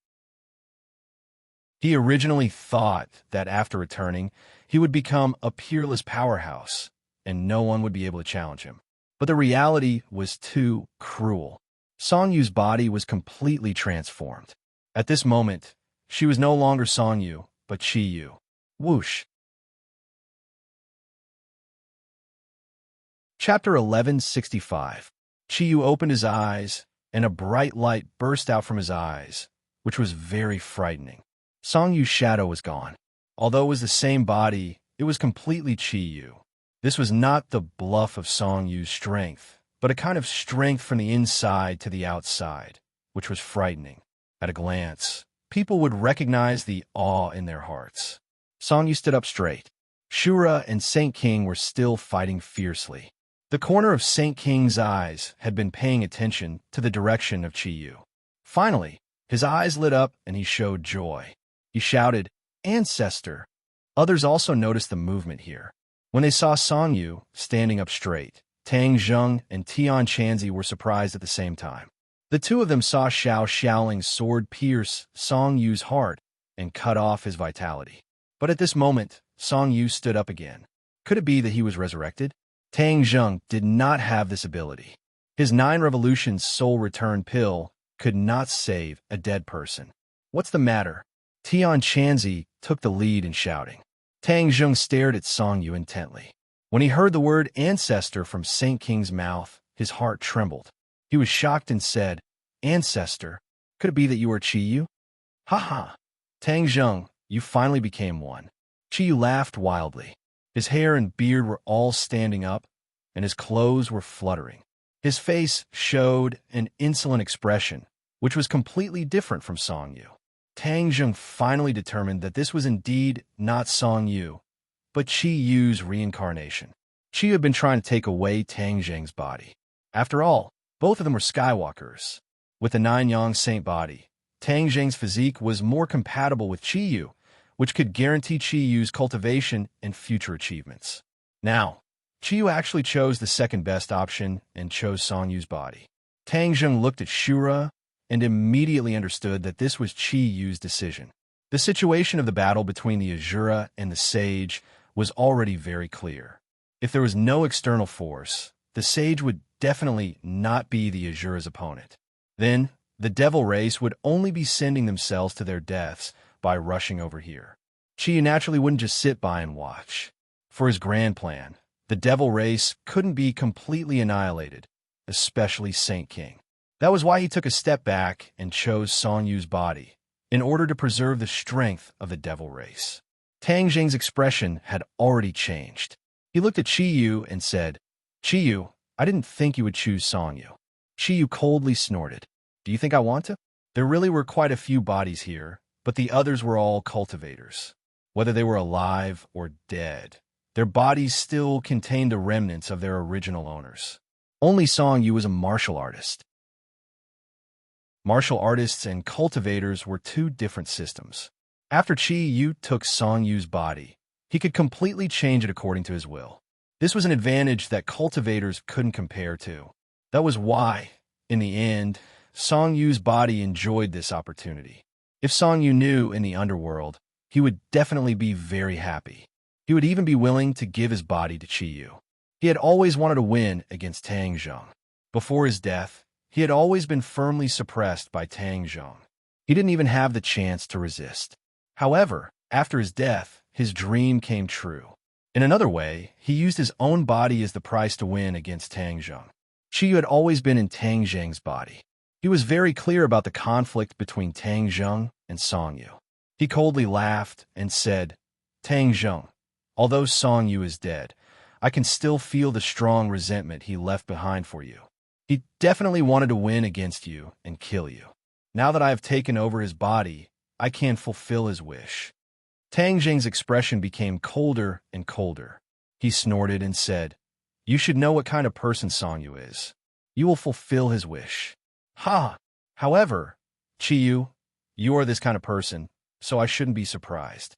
He originally thought that after returning, he would become a peerless powerhouse, and no one would be able to challenge him. But the reality was too cruel. Songyu's body was completely transformed. At this moment, she was no longer Songyu, but Chi-Yu. Whoosh. Chapter 1165. Chi-Yu opened his eyes, and a bright light burst out from his eyes, which was very frightening. Songyu's shadow was gone. Although it was the same body, it was completely Chi-Yu. This was not the bluff of Songyu's strength, but a kind of strength from the inside to the outside, which was frightening. At a glance, people would recognize the awe in their hearts. Songyu stood up straight. Shura and Saint King were still fighting fiercely. The corner of Saint King's eyes had been paying attention to the direction of Chi-Yu. Finally, his eyes lit up and he showed joy. He shouted, "Ancestor!" Others also noticed the movement here. When they saw Songyu standing up straight, Tang Zheng and Tian Chanzi were surprised at the same time. The two of them saw Xiao Xiaoling's sword pierce Songyu's heart and cut off his vitality. But at this moment, Songyu stood up again. Could it be that he was resurrected? Tang Zheng did not have this ability. His 9 revolutions soul return pill could not save a dead person. What's the matter? Tian Chanzi took the lead in shouting. Tang Zheng stared at Songyu intently. When he heard the word ancestor from Saint King's mouth, his heart trembled. He was shocked and said, "Ancestor, could it be that you are Chi-Yu?" "Ha ha! Tang Zheng, you finally became one." Chi-Yu laughed wildly. His hair and beard were all standing up, and his clothes were fluttering. His face showed an insolent expression, which was completely different from Songyu. Tang Zheng finally determined that this was indeed not Songyu, but Chi-Yu's reincarnation. Chi-Yu had been trying to take away Tang Zheng's body. After all, both of them were Skywalkers. With the 9-yang saint body, Tang Zheng's physique was more compatible with Chi-Yu, which could guarantee Chi-Yu's cultivation and future achievements. Now, Chi-Yu actually chose the second-best option and chose Songyu's body. Tang Zheng looked at Shura and immediately understood that this was Chi-Yu's decision. The situation of the battle between the Azura and the Sage was already very clear. If there was no external force, the Sage would definitely not be the Azura's opponent. Then, the Devil race would only be sending themselves to their deaths by rushing over here. Chi naturally wouldn't just sit by and watch. For his grand plan, the Devil race couldn't be completely annihilated, especially Saint King. That was why he took a step back and chose Songyu's body, in order to preserve the strength of the Devil race. Tang Zheng's expression had already changed. He looked at Chi-Yu and said, "Chi-Yu, I didn't think you would choose Songyu." Chi-Yu coldly snorted. "Do you think I want to?" There really were quite a few bodies here, but the others were all cultivators. Whether they were alive or dead, their bodies still contained the remnants of their original owners. Only Songyu was a martial artist. Martial artists and cultivators were two different systems. After Chi-Yu took Songyu's body, He could completely change it according to his will. This was an advantage that cultivators couldn't compare to. That was why, in the end, Song Yu's body enjoyed this opportunity. If Song Yu knew in the underworld, he would definitely be very happy. He would even be willing to give his body to Qi Yu. He had always wanted to win against Tang Zheng. Before his death, he had always been firmly suppressed by Tang Zheng. He didn't even have the chance to resist. However, after his death, his dream came true. In another way, he used his own body as the price to win against Tang Zheng. Qi Yu had always been in Tang Zheng's body. He was very clear about the conflict between Tang Zheng and Song Yu. He coldly laughed and said, "Tang Zheng, although Song Yu is dead, I can still feel the strong resentment he left behind for you. He definitely wanted to win against you and kill you. Now that I have taken over his body, I can fulfill his wish." Tang Zheng's expression became colder and colder. He snorted and said, "You should know what kind of person Song Yu is. You will fulfill his wish." "Ha! However, Qi Yu, you are this kind of person, so I shouldn't be surprised."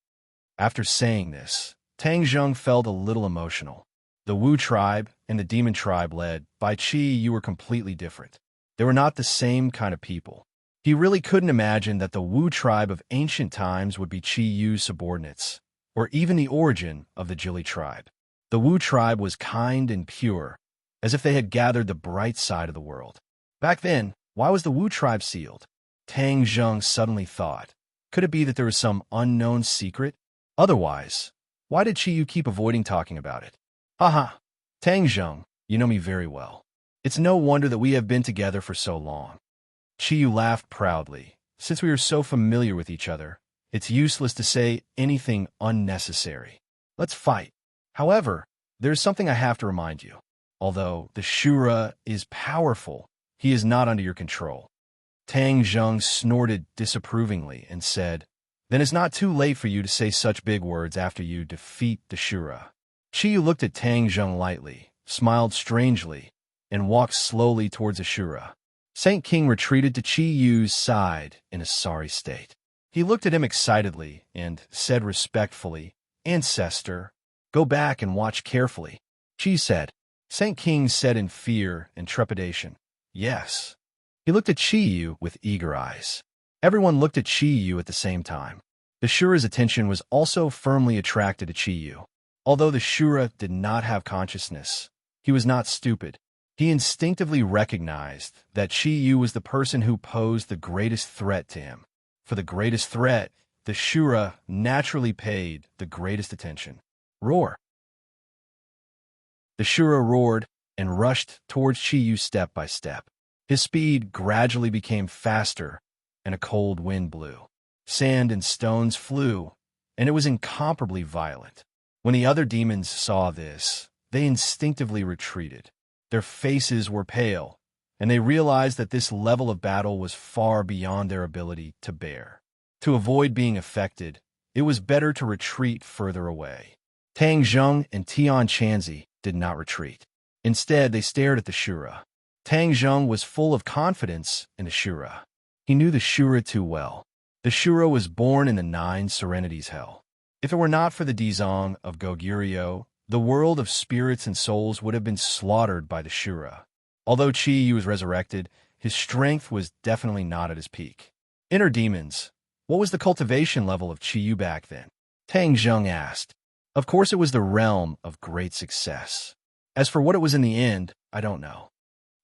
After saying this, Tang Zheng felt a little emotional. The Wu tribe and the demon tribe led by Qi Yu were completely different. They were not the same kind of people. He really couldn't imagine that the Wu tribe of ancient times would be Qi Yu's subordinates, or even the origin of the Jili tribe. The Wu tribe was kind and pure, as if they had gathered the bright side of the world. Back then, why was the Wu tribe sealed? Tang Zheng suddenly thought. Could it be that there was some unknown secret? Otherwise, why did Qi Yu keep avoiding talking about it? Haha, Tang Zheng, you know me very well. It's no wonder that we have been together for so long. Qi Yu laughed proudly. Since we are so familiar with each other, it's useless to say anything unnecessary. Let's fight. However, there's something I have to remind you. Although the Shura is powerful, he is not under your control. Tang Zheng snorted disapprovingly and said, "Then it's not too late for you to say such big words after you defeat the Shura." Qi Yu looked at Tang Zheng lightly, smiled strangely, and walked slowly towards the Shura. Saint King retreated to Qi Yu's side in a sorry state. He looked at him excitedly and said respectfully, "Ancestor, go back and watch carefully." Qi said. Saint King said in fear and trepidation, "Yes." He looked at Qi Yu with eager eyes. Everyone looked at Qi Yu at the same time. The Shura's attention was also firmly attracted to Qi Yu. Although the Shura did not have consciousness, he was not stupid. He instinctively recognized that Qi Yu was the person who posed the greatest threat to him. For the greatest threat, the Shura naturally paid the greatest attention. Roar! The Shura roared and rushed towards Qi Yu step by step. His speed gradually became faster, and a cold wind blew. Sand and stones flew, and it was incomparably violent. When the other demons saw this, they instinctively retreated. Their faces were pale, and they realized that this level of battle was far beyond their ability to bear. To avoid being affected, it was better to retreat further away. Tang Zheng and Tian Chanzi did not retreat. Instead, they stared at the Shura. Tang Zheng was full of confidence in the Shura. He knew the Shura too well. The Shura was born in the 9 Serenities Hell. If it were not for the Dizong of Goguryeo, the world of spirits and souls would have been slaughtered by the Shura. Although Qi Yu was resurrected, his strength was definitely not at his peak. Inner demons. What was the cultivation level of Qi Yu back then? Tang Zheng asked. Of course it was the realm of great success. As for what it was in the end, I don't know.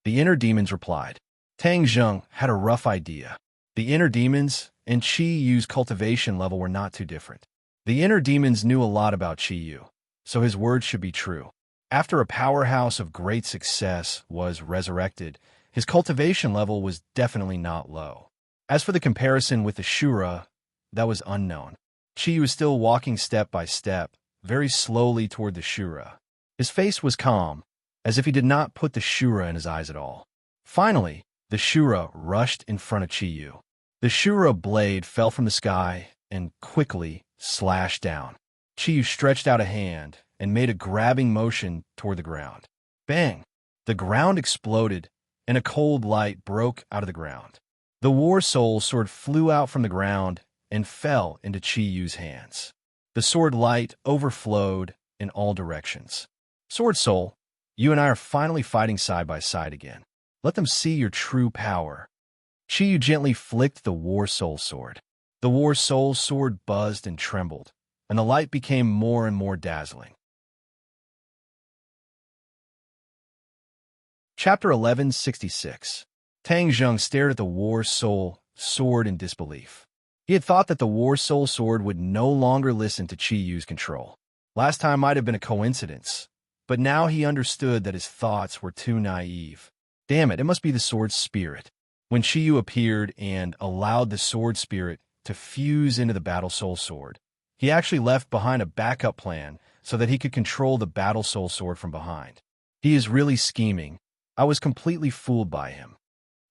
The inner demons replied. Tang Zheng had a rough idea. The inner demons and Qi Yu's cultivation level were not too different. The inner demons knew a lot about Qi Yu, so his words should be true. After a powerhouse of great success was resurrected, his cultivation level was definitely not low. As for the comparison with the Shura, that was unknown. Qi Yu was still walking step by step, very slowly toward the Shura. His face was calm, as if he did not put the Shura in his eyes at all. Finally, the Shura rushed in front of Qi Yu. The Shura blade fell from the sky and quickly slashed down. Qi Yu stretched out a hand and made a grabbing motion toward the ground. Bang! The ground exploded, and a cold light broke out of the ground. The War Soul sword flew out from the ground and fell into Qi Yu's hands. The sword light overflowed in all directions. Sword Soul, you and I are finally fighting side by side again. Let them see your true power. Chi gently flicked the War Soul sword. The War Soul sword buzzed and trembled, and the light became more and more dazzling. Chapter 1166. Tang Zheng stared at the War Soul sword in disbelief. He had thought that the War Soul sword would no longer listen to Chi Yu's control. Last time might have been a coincidence, but now he understood that his thoughts were too naive. Damn it, it must be the sword's spirit. When Chi Yu appeared and allowed the sword spirit to fuse into the Battle Soul sword, he actually left behind a backup plan so that he could control the Battle Soul sword from behind. He is really scheming. I was completely fooled by him.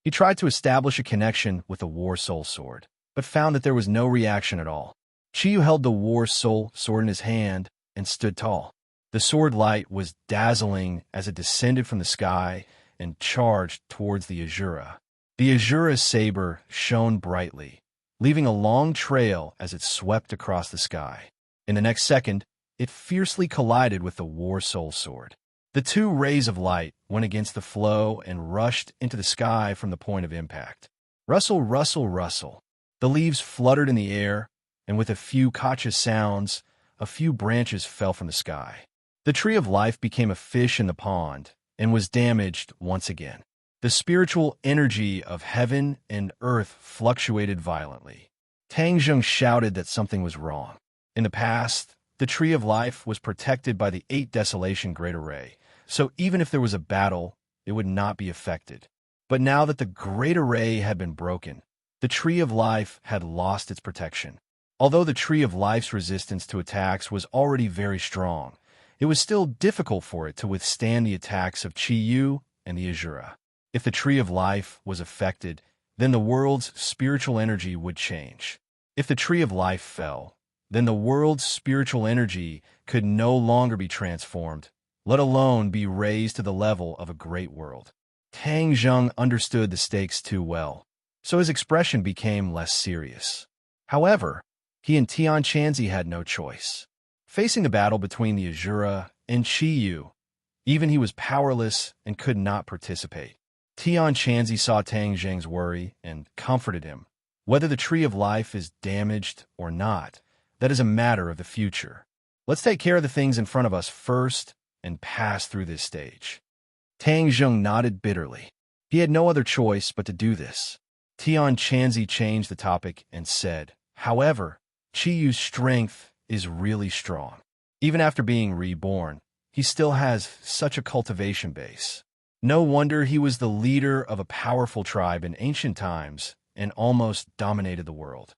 He tried to establish a connection with the War Soul sword, but found that there was no reaction at all. Chi Yu held the War Soul sword in his hand and stood tall. The sword light was dazzling as it descended from the sky and charged towards the Azura. The Azura saber shone brightly, leaving a long trail as it swept across the sky. In the next second, it fiercely collided with the War Soul sword. The two rays of light went against the flow and rushed into the sky from the point of impact. Rustle, rustle, rustle. The leaves fluttered in the air, and with a few kacha sounds, a few branches fell from the sky. The tree of life became a fish in the pond and was damaged once again. The spiritual energy of heaven and earth fluctuated violently. Tang Zheng shouted that something was wrong. In the past, the tree of life was protected by the 8 Desolation Great Array, so even if there was a battle, it would not be affected. But now that the Great Array had been broken, the Tree of Life had lost its protection. Although the Tree of Life's resistance to attacks was already very strong, it was still difficult for it to withstand the attacks of Chi Yu and the Azura. If the Tree of Life was affected, then the world's spiritual energy would change. If the Tree of Life fell, then the world's spiritual energy could no longer be transformed, let alone be raised to the level of a great world. Tang Zheng understood the stakes too well, so his expression became less serious. However, he and Tian Chanzi had no choice. Facing the battle between the Azura and Chi Yu, even he was powerless and could not participate. Tian Chanzi saw Tang Zheng's worry and comforted him. Whether the Tree of Life is damaged or not, that is a matter of the future. Let's take care of the things in front of us first and pass through this stage. Tang Zheng nodded bitterly. He had no other choice but to do this. Tian Chanzi changed the topic and said, however, Chi Yu's strength is really strong. Even after being reborn, he still has such a cultivation base. No wonder he was the leader of a powerful tribe in ancient times and almost dominated the world.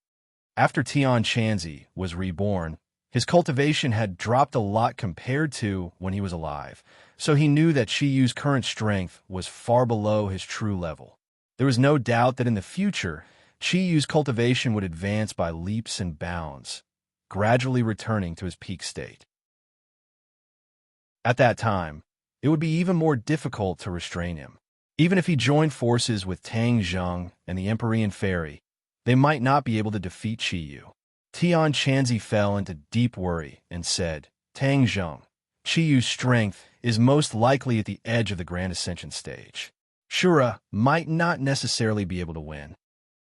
After Tian Chanzi was reborn, his cultivation had dropped a lot compared to when he was alive, so he knew that Chi Yu's current strength was far below his true level. There was no doubt that in the future, Chi Yu's cultivation would advance by leaps and bounds, gradually returning to his peak state. At that time, it would be even more difficult to restrain him. Even if he joined forces with Tang Zheng and the Empyrean Fairy, they might not be able to defeat Chi Yu. Tian Chanzi fell into deep worry and said, Tang Zheng, Chi Yu's strength is most likely at the edge of the Grand Ascension stage. Shura might not necessarily be able to win.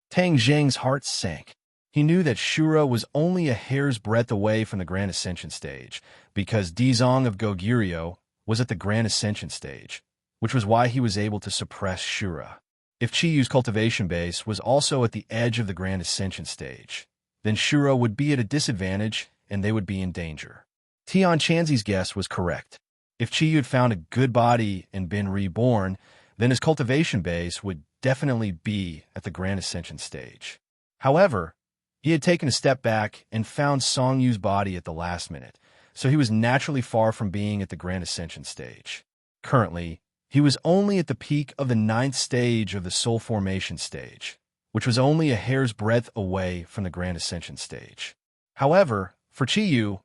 Tang Zheng's heart sank. He knew that Shura was only a hair's breadth away from the Grand Ascension stage, because Dizong of Goguryeo was at the Grand Ascension stage, which was why he was able to suppress Shura. If Chi Yu's cultivation base was also at the edge of the Grand Ascension stage, then Shura would be at a disadvantage and they would be in danger. Tian Chanzi's guess was correct. If Chi Yu had found a good body and been reborn, then his cultivation base would definitely be at the Grand Ascension stage. However, he had taken a step back and found Song Yu's body at the last minute, so he was naturally far from being at the Grand Ascension stage. Currently, he was only at the peak of the 9th stage of the Soul Formation stage, which was only a hair's breadth away from the Grand Ascension stage. However, for Chi Yu,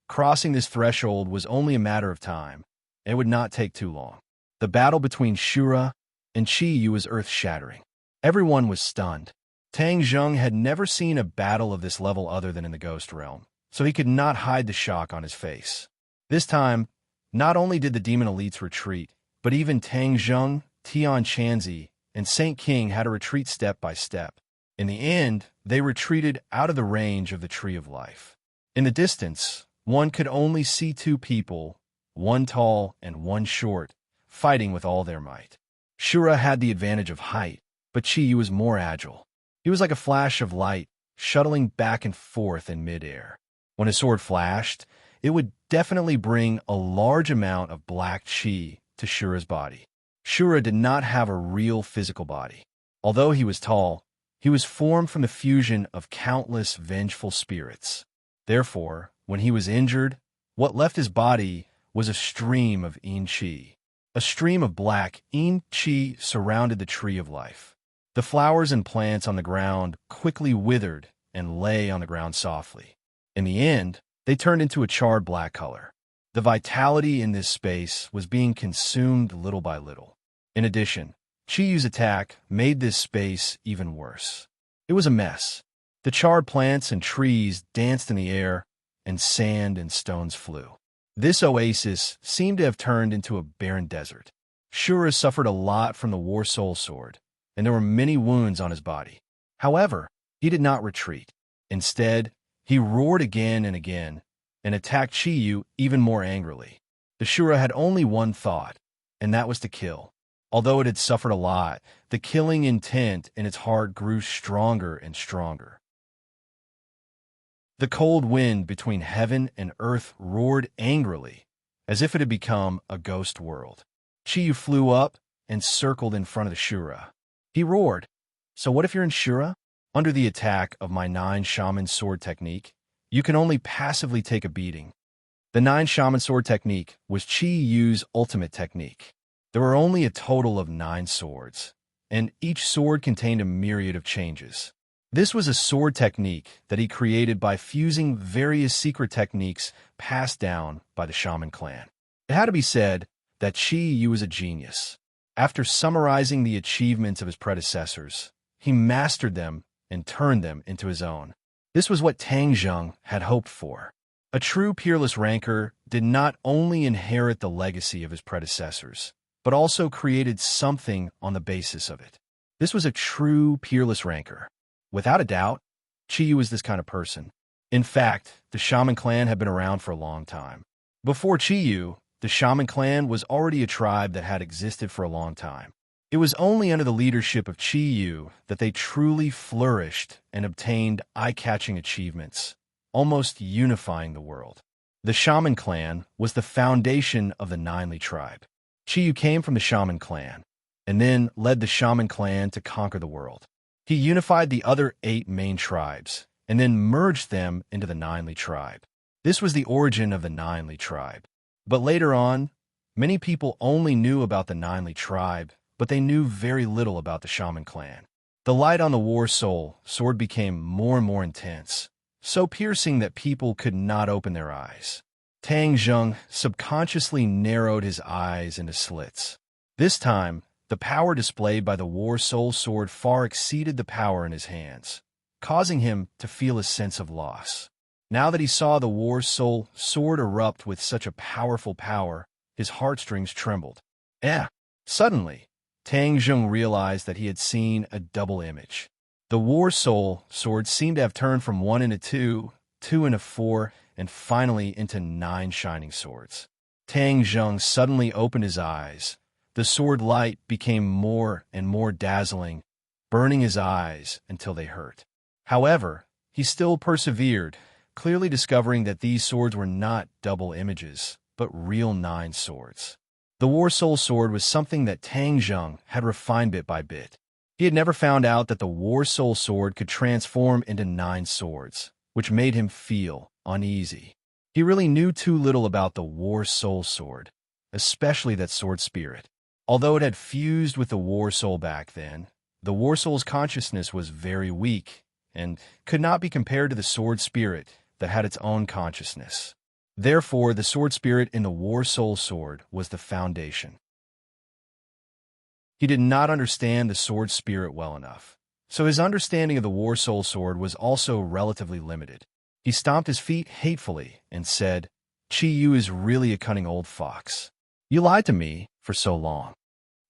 crossing this threshold was only a matter of time, and it would not take too long. The battle between Shura and Chi Yu was earth-shattering. Everyone was stunned. Tang Zheng had never seen a battle of this level other than in the Ghost Realm, so he could not hide the shock on his face. This time, not only did the demon elites retreat, but even Tang Zheng, Tian Chanzi, and Saint King had to retreat step by step. In the end, they retreated out of the range of the Tree of Life. In the distance, one could only see two people, one tall and one short, fighting with all their might. Shura had the advantage of height, but Chi was more agile. He was like a flash of light, shuttling back and forth in midair. When his sword flashed, it would definitely bring a large amount of black chi to Shura's body. Shura did not have a real physical body. Although he was tall, he was formed from the fusion of countless vengeful spirits. Therefore, when he was injured, what left his body was a stream of yin chi. A stream of black yin chi surrounded the Tree of Life. The flowers and plants on the ground quickly withered and lay on the ground softly. In the end, they turned into a charred black color. The vitality in this space was being consumed little by little. In addition, Chiyu's attack made this space even worse. It was a mess. The charred plants and trees danced in the air, and sand and stones flew. This oasis seemed to have turned into a barren desert. Shura suffered a lot from the War Soul Sword, and there were many wounds on his body. However, he did not retreat. Instead, he roared again and again, and attacked Chiyu even more angrily. The Shura had only one thought, and that was to kill. Although it had suffered a lot, the killing intent in its heart grew stronger and stronger. The cold wind between heaven and earth roared angrily, as if it had become a ghost world. Chiyu flew up and circled in front of the Shura. He roared, "So what if you're in Shura? Under the attack of my 9 Shaman Sword technique, you can only passively take a beating." The 9 Shaman Sword technique was Chiyu's ultimate technique. There were only a total of 9 swords, and each sword contained a myriad of changes. This was a sword technique that he created by fusing various secret techniques passed down by the Shaman clan. It had to be said that Chiyu was a genius. After summarizing the achievements of his predecessors, he mastered them and turned them into his own. This was what Tang Zheng had hoped for. A true peerless ranker did not only inherit the legacy of his predecessors, but also created something on the basis of it. This was a true peerless ranker. Without a doubt, Chiyu was this kind of person. In fact, the Shaman clan had been around for a long time. Before Chiyu, the Shaman clan was already a tribe that had existed for a long time. It was only under the leadership of Chiyu that they truly flourished and obtained eye-catching achievements, almost unifying the world. The Shaman clan was the foundation of the Ninely tribe. Chiyu came from the Shaman clan, and then led the Shaman clan to conquer the world. He unified the other 8 main tribes, and then merged them into the Ninely tribe. This was the origin of the Ninely tribe. But later on, many people only knew about the Ninely tribe, but they knew very little about the Shaman clan. The light on the War Soul sword became more and more intense, so piercing that people could not open their eyes. Tang Zheng subconsciously narrowed his eyes into slits. This time, the power displayed by the War Soul Sword far exceeded the power in his hands, causing him to feel a sense of loss. Now that he saw the War Soul Sword erupt with such a powerful power, his heartstrings trembled. Suddenly, Tang Zheng realized that he had seen a double image. The War Soul Sword seemed to have turned from 1 into 2, 2 into 4, and finally into 9 shining swords. Tang Zheng suddenly opened his eyes. The sword light became more and more dazzling, burning his eyes until they hurt. However, he still persevered, clearly discovering that these swords were not double images, but real 9 swords. The War Soul Sword was something that Tang Zheng had refined bit by bit. He had never found out that the War Soul Sword could transform into 9 swords, which made him feel uneasy. He really knew too little about the War Soul Sword, especially that sword spirit. Although it had fused with the War Soul back then, the War Soul's consciousness was very weak and could not be compared to the sword spirit that had its own consciousness. Therefore, the sword spirit in the War Soul Sword was the foundation. He did not understand the sword spirit well enough, so his understanding of the War Soul Sword was also relatively limited. He stomped his feet hatefully and said, "Chi Yu is really a cunning old fox. You lied to me for so long."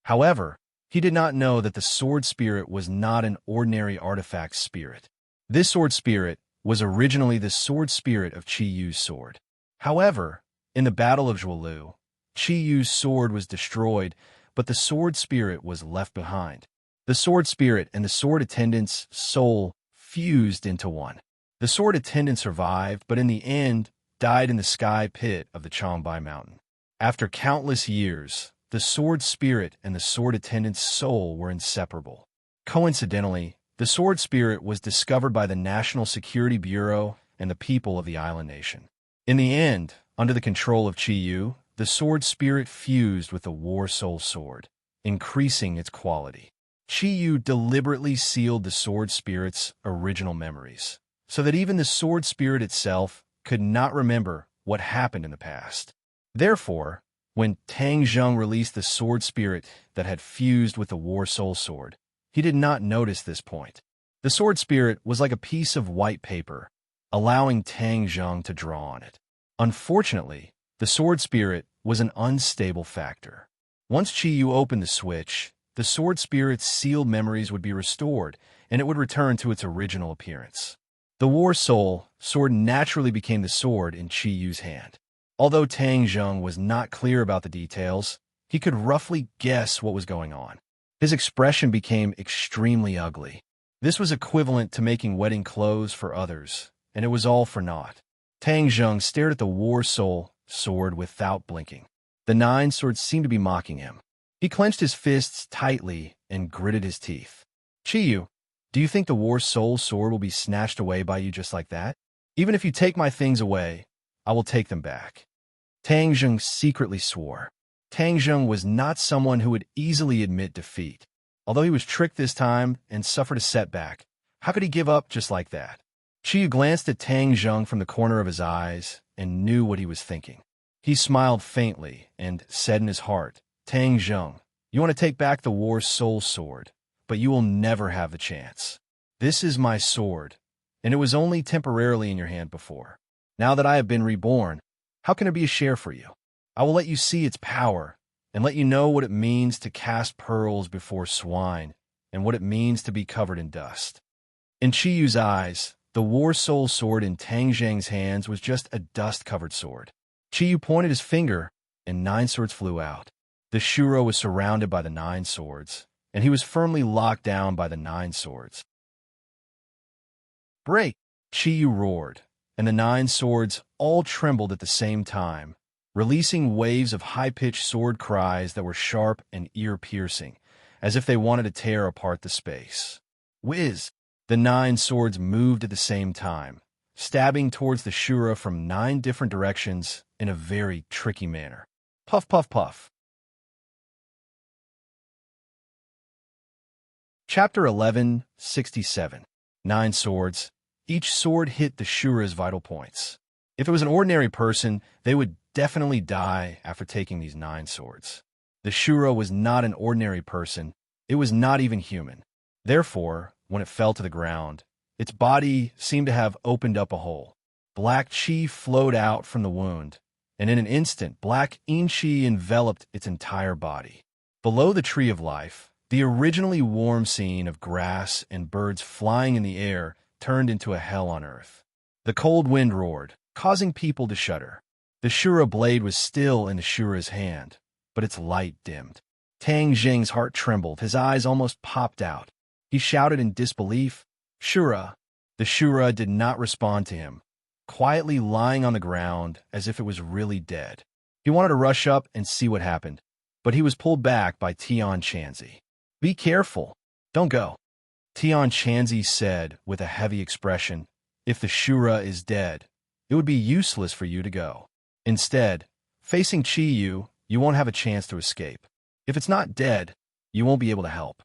However, he did not know that the sword spirit was not an ordinary artifact spirit. This sword spirit was originally the sword spirit of Chi Yu's sword. However, in the Battle of Zhuolu, Chi Yu's sword was destroyed, but the sword spirit was left behind. The sword spirit and the sword attendant's soul fused into one. The sword attendant survived, but in the end died in the sky pit of the Changbai Mountain. After countless years, the sword spirit and the sword attendant's soul were inseparable. Coincidentally, the sword spirit was discovered by the National Security Bureau and the people of the island nation. In the end, under the control of Chi Yu, the sword spirit fused with the war soul sword, increasing its quality. Chi Yu deliberately sealed the sword spirit's original memories, so that even the sword spirit itself could not remember what happened in the past. Therefore, when Tang Zheng released the sword spirit that had fused with the war soul sword, he did not notice this point. The sword spirit was like a piece of white paper, allowing Tang Zheng to draw on it. Unfortunately, the sword spirit was an unstable factor. Once Chi Yu opened the switch, the sword spirit's sealed memories would be restored, and it would return to its original appearance. The war soul sword naturally became the sword in Chi Yu's hand. Although Tang Zheng was not clear about the details, he could roughly guess what was going on. His expression became extremely ugly. This was equivalent to making wedding clothes for others, and it was all for naught. Tang Zheng stared at the war soul sword without blinking. The nine swords seemed to be mocking him. He clenched his fists tightly and gritted his teeth. "Chi Yu, do you think the war soul sword will be snatched away by you just like that? Even if you take my things away, I will take them back." Tang Zheng secretly swore. Tang Zheng was not someone who would easily admit defeat. Although he was tricked this time and suffered a setback, how could he give up just like that? Chi Yu glanced at Tang Zheng from the corner of his eyes and knew what he was thinking. He smiled faintly and said in his heart, "Tang Zheng, you want to take back the war soul sword, but you will never have the chance. This is my sword, and it was only temporarily in your hand before. Now that I have been reborn, how can it be a share for you? I will let you see its power and let you know what it means to cast pearls before swine and what it means to be covered in dust." In Chi Yu's eyes, the war soul sword in Tang Zheng's hands was just a dust-covered sword. Chi Yu pointed his finger, and 9 swords flew out. The Shuro was surrounded by the 9 swords, and he was firmly locked down by the 9 swords. "Break!" Chi Yu roared, and the 9 swords all trembled at the same time, releasing waves of high-pitched sword cries that were sharp and ear-piercing, as if they wanted to tear apart the space. Whiz! The 9 swords moved at the same time, stabbing towards the Shura from 9 different directions in a very tricky manner. Puff, puff, puff. Chapter 11:67. 9 swords. Each sword hit the Shura's vital points. If it was an ordinary person, they would definitely die after taking these 9 swords. The Shura was not an ordinary person. It was not even human. Therefore, when it fell to the ground, its body seemed to have opened up a hole. Black chi flowed out from the wound, and in an instant, black yin-chi enveloped its entire body. Below the Tree of Life, the originally warm scene of grass and birds flying in the air turned into a hell on earth. The cold wind roared, causing people to shudder. The Shura blade was still in the Shura's hand, but its light dimmed. Tang Zheng's heart trembled, his eyes almost popped out. He shouted in disbelief, "Shura!" The Shura did not respond to him, quietly lying on the ground as if it was really dead. He wanted to rush up and see what happened, but he was pulled back by Tian Chanzi. "Be careful. Don't go." Tian Chanzi said with a heavy expression, "If the Shura is dead, it would be useless for you to go. Instead, facing Chi Yu, you won't have a chance to escape. If it's not dead, you won't be able to help."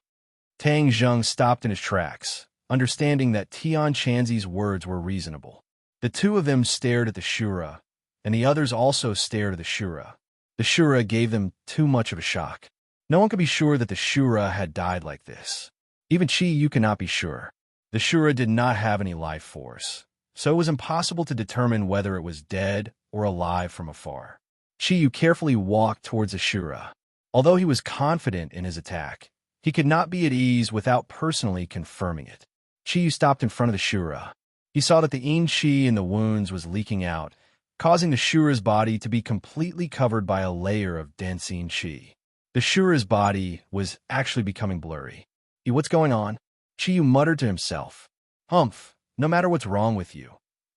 Tang Zheng stopped in his tracks, understanding that Tian Chanzi's words were reasonable. The two of them stared at the Shura, and the others also stared at the Shura. The Shura gave them too much of a shock. No one could be sure that the Shura had died like this. Even Chi Yu cannot be sure. The Shura did not have any life force, so it was impossible to determine whether it was dead or alive from afar. Chiyu carefully walked towards Ashura. Although he was confident in his attack, he could not be at ease without personally confirming it. Chiyu stopped in front of the Shura. He saw that the yin qi in the wounds was leaking out, causing the Shura's body to be completely covered by a layer of dense yin qi. The Shura's body was actually becoming blurry. What's going on? Chiyu muttered to himself. Humph, no matter what's wrong with you,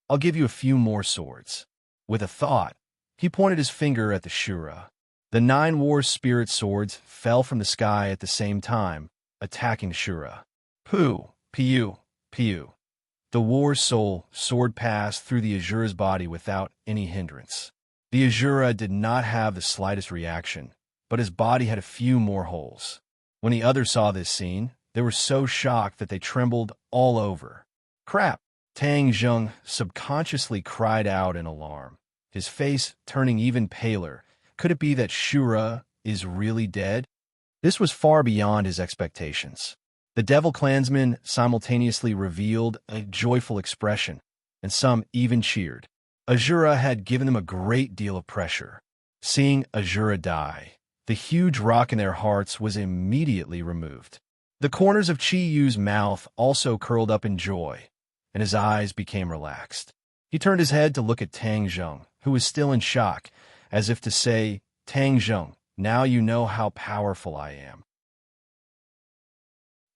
I'll give you a few more swords. With a thought, he pointed his finger at the Shura. The 9 war spirit swords fell from the sky at the same time, attacking the Shura. Pu, Piu, Piu. The war soul sword passed through the Azura's body without any hindrance. The Azura did not have the slightest reaction, but his body had a few more holes. When the others saw this scene, they were so shocked that they trembled all over. Crap! Tang Zheng subconsciously cried out in alarm, his face turning even paler. Could it be that Shura is really dead? This was far beyond his expectations. The Devil Clansmen simultaneously revealed a joyful expression, and some even cheered. Azura had given them a great deal of pressure. Seeing Azura die, the huge rock in their hearts was immediately removed. The corners of Chiyu's mouth also curled up in joy, and his eyes became relaxed. He turned his head to look at Tang Zheng, who was still in shock, as if to say, Tang Zheng, now you know how powerful I am.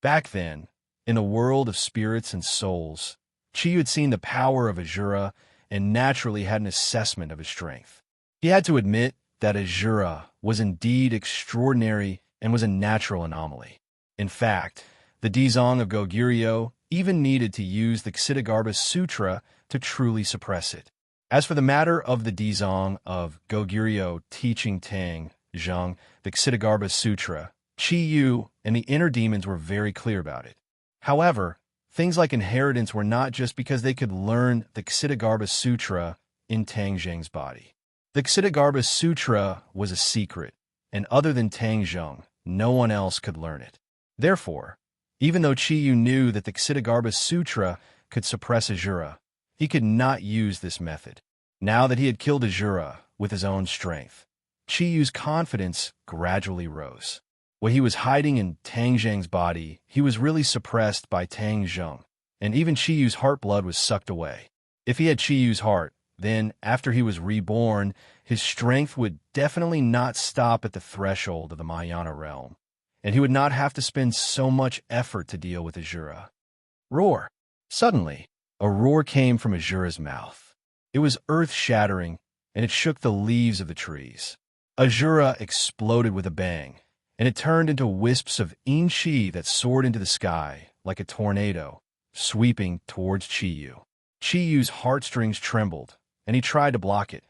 Back then, in a world of spirits and souls, Chiyu had seen the power of Azura and naturally had an assessment of his strength. He had to admit that Azura was indeed extraordinary and was a natural anomaly. In fact, the Dizong of Goguryeo even needed to use the Ksitigarbha Sutra to truly suppress it. As for the matter of the Dizong of Goguryeo teaching Tang Zheng the Ksitigarbha Sutra, Chiyu and the inner demons were very clear about it. However, things like inheritance were not just because they could learn the Ksitigarbha Sutra in Tang Zheng's body. The Ksitigarbha Sutra was a secret, and other than Tang Zheng, no one else could learn it. Therefore, even though Chiyu knew that the Ksitigarbha Sutra could suppress Azura, he could not use this method. Now that he had killed Azura with his own strength, Chiyu's confidence gradually rose. What he was hiding in Tang Zheng's body, he was really suppressed by Tang Zheng, and even Chiyu's heart blood was sucked away. If he had Chiyu's heart, then, after he was reborn, his strength would definitely not stop at the threshold of the Mahayana realm, and he would not have to spend so much effort to deal with Azura. Roar! Suddenly, a roar came from Azura's mouth. It was earth-shattering, and it shook the leaves of the trees. Azura exploded with a bang, and it turned into wisps of yin qi that soared into the sky like a tornado, sweeping towards Chiyu. Chiyu's heartstrings trembled, and he tried to block it,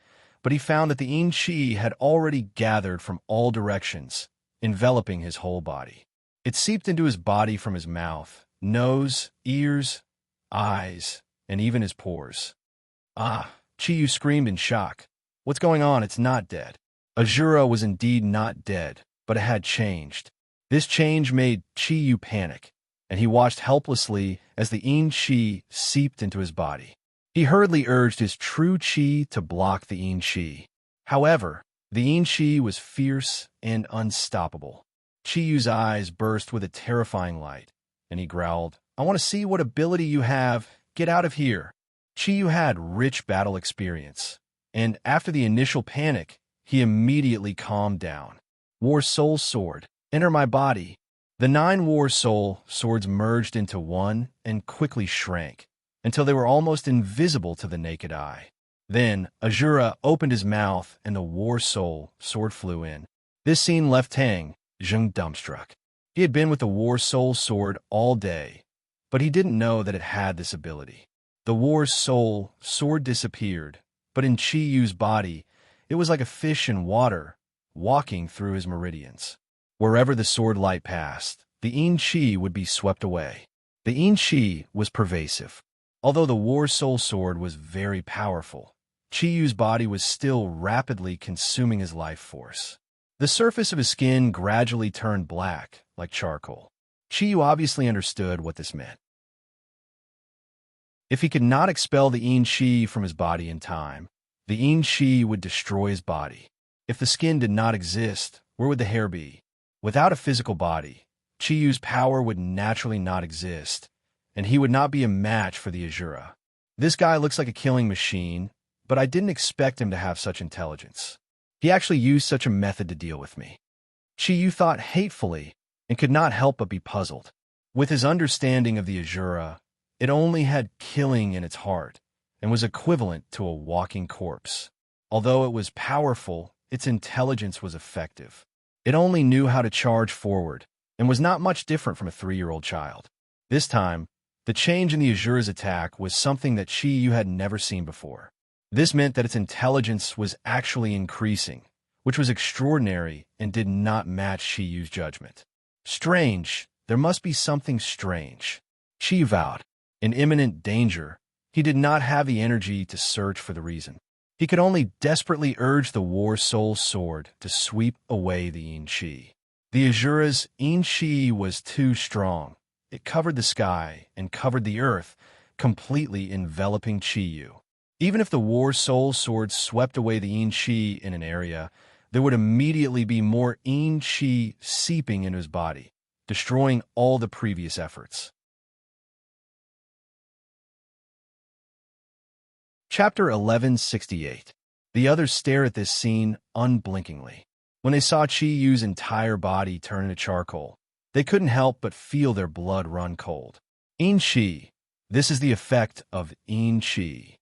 but he found that the yin qi had already gathered from all directions, enveloping his whole body. It seeped into his body from his mouth, nose, ears, eyes, and even his pores. Ah! Chiyu screamed in shock. What's going on? It's not dead. Azura was indeed not dead, but it had changed. This change made Chiyu panic, and he watched helplessly as the yin qi seeped into his body. He hurriedly urged his true qi to block the yin qi. However, the yin qi was fierce and unstoppable. Chiyu's eyes burst with a terrifying light, and he growled, I want to see what ability you have. Get out of here. Chiyu had rich battle experience, and after the initial panic, he immediately calmed down. War Soul Sword, enter my body. The 9 War Soul swords merged into one and quickly shrank, until they were almost invisible to the naked eye. Then, Azura opened his mouth and the War Soul sword flew in. This scene left Tang Zheng dumbstruck. He had been with the War Soul sword all day, but he didn't know that it had this ability. The War Soul sword disappeared, but in Chiyu's body, it was like a fish in water, walking through his meridians. Wherever the sword light passed, the yin qi would be swept away. The yin qi was pervasive. Although the War Soul sword was very powerful, Chiyu's body was still rapidly consuming his life force. The surface of his skin gradually turned black, like charcoal. Chiyu obviously understood what this meant. If he could not expel the yin qi from his body in time, the yin qi would destroy his body. If the skin did not exist, where would the hair be? Without a physical body, Qi Yu's power would naturally not exist, and he would not be a match for the Azura. This guy looks like a killing machine, but I didn't expect him to have such intelligence. He actually used such a method to deal with me. Qi Yu thought hatefully and could not help but be puzzled. With his understanding of the Azura, it only had killing in its heart and was equivalent to a walking corpse. Although it was powerful, its intelligence was effective. It only knew how to charge forward and was not much different from a 3-year-old child. This time, the change in the Azura's attack was something that Qi Yu had never seen before. This meant that its intelligence was actually increasing, which was extraordinary and did not match Qi Yu's judgment. Strange, there must be something strange. Qi vowed. In imminent danger, he did not have the energy to search for the reason. He could only desperately urge the War Soul Sword to sweep away the yin qi. The Azura's yin qi was too strong. It covered the sky and covered the earth, completely enveloping Qi Yu. Even if the War Soul Sword swept away the yin qi in an area, there would immediately be more yin qi seeping into his body, destroying all the previous efforts. Chapter 1168. The others stare at this scene unblinkingly. When they saw Qi Yu's entire body turn into charcoal, they couldn't help but feel their blood run cold. Yin Qi. This is the effect of Yin Qi.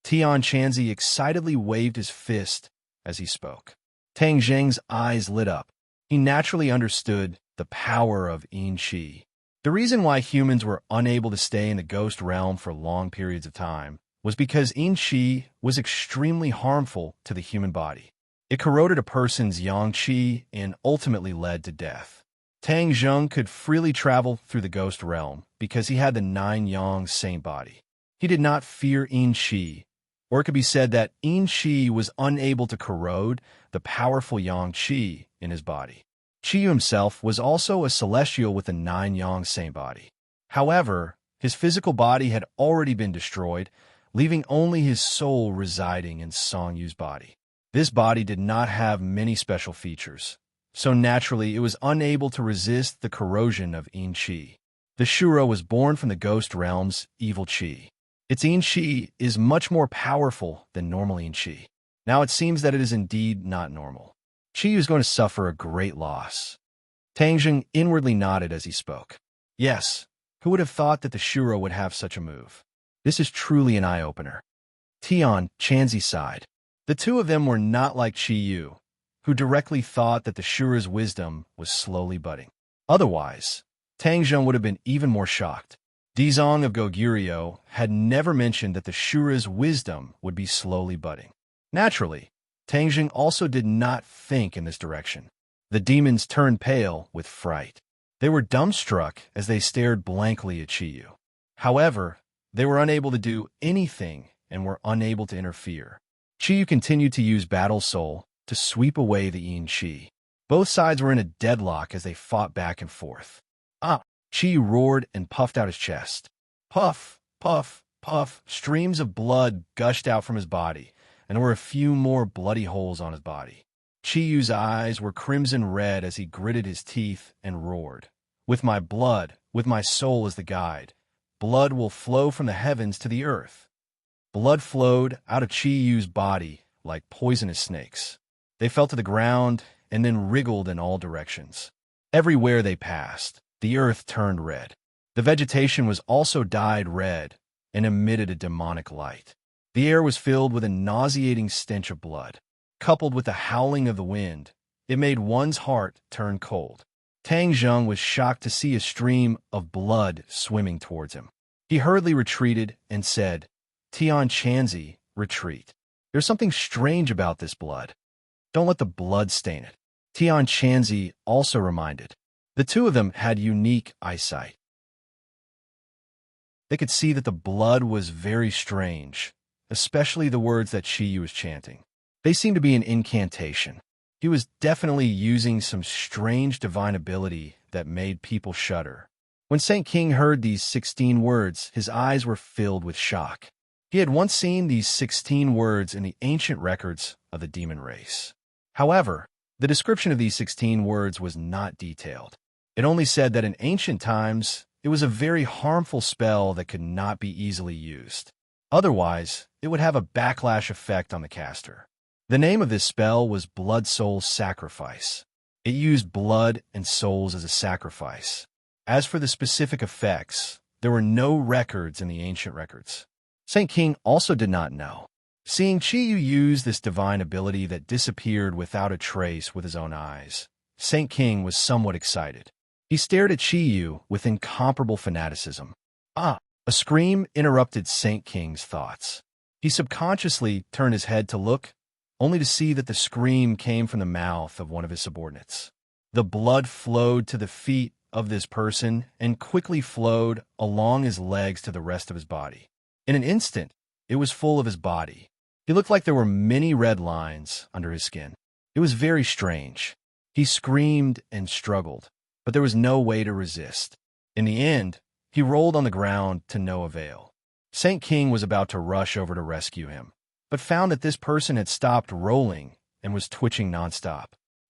Tian Chanzi excitedly waved his fist as he spoke. Tang Zheng's eyes lit up. He naturally understood the power of Yin Qi. The reason why humans were unable to stay in the ghost realm for long periods of time was because yin qi was extremely harmful to the human body. It corroded a person's yang qi and ultimately led to death. Tang Zheng could freely travel through the ghost realm because he had the 9 yang saint body. He did not fear yin qi, or it could be said that yin qi was unable to corrode the powerful yang qi in his body. Qi Yu himself was also a celestial with a 9 yang saint body. However, his physical body had already been destroyed, leaving only his soul residing in Song Yu's body. This body did not have many special features, so naturally it was unable to resist the corrosion of yin qi. The Shura was born from the ghost realm's evil qi. Its yin qi is much more powerful than normal yin qi. Now it seems that it is indeed not normal. Qi Yu is going to suffer a great loss. Tang Zheng inwardly nodded as he spoke. Yes, who would have thought that the Shura would have such a move? This is truly an eye-opener. Tian Chanzi sighed. The two of them were not like Qi Yu, who directly thought that the Shura's wisdom was slowly budding. Otherwise, Tang Zheng would have been even more shocked. Dizong of Goguryeo had never mentioned that the Shura's wisdom would be slowly budding. Naturally, Tang Zheng also did not think in this direction. The demons turned pale with fright. They were dumbstruck as they stared blankly at Qi Yu. However, they were unable to do anything and were unable to interfere. Qi Yu continued to use Battle Soul to sweep away the yin qi. Both sides were in a deadlock as they fought back and forth. Ah! Qi Yu roared and puffed out his chest. Puff, puff, puff. Streams of blood gushed out from his body, and there were a few more bloody holes on his body. Qi Yu's eyes were crimson red as he gritted his teeth and roared. With my blood, with my soul as the guide, blood will flow from the heavens to the earth. Blood flowed out of Qi Yu's body like poisonous snakes. They fell to the ground and then wriggled in all directions. Everywhere they passed, the earth turned red. The vegetation was also dyed red and emitted a demonic light. The air was filled with a nauseating stench of blood. Coupled with the howling of the wind, it made one's heart turn cold. Tang Zheng was shocked to see a stream of blood swimming towards him. He hurriedly retreated and said, Tian Chanzi, retreat. There's something strange about this blood. Don't let the blood stain it. Tian Chanzi also reminded. The two of them had unique eyesight. They could see that the blood was very strange, especially the words that Qi Yu was chanting. They seemed to be an incantation. He was definitely using some strange divine ability that made people shudder. When Saint King heard these 16 words, his eyes were filled with shock. He had once seen these 16 words in the ancient records of the demon race. However, the description of these 16 words was not detailed. It only said that in ancient times, it was a very harmful spell that could not be easily used. Otherwise, it would have a backlash effect on the caster. The name of this spell was Blood Soul Sacrifice. It used blood and souls as a sacrifice. As for the specific effects, there were no records in the ancient records. Saint King also did not know. Seeing Chiyu use this divine ability that disappeared without a trace with his own eyes, Saint King was somewhat excited. He stared at Chiyu with incomparable fanaticism. A scream interrupted Saint King's thoughts. He subconsciously turned his head to look, only to see that the scream came from the mouth of one of his subordinates. The blood flowed to the feet of this person and quickly flowed along his legs to the rest of his body. In an instant, it was full of his body. He looked like there were many red lines under his skin. It was very strange. He screamed and struggled, but there was no way to resist. In the end, he rolled on the ground to no avail. Saint King was about to rush over to rescue him, but found that this person had stopped rolling and was twitching nonstop.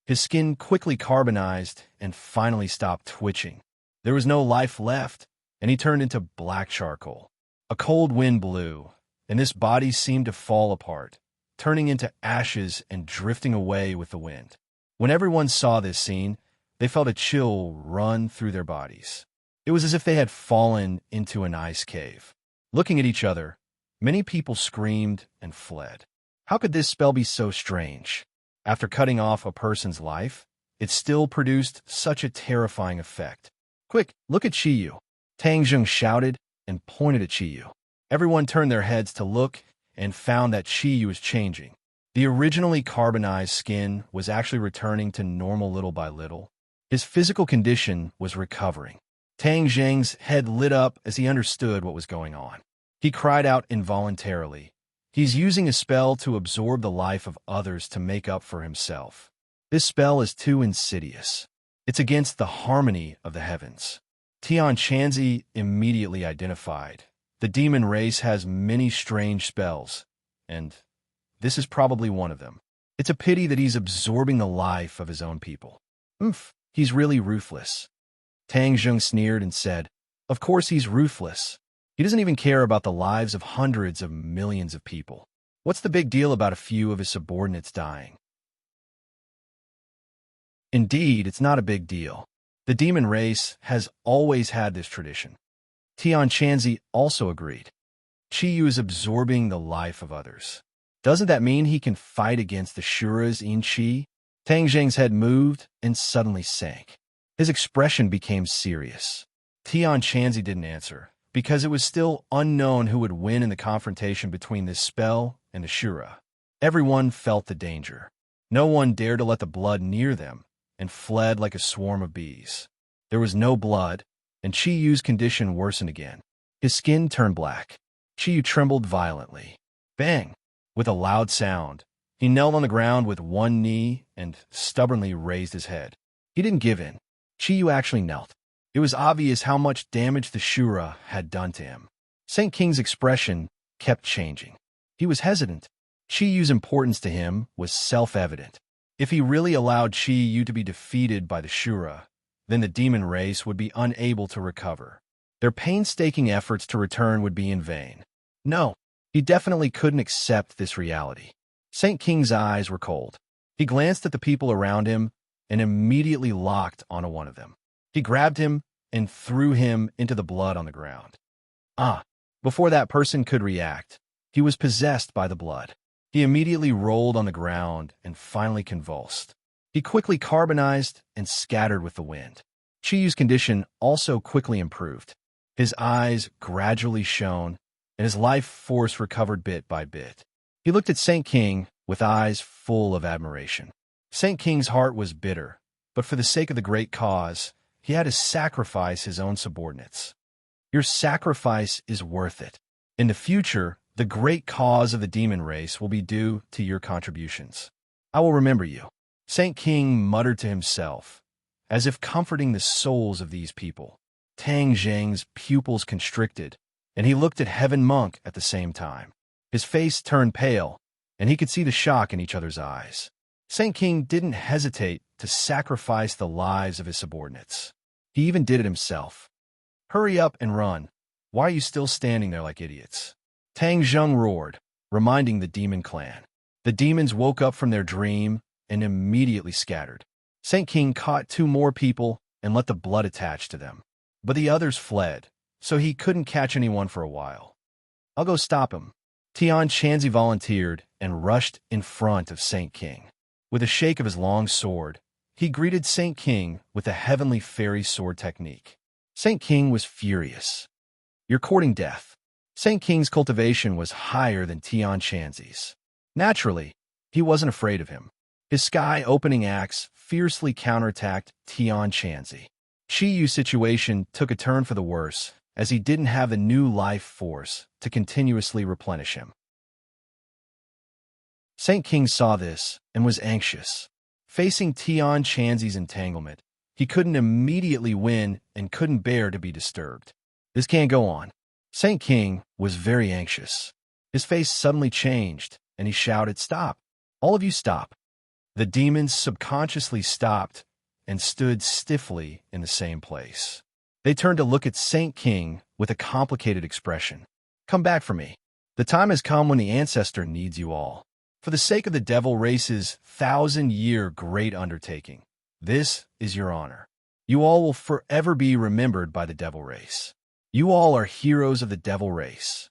His skin quickly carbonized and finally stopped twitching. There was no life left, and he turned into black charcoal. A cold wind blew, and this body seemed to fall apart, turning into ashes and drifting away with the wind. When everyone saw this scene, they felt a chill run through their bodies. It was as if they had fallen into an ice cave. Looking at each other, many people screamed and fled. How could this spell be so strange? After cutting off a person's life, it still produced such a terrifying effect. "Quick, look at Chiyu!" Tang Zheng shouted and pointed at Chiyu. Everyone turned their heads to look and found that Chiyu was changing. The originally carbonized skin was actually returning to normal little by little. His physical condition was recovering. Tang Zheng's head lit up as he understood what was going on. He cried out involuntarily. He's using a spell to absorb the life of others to make up for himself. This spell is too insidious. It's against the harmony of the heavens. Tian Chanzi immediately identified. The demon race has many strange spells, and this is probably one of them. It's a pity that he's absorbing the life of his own people. He's really ruthless. Tang Zheng sneered and said, "Of course he's ruthless. He doesn't even care about the lives of hundreds of millions of people. What's the big deal about a few of his subordinates dying?" Indeed, it's not a big deal. The demon race has always had this tradition. Tian Chanzi also agreed. Chiyu is absorbing the life of others. Doesn't that mean he can fight against the Shuras in Qi? Tang Zheng's head moved and suddenly sank. His expression became serious. Tian Chanzi didn't answer, because it was still unknown who would win in the confrontation between this spell and the Shura. Everyone felt the danger. No one dared to let the blood near them, and fled like a swarm of bees. There was no blood, and Chiyu's condition worsened again. His skin turned black. Chiyu trembled violently. Bang! With a loud sound, he knelt on the ground with one knee and stubbornly raised his head. He didn't give in. Chiyu actually knelt. It was obvious how much damage the Shura had done to him. Saint King's expression kept changing. He was hesitant. Chiyu's importance to him was self-evident. If he really allowed Chiyu to be defeated by the Shura, then the demon race would be unable to recover. Their painstaking efforts to return would be in vain. No, he definitely couldn't accept this reality. Saint King's eyes were cold. He glanced at the people around him and immediately locked onto one of them. He grabbed him and threw him into the blood on the ground. Before that person could react, he was possessed by the blood. He immediately rolled on the ground and finally convulsed. He quickly carbonized and scattered with the wind. Chiyu's condition also quickly improved. His eyes gradually shone, and his life force recovered bit by bit. He looked at Saint King with eyes full of admiration. Saint King's heart was bitter, but for the sake of the great cause, he had to sacrifice his own subordinates. Your sacrifice is worth it. In the future, the great cause of the demon race will be due to your contributions. I will remember you. Saint King muttered to himself, as if comforting the souls of these people. Tang Zheng's pupils constricted, and he looked at Heaven Monk at the same time. His face turned pale, and he could see the shock in each other's eyes. Saint King didn't hesitate to sacrifice the lives of his subordinates. He even did it himself. "Hurry up and run. Why are you still standing there like idiots?" Tang Zheng roared, reminding the demon clan. The demons woke up from their dream and immediately scattered. Saint King caught 2 more people and let the blood attach to them. But the others fled, so he couldn't catch anyone for a while. "I'll go stop him." Tian Chanzi volunteered and rushed in front of Saint King. With a shake of his long sword, he greeted Saint King with a heavenly fairy sword technique. Saint King was furious. "You're courting death." Saint King's cultivation was higher than Tian Chanzi's. Naturally, he wasn't afraid of him. His sky-opening axe fiercely counterattacked Tian Chanzi. Chi Yu's situation took a turn for the worse, as he didn't have the new life force to continuously replenish him. Saint King saw this and was anxious. Facing Tian Chanzi's entanglement, he couldn't immediately win and couldn't bear to be disturbed. This can't go on. Saint King was very anxious. His face suddenly changed, and he shouted, "Stop! All of you stop!" The demons subconsciously stopped and stood stiffly in the same place. They turned to look at Saint King with a complicated expression. "Come back for me. The time has come when the ancestor needs you all. For the sake of the devil race's 1,000-year great undertaking, this is your honor. You all will forever be remembered by the devil race. You all are heroes of the devil race."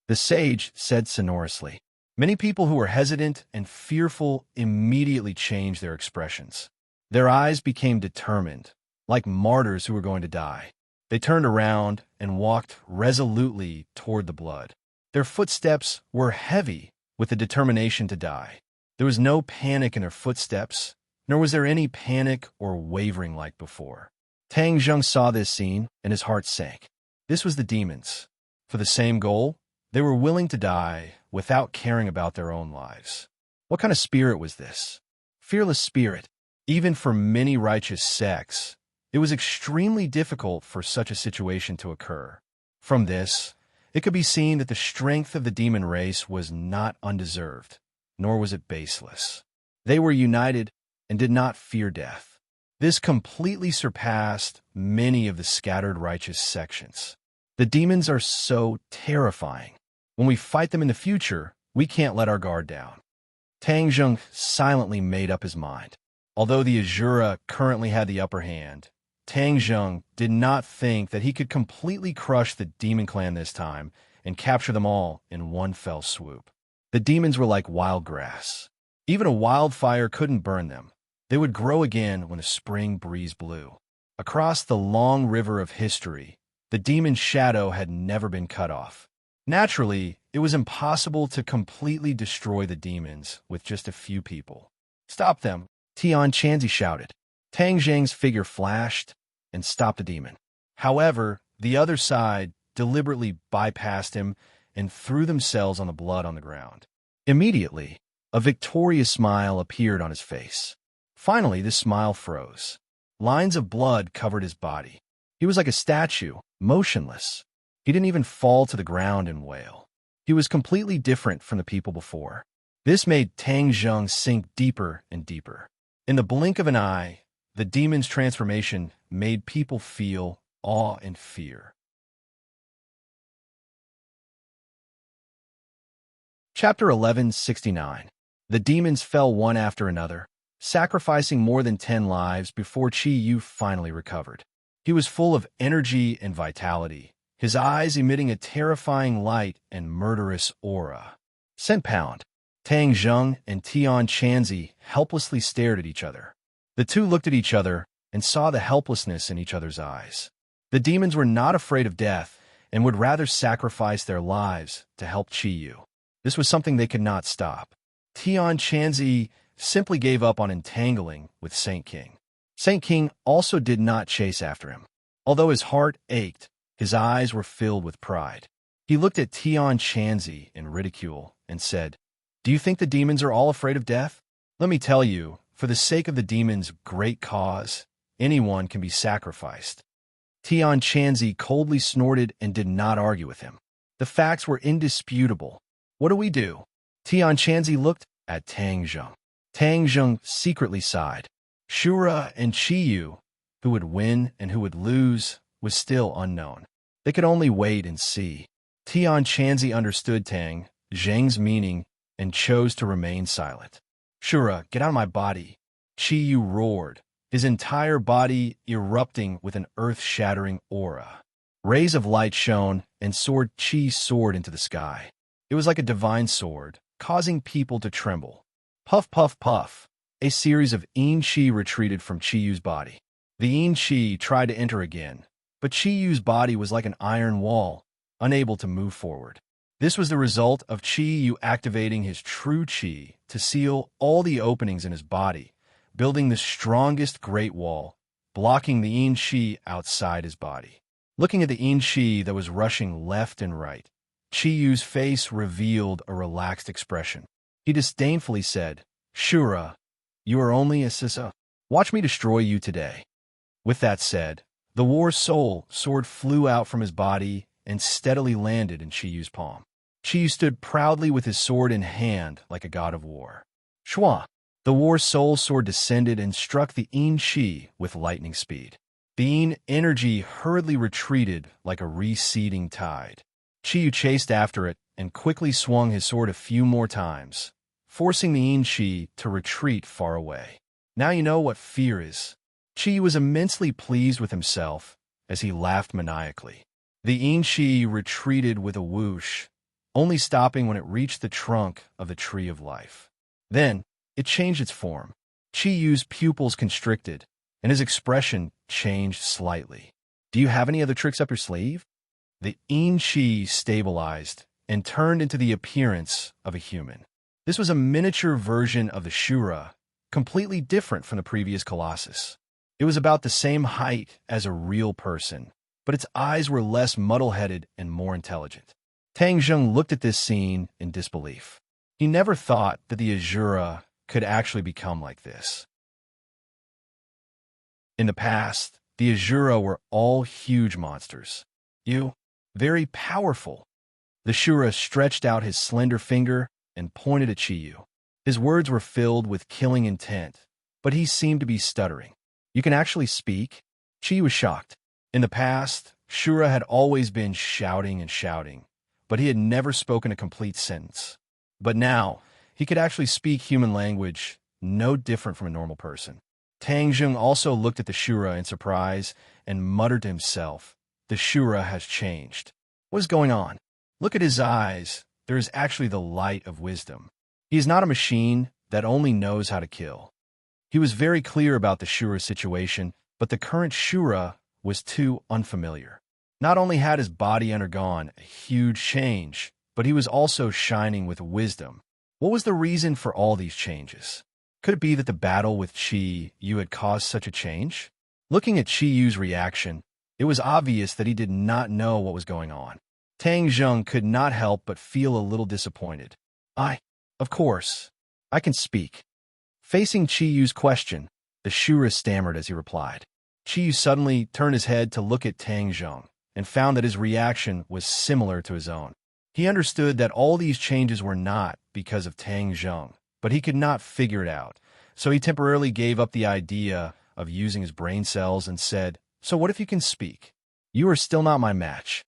The sage said sonorously. Many people who were hesitant and fearful immediately changed their expressions. Their eyes became determined, like martyrs who were going to die. They turned around and walked resolutely toward the blood. Their footsteps were heavy with the determination to die. There was no panic in their footsteps, nor was there any panic or wavering like before. Tang Zheng saw this scene, and his heart sank. This was the demons. For the same goal, they were willing to die without caring about their own lives. What kind of spirit was this? Fearless spirit. Even for many righteous sects, it was extremely difficult for such a situation to occur. From this, it could be seen that the strength of the demon race was not undeserved, nor was it baseless. They were united and did not fear death. This completely surpassed many of the scattered righteous sections. The demons are so terrifying. When we fight them in the future, we can't let our guard down. Tang Zheng silently made up his mind. Although the Azura currently had the upper hand, Tang Zheng did not think that he could completely crush the demon clan this time and capture them all in one fell swoop. The demons were like wild grass. Even a wildfire couldn't burn them. They would grow again when a spring breeze blew. Across the long river of history, the demon's shadow had never been cut off. Naturally, it was impossible to completely destroy the demons with just a few people. "Stop them!" Tian Chanzi shouted. Tang Zheng's figure flashed and stopped the demon. However, the other side deliberately bypassed him and threw themselves on the blood on the ground. Immediately, a victorious smile appeared on his face. Finally, this smile froze. Lines of blood covered his body. He was like a statue, motionless. He didn't even fall to the ground and wail. He was completely different from the people before. This made Tang Zheng sink deeper and deeper. In the blink of an eye, the demon's transformation made people feel awe and fear. Chapter 1169. The demons fell one after another, sacrificing more than 10 lives before Chi Yu finally recovered. He was full of energy and vitality, his eyes emitting a terrifying light and murderous aura. Scent Pound. Tang Zheng and Tian Chanzi helplessly stared at each other. The two looked at each other and saw the helplessness in each other's eyes. The demons were not afraid of death and would rather sacrifice their lives to help Chi Yu. This was something they could not stop. Tian Chanzi simply gave up on entangling with Saint King. Saint King also did not chase after him. Although his heart ached, his eyes were filled with pride. He looked at Tian Chanzi in ridicule and said, "Do you think the demons are all afraid of death? Let me tell you, for the sake of the demons' great cause, anyone can be sacrificed." Tian Chanzi coldly snorted and did not argue with him. The facts were indisputable. What do we do? Tian Chanzi looked at Tang Zheng. Tang Zheng secretly sighed. Shura and Qiyu, who would win and who would lose, was still unknown. They could only wait and see. Tian Chanzi understood Tang Zheng's meaning and chose to remain silent. Shura, get out of my body. Qiyu roared, his entire body erupting with an earth-shattering aura. Rays of light shone, and Sword Qi soared into the sky. It was like a divine sword, causing people to tremble. Puff, puff, puff. A series of Yin Qi retreated from Qiyu's body. The Yin Qi tried to enter again, but Qiyu's body was like an iron wall, unable to move forward. This was the result of Qiyu activating his true Qi to seal all the openings in his body, building the strongest Great Wall, blocking the Yin Qi outside his body. Looking at the Yin Qi that was rushing left and right, Qiyu's face revealed a relaxed expression. He disdainfully said, Shura, you are only a sissa. Watch me destroy you today. With that said, the war soul sword flew out from his body and steadily landed in Qiyu's palm. Qiyu stood proudly with his sword in hand like a god of war. Shua! The war soul sword descended and struck the Yin Qi with lightning speed. The Yin energy hurriedly retreated like a receding tide. Qiyu chased after it and quickly swung his sword a few more times, forcing the Yin Qi to retreat far away. Now you know what fear is. Qiyu was immensely pleased with himself as he laughed maniacally. The Yin Qi retreated with a whoosh, only stopping when it reached the trunk of the tree of life. Then, it changed its form. Qiyu's pupils constricted, and his expression changed slightly. Do you have any other tricks up your sleeve? The Yin Qi stabilized and turned into the appearance of a human. This was a miniature version of the Shura, completely different from the previous Colossus. It was about the same height as a real person, but its eyes were less muddle-headed and more intelligent. Tang Zheng looked at this scene in disbelief. He never thought that the Azura could actually become like this. In the past, the Azura were all huge monsters. Very powerful. The Shura stretched out his slender finger and pointed at Qiyu. His words were filled with killing intent, but he seemed to be stuttering. You can actually speak? Qiyu was shocked. In the past, Shura had always been shouting and shouting, but he had never spoken a complete sentence. But now, he could actually speak human language, no different from a normal person. Tang Zheng also looked at the Shura in surprise and muttered to himself, the Shura has changed. What is going on? Look at his eyes. There is actually the light of wisdom. He is not a machine that only knows how to kill. He was very clear about the Shura's situation, but the current Shura was too unfamiliar. Not only had his body undergone a huge change, but he was also shining with wisdom. What was the reason for all these changes? Could it be that the battle with Qiyu had caused such a change? Looking at Qiyu's reaction, it was obvious that he did not know what was going on. Tang Zheng could not help but feel a little disappointed. Of course, I can speak. Facing Qiyu's question, the Shura stammered as he replied. Qiyu suddenly turned his head to look at Tang Zheng and found that his reaction was similar to his own. He understood that all these changes were not because of Tang Zheng, but he could not figure it out, so he temporarily gave up the idea of using his brain cells and said, So what if you can speak? You are still not my match.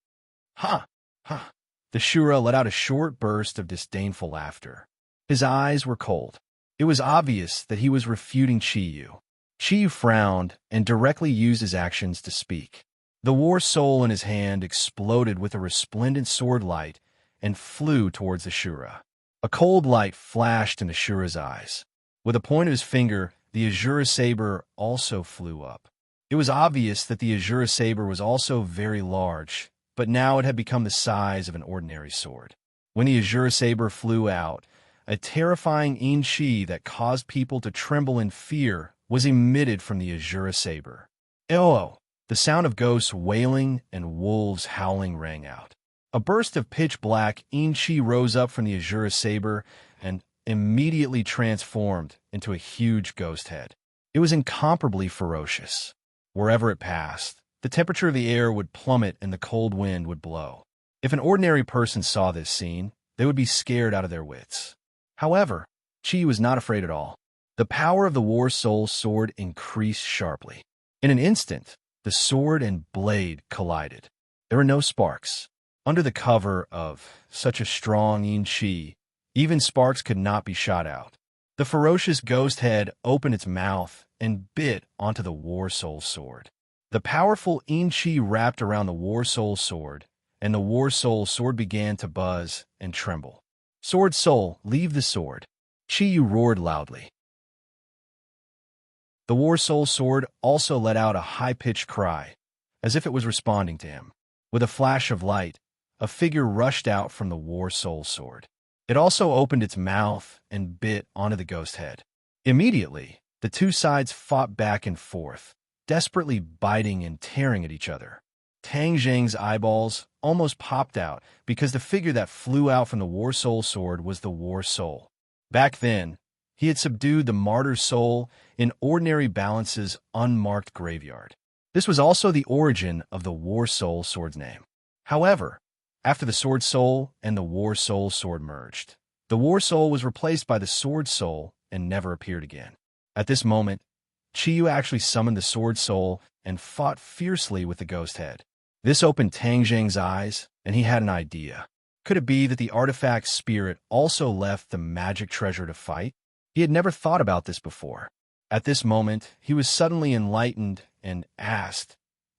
Ha! Ha! The Shura let out a short burst of disdainful laughter. His eyes were cold. It was obvious that he was refuting Qiyu. Qiyu frowned and directly used his actions to speak. The war soul in his hand exploded with a resplendent sword light and flew towards the Shura. A cold light flashed in the Shura's eyes. With a point of his finger, the Azura saber also flew up. It was obvious that the Azura saber was also very large, but now it had become the size of an ordinary sword. When the Azura saber flew out, a terrifying Yin Qi that caused people to tremble in fear was emitted from the Azura saber. Oh! The sound of ghosts wailing and wolves howling rang out. A burst of pitch-black Yin Qi rose up from the Azura saber and immediately transformed into a huge ghost head. It was incomparably ferocious. Wherever it passed, The temperature of the air would plummet and the cold wind would blow. If an ordinary person saw this scene, they would be scared out of their wits. However, Chi was not afraid at all. The power of the War Soul sword increased sharply. In an instant, the sword and blade collided. There were no sparks. Under the cover of such a strong yin chi, even sparks could not be shot out. The ferocious ghost head opened its mouth and bit onto the War Soul sword. The powerful yin chi wrapped around the War Soul sword, and the War Soul sword began to buzz and tremble. Sword Soul, leave the sword. Chi Yu roared loudly. The War Soul sword also let out a high-pitched cry, as if it was responding to him. With a flash of light, a figure rushed out from the War Soul sword. It also opened its mouth and bit onto the ghost head. Immediately, the two sides fought back and forth, desperately biting and tearing at each other. Tang Zheng's eyeballs almost popped out because the figure that flew out from the War Soul sword was the War Soul. Back then, he had subdued the martyr soul in ordinary balance's unmarked graveyard. This was also the origin of the War Soul sword's name. However, after the Sword Soul and the War Soul sword merged, the War Soul was replaced by the Sword Soul and never appeared again. At this moment, Chi Yu actually summoned the Sword Soul and fought fiercely with the ghost head. This opened Tang Zheng's eyes, and he had an idea. Could it be that the artifact spirit also left the magic treasure to fight? He had never thought about this before. At this moment, he was suddenly enlightened and asked,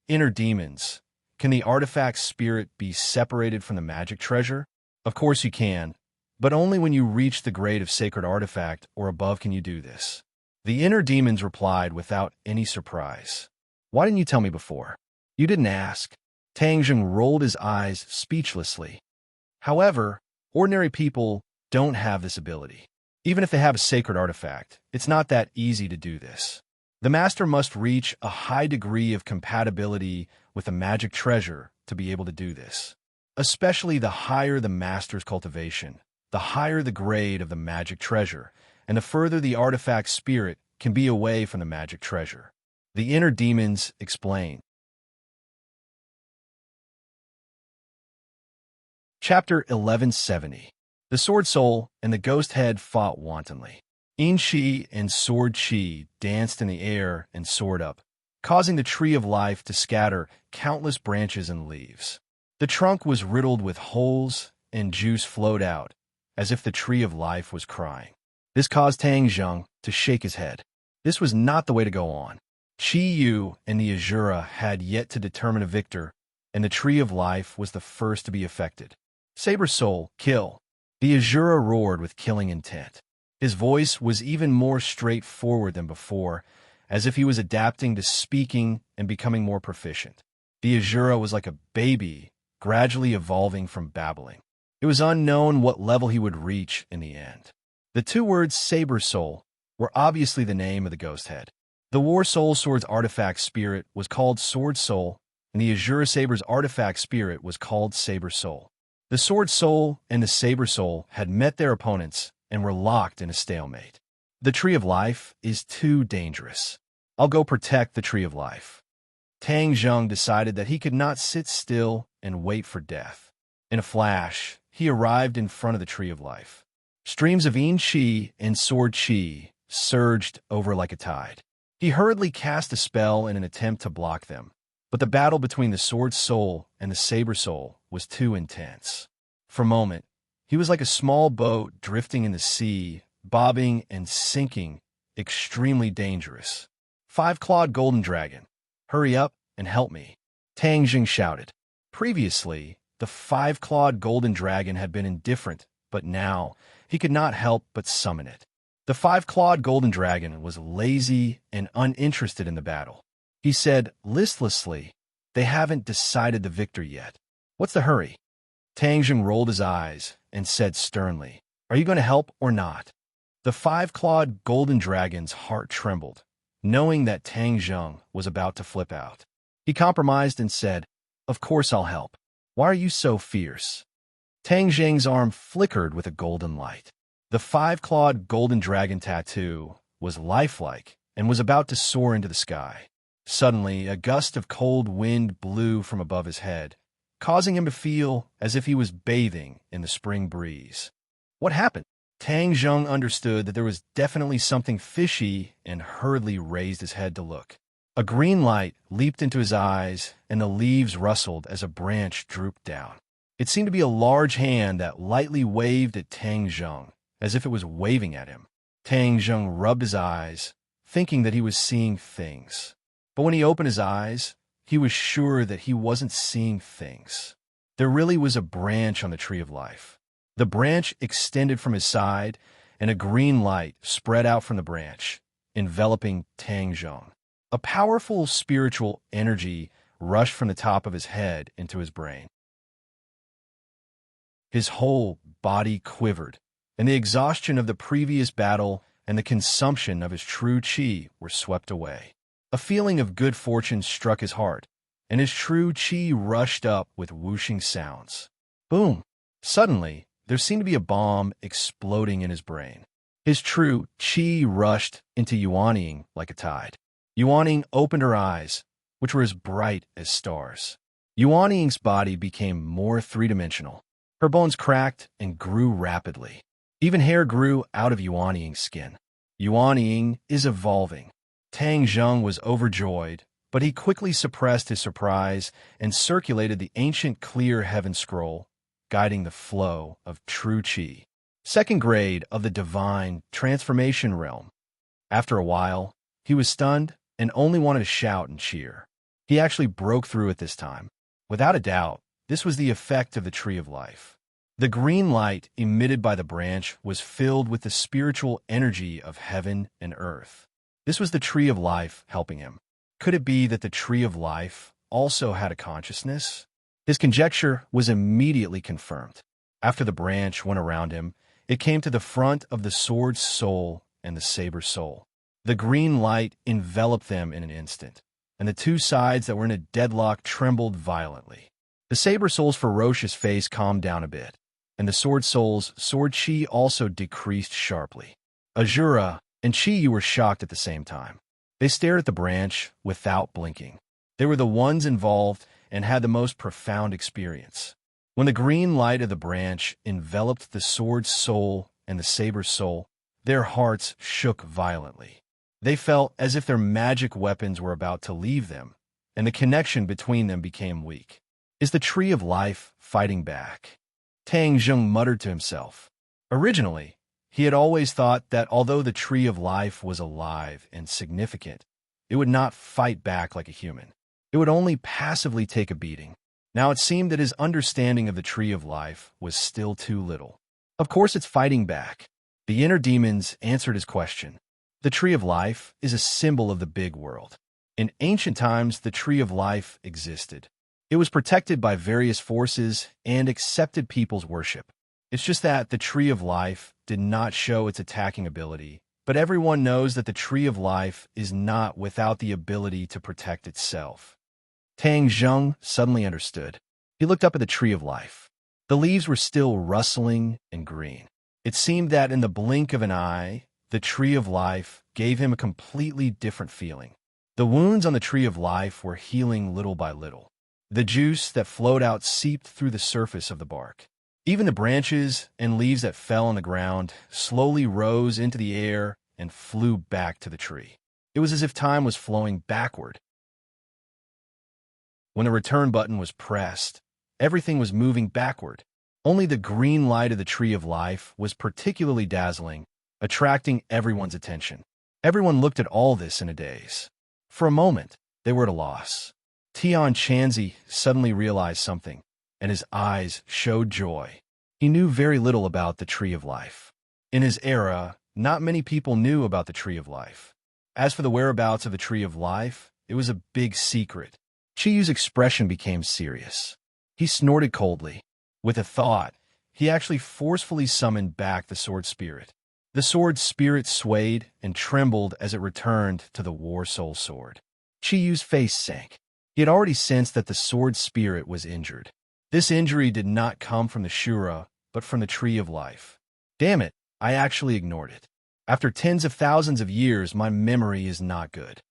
"Inner demons, can the artifact spirit be separated from the magic treasure?" Of course you can, but only when you reach the grade of sacred artifact or above can you do this. The inner demons replied without any surprise. "Why didn't you tell me before? You didn't ask." Tang Zheng rolled his eyes speechlessly. However, ordinary people don't have this ability. Even if they have a sacred artifact, it's not that easy to do this. The master must reach a high degree of compatibility with the magic treasure to be able to do this. Especially the higher the master's cultivation, the higher the grade of the magic treasure, and the further the artifact spirit can be away from the magic treasure. The inner demons explain. Chapter 1170. The Sword Soul and the Ghost Head fought wantonly. Yin Chi and Sword Chi danced in the air and soared up, causing the Tree of Life to scatter countless branches and leaves. The trunk was riddled with holes and juice flowed out, as if the Tree of Life was crying. This caused Tang Zheng to shake his head. This was not the way to go on. Chi Yu and the Azura had yet to determine a victor, and the Tree of Life was the first to be affected. Saber Soul, kill. The Azura roared with killing intent. His voice was even more straightforward than before, as if he was adapting to speaking and becoming more proficient. The Azura was like a baby, gradually evolving from babbling. It was unknown what level he would reach in the end. The two words Saber Soul were obviously the name of the ghost head. The War Soul Sword's artifact spirit was called Sword Soul, and the Azura Saber's artifact spirit was called Saber Soul. The Sword Soul and the Saber Soul had met their opponents and were locked in a stalemate. The Tree of Life is too dangerous. I'll go protect the Tree of Life. Tang Zheng decided that he could not sit still and wait for death. In a flash, he arrived in front of the Tree of Life. Streams of Yin Chi and Sword Chi surged over like a tide. He hurriedly cast a spell in an attempt to block them, but the battle between the Sword Soul and the Saber Soul was too intense. For a moment, he was like a small boat drifting in the sea, bobbing and sinking, extremely dangerous. Five-clawed golden dragon, hurry up and help me, Tang Zheng shouted. Previously, the five-clawed golden dragon had been indifferent, but now he could not help but summon it. The five-clawed golden dragon was lazy and uninterested in the battle. He said listlessly, "They haven't decided the victor yet. What's the hurry?" Tang Zheng rolled his eyes and said sternly, "Are you going to help or not?" The five-clawed golden dragon's heart trembled, knowing that Tang Zheng was about to flip out. He compromised and said, "Of course I'll help. Why are you so fierce?" Tang Zheng's arm flickered with a golden light. The five-clawed golden dragon tattoo was lifelike and was about to soar into the sky. Suddenly, a gust of cold wind blew from above his head, causing him to feel as if he was bathing in the spring breeze. What happened? Tang Zheng understood that there was definitely something fishy and hurriedly raised his head to look. A green light leaped into his eyes, and the leaves rustled as a branch drooped down. It seemed to be a large hand that lightly waved at Tang Zheng, as if it was waving at him. Tang Zheng rubbed his eyes, thinking that he was seeing things. But when he opened his eyes, he was sure that he wasn't seeing things. There really was a branch on the tree of life. The branch extended from his side, and a green light spread out from the branch, enveloping Tang Zheng. A powerful spiritual energy rushed from the top of his head into his brain. His whole body quivered, and the exhaustion of the previous battle and the consumption of his true qi were swept away. A feeling of good fortune struck his heart, and his true qi rushed up with whooshing sounds. Boom! Suddenly, there seemed to be a bomb exploding in his brain. His true qi rushed into Yuanying like a tide. Yuanying opened her eyes, which were as bright as stars. Yuanying's body became more three-dimensional. Her bones cracked and grew rapidly. Even hair grew out of Yuanying's skin. Yuanying is evolving. Tang Zheng was overjoyed, but he quickly suppressed his surprise and circulated the ancient clear heaven scroll, guiding the flow of true qi. Second grade of the divine transformation realm. After a while, he was stunned and only wanted to shout and cheer. He actually broke through it this time. Without a doubt, this was the effect of the tree of life. The green light emitted by the branch was filled with the spiritual energy of heaven and earth. This was the tree of life helping him. Could it be that the tree of life also had a consciousness? His conjecture was immediately confirmed. After the branch went around him, it came to the front of the sword's soul and the saber's soul. The green light enveloped them in an instant, and the two sides that were in a deadlock trembled violently. The saber soul's ferocious face calmed down a bit, and the sword soul's sword qi also decreased sharply. Azura and Chi were shocked at the same time. They stared at the branch without blinking. They were the ones involved and had the most profound experience. When the green light of the branch enveloped the sword's soul and the saber's soul, their hearts shook violently. They felt as if their magic weapons were about to leave them, and the connection between them became weak. Is the tree of life fighting back? Tang Zheng muttered to himself. Originally, he had always thought that although the tree of life was alive and significant, it would not fight back like a human. It would only passively take a beating. Now it seemed that his understanding of the tree of life was still too little. Of course it's fighting back. The inner demons answered his question. The tree of life is a symbol of the big world. In ancient times, the tree of life existed. It was protected by various forces and accepted people's worship. It's just that the tree of life did not show its attacking ability, but everyone knows that the tree of life is not without the ability to protect itself. Tang Zheng suddenly understood. He looked up at the tree of life. The leaves were still rustling and green. It seemed that in the blink of an eye, the tree of life gave him a completely different feeling. The wounds on the tree of life were healing little by little. The juice that flowed out seeped through the surface of the bark. Even the branches and leaves that fell on the ground slowly rose into the air and flew back to the tree. It was as if time was flowing backward. When the return button was pressed, everything was moving backward. Only the green light of the tree of life was particularly dazzling, attracting everyone's attention. Everyone looked at all this in a daze. For a moment, they were at a loss. Tian Chanzi suddenly realized something, and his eyes showed joy. He knew very little about the tree of life. In his era, not many people knew about the tree of life. As for the whereabouts of the tree of life, it was a big secret. Chiyu's expression became serious. He snorted coldly. With a thought, he actually forcefully summoned back the sword spirit. The sword spirit swayed and trembled as it returned to the War Soul sword. Chiyu's face sank. He had already sensed that the sword spirit was injured. This injury did not come from the Shura, but from the tree of life. Damn it, I actually ignored it. After tens of thousands of years, my memory is not good.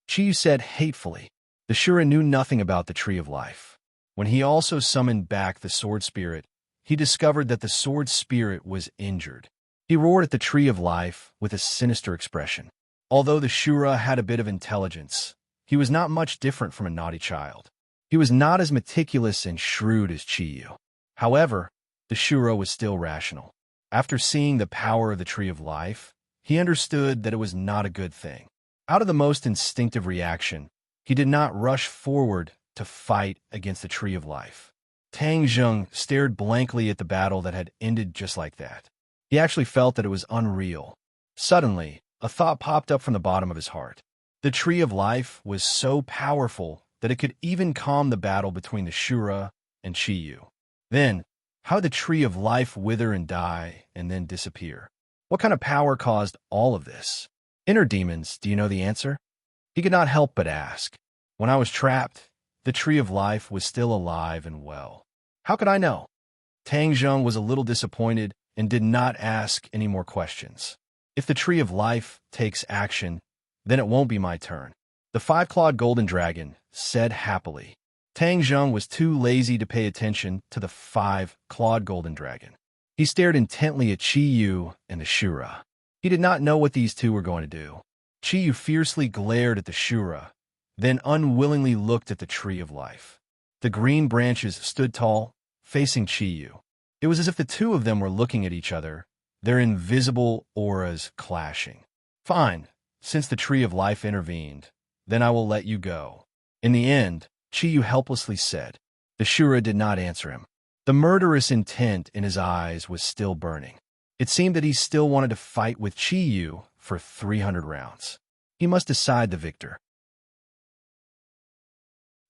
Chiyu said hatefully. The Shura knew nothing about the Tree of Life. When he also summoned back the Sword Spirit, he discovered that the Sword Spirit was injured. He roared at the Tree of Life with a sinister expression. Although the Shura had a bit of intelligence, he was not much different from a naughty child. He was not as meticulous and shrewd as Chiyu. However, the Shura was still rational. After seeing the power of the Tree of Life, he understood that it was not a good thing. Out of the most instinctive reaction, he did not rush forward to fight against the Tree of Life. Tang Zheng stared blankly at the battle that had ended just like that. He actually felt that it was unreal. Suddenly, a thought popped up from the bottom of his heart. The Tree of Life was so powerful that it could even calm the battle between the Shura and Chiyu. Then, how did the Tree of Life wither and die and then disappear? What kind of power caused all of this? Inner demons, do you know the answer? He could not help but ask. When I was trapped, the Tree of Life was still alive and well. How could I know? Tang Zheng was a little disappointed and did not ask any more questions. If the Tree of Life takes action, then it won't be my turn. The five-clawed golden dragon said happily. Tang Zheng was too lazy to pay attention to the five-clawed golden dragon. He stared intently at Chiyu and the Shura. He did not know what these two were going to do. Chiyu fiercely glared at the Shura, then unwillingly looked at the Tree of Life. The green branches stood tall, facing Chiyu. It was as if the two of them were looking at each other, their invisible auras clashing. Fine, since the Tree of Life intervened, then I will let you go. In the end, Chiyu helplessly said. The Shura did not answer him. The murderous intent in his eyes was still burning. It seemed that he still wanted to fight with Chiyu for 300 rounds. He must decide the victor.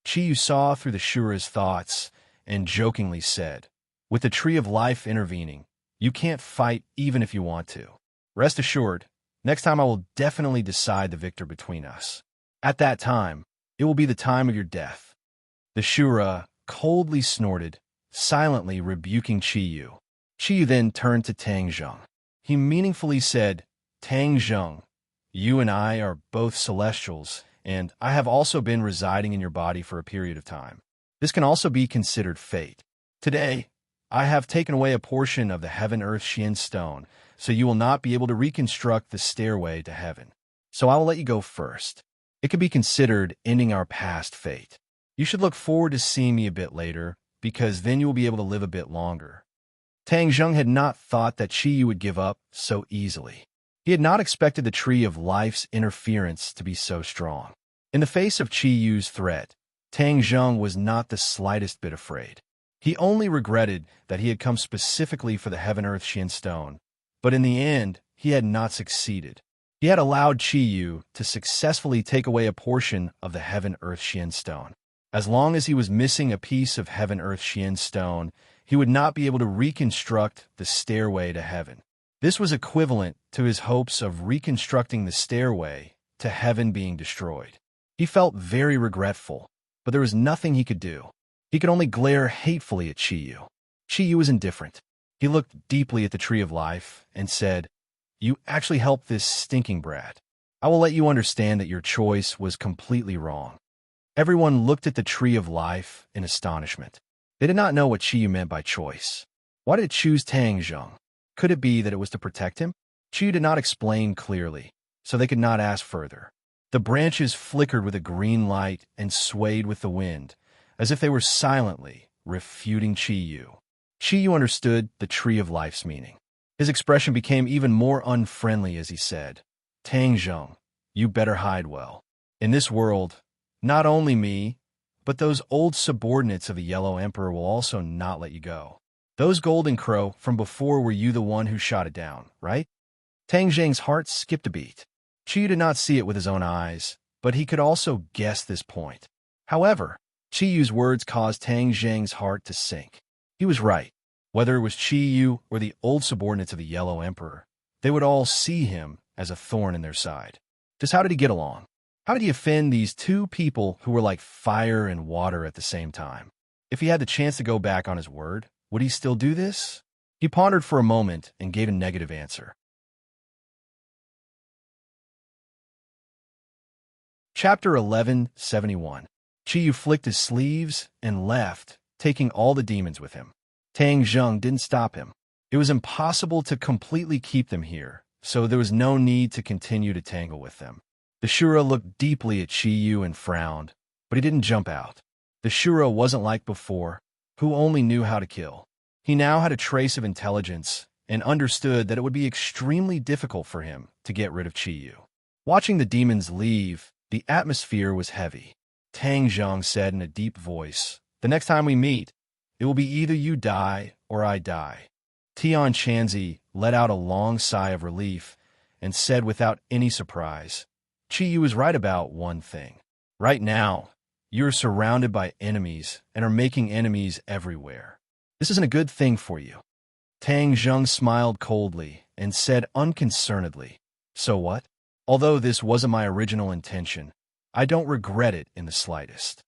Chiyu saw through the Shura's thoughts and jokingly said, with the Tree of Life intervening, you can't fight even if you want to. Rest assured, next time I will definitely decide the victor between us. At that time, it will be the time of your death. The Shura coldly snorted, silently rebuking Chiyu. Chiyu then turned to Tang Zheng. He meaningfully said, Tang Zheng, you and I are both celestials, and I have also been residing in your body for a period of time. This can also be considered fate. Today, I have taken away a portion of the Heaven-Earth Xian stone, so you will not be able to reconstruct the stairway to heaven. So I will let you go first. It could be considered ending our past fate. You should look forward to seeing me a bit later, because then you will be able to live a bit longer. Tang Zheng had not thought that Chiyu would give up so easily. He had not expected the Tree of Life's interference to be so strong. In the face of Chiyu's threat, Tang Zheng was not the slightest bit afraid. He only regretted that he had come specifically for the Heaven-Earth Xian stone, but in the end, he had not succeeded. He had allowed Chiyu to successfully take away a portion of the Heaven-Earth Xian stone. As long as he was missing a piece of Heaven-Earth Xian stone, he would not be able to reconstruct the stairway to heaven. This was equivalent to his hopes of reconstructing the stairway to heaven being destroyed. He felt very regretful, but there was nothing he could do. He could only glare hatefully at Chiyu. Chiyu was indifferent. He looked deeply at the Tree of Life and said, You actually helped this stinking brat. I will let you understand that your choice was completely wrong. Everyone looked at the Tree of Life in astonishment. They did not know what Chiyu meant by choice. Why did it choose Tang Zheng? Could it be that it was to protect him? Chiyu did not explain clearly, so they could not ask further. The branches flickered with a green light and swayed with the wind, as if they were silently refuting Chiyu. Chiyu understood the Tree of Life's meaning. His expression became even more unfriendly as he said, Tang Zheng, you better hide well. In this world, not only me, but those old subordinates of the Yellow Emperor will also not let you go. Those golden crow from before were you the one who shot it down, right? Tang Zheng's heart skipped a beat. Chiyu did not see it with his own eyes, but he could also guess this point. However, Chiyu's words caused Tang Zheng's heart to sink. He was right. Whether it was Chiyu or the old subordinates of the Yellow Emperor, they would all see him as a thorn in their side. Just how did he get along? How did he offend these two people who were like fire and water at the same time? If he had the chance to go back on his word, would he still do this? He pondered for a moment and gave a negative answer. Chapter 1171. Qiyu flicked his sleeves and left, taking all the demons with him. Tang Zheng didn't stop him. It was impossible to completely keep them here, so there was no need to continue to tangle with them. The Shura looked deeply at Qiyu and frowned, but he didn't jump out. The Shura wasn't like before, who only knew how to kill. He now had a trace of intelligence and understood that it would be extremely difficult for him to get rid of Qiyu. Watching the demons leave, the atmosphere was heavy. Tang Zheng said in a deep voice, "The next time we meet, it will be either you die or I die." Tian Chanzi let out a long sigh of relief and said without any surprise, "Qiyu is right about one thing. Right now, you are surrounded by enemies and are making enemies everywhere. This isn't a good thing for you." Tang Zheng smiled coldly and said unconcernedly, "So what? Although this wasn't my original intention, I don't regret it in the slightest."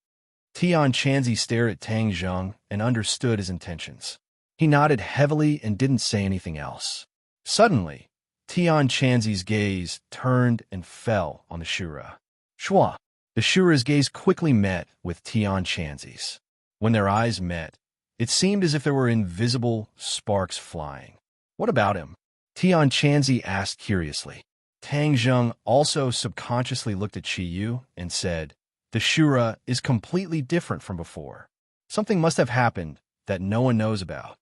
Tian Chanzi stared at Tang Zheng and understood his intentions. He nodded heavily and didn't say anything else. Suddenly, Tian Chanzi's gaze turned and fell on the Shura. Shua! The Shura's gaze quickly met with Tian Chanzi's. When their eyes met, it seemed as if there were invisible sparks flying. "What about him?" Tian Chanzi asked curiously. Tang Zheng also subconsciously looked at Qiyu and said, "The Shura is completely different from before. Something must have happened that no one knows about."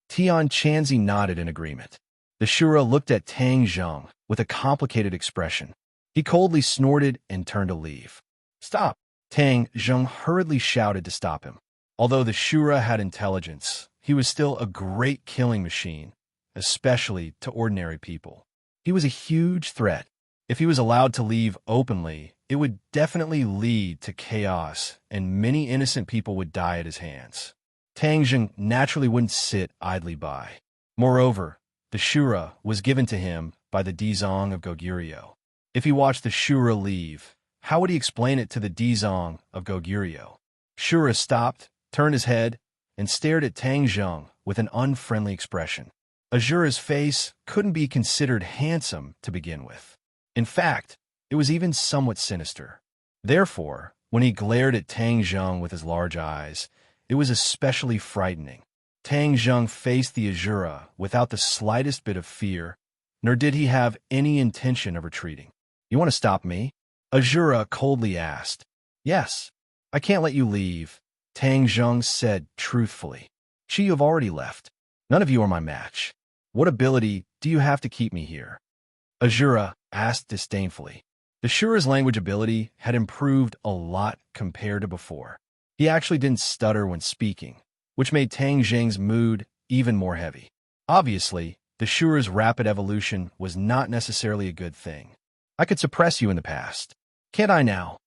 Tian Chanzi nodded in agreement. The Shura looked at Tang Zheng with a complicated expression. He coldly snorted and turned to leave. "Stop!" Tang Zheng hurriedly shouted to stop him. Although the Shura had intelligence, he was still a great killing machine, especially to ordinary people. He was a huge threat. If he was allowed to leave openly, it would definitely lead to chaos, and many innocent people would die at his hands. Tang Zheng naturally wouldn't sit idly by. Moreover, the Shura was given to him by the Dizong of Goguryeo. If he watched the Shura leave, how would he explain it to the Dizong of Goguryeo? Shura stopped, turned his head, and stared at Tang Zheng with an unfriendly expression. Azura's face couldn't be considered handsome to begin with. In fact, it was even somewhat sinister. Therefore, when he glared at Tang Zheng with his large eyes, it was especially frightening. Tang Zheng faced the Azura without the slightest bit of fear, nor did he have any intention of retreating. "You want to stop me?" Azura coldly asked. "Yes. I can't let you leave," Tang Zheng said truthfully. "You have already left. None of you are my match. What ability do you have to keep me here?" Azura asked disdainfully. The Shura's language ability had improved a lot compared to before. He actually didn't stutter when speaking, which made Tang Zheng's mood even more heavy. Obviously, the Shura's rapid evolution was not necessarily a good thing. "I could suppress you in the past. Can't I now?"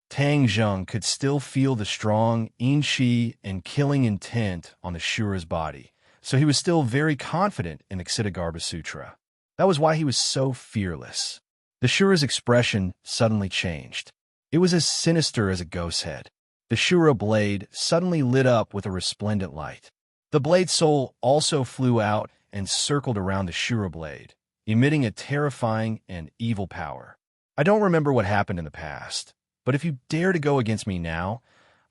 Tang Zheng could still feel the strong yin-chi and killing intent on the Shura's body, so he was still very confident in the Ksitigarbha Sutra. That was why he was so fearless. The Shura's expression suddenly changed. It was as sinister as a ghost's head. The Shura blade suddenly lit up with a resplendent light. The blade soul also flew out and circled around the Shura blade, emitting a terrifying and evil power. "I don't remember what happened in the past, but if you dare to go against me now,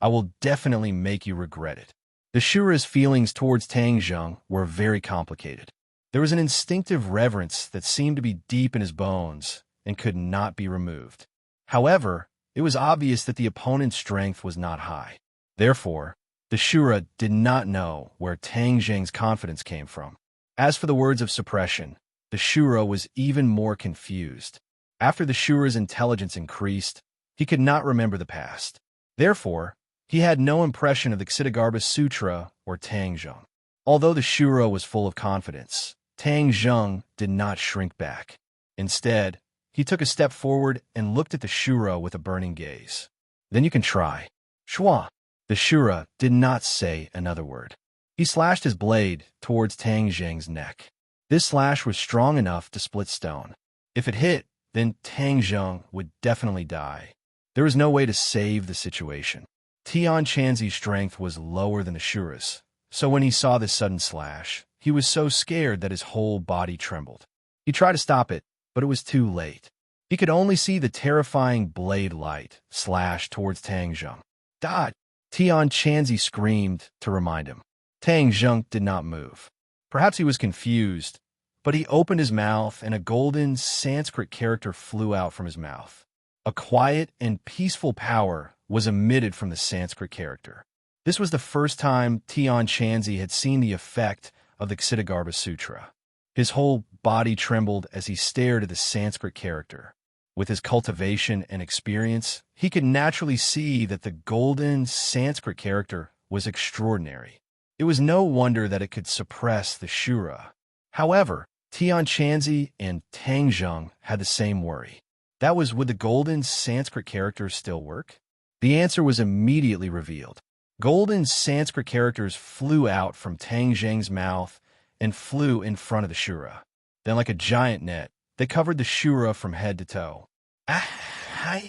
I will definitely make you regret it." The Shura's feelings towards Tang Zheng were very complicated. There was an instinctive reverence that seemed to be deep in his bones and could not be removed. However, it was obvious that the opponent's strength was not high. Therefore, the Shura did not know where Tang Zheng's confidence came from. As for the words of suppression, the Shura was even more confused. After the Shura's intelligence increased, he could not remember the past. Therefore, he had no impression of the Ksitigarbha Sutra or Tang Zheng. Although the Shura was full of confidence, Tang Zheng did not shrink back. Instead, he took a step forward and looked at the Shura with a burning gaze. "Then you can try." "Shua!" The Shura did not say another word. He slashed his blade towards Tang Zheng's neck. This slash was strong enough to split stone. If it hit, then Tang Zheng would definitely die. There was no way to save the situation. Tian Chanzi's strength was lower than the Shura's, so when he saw this sudden slash, he was so scared that his whole body trembled. He tried to stop it, but it was too late. He could only see the terrifying blade light slash towards Tang Zheng. Dot! Tian Chanzi screamed to remind him. Tang Zheng did not move. Perhaps he was confused, but he opened his mouth and a golden Sanskrit character flew out from his mouth. A quiet and peaceful power was emitted from the Sanskrit character. This was the first time Tian Chanzi had seen the effect of the Ksitigarbha Sutra. His whole body trembled as he stared at the Sanskrit character. With his cultivation and experience, he could naturally see that the golden Sanskrit character was extraordinary. It was no wonder that it could suppress the Shura. However, Tian Chanzi and Tang Zheng had the same worry. That was, would the golden Sanskrit characters still work? The answer was immediately revealed. Golden Sanskrit characters flew out from Tang Zheng's mouth and flew in front of the Shura. Then, like a giant net, they covered the Shura from head to toe. The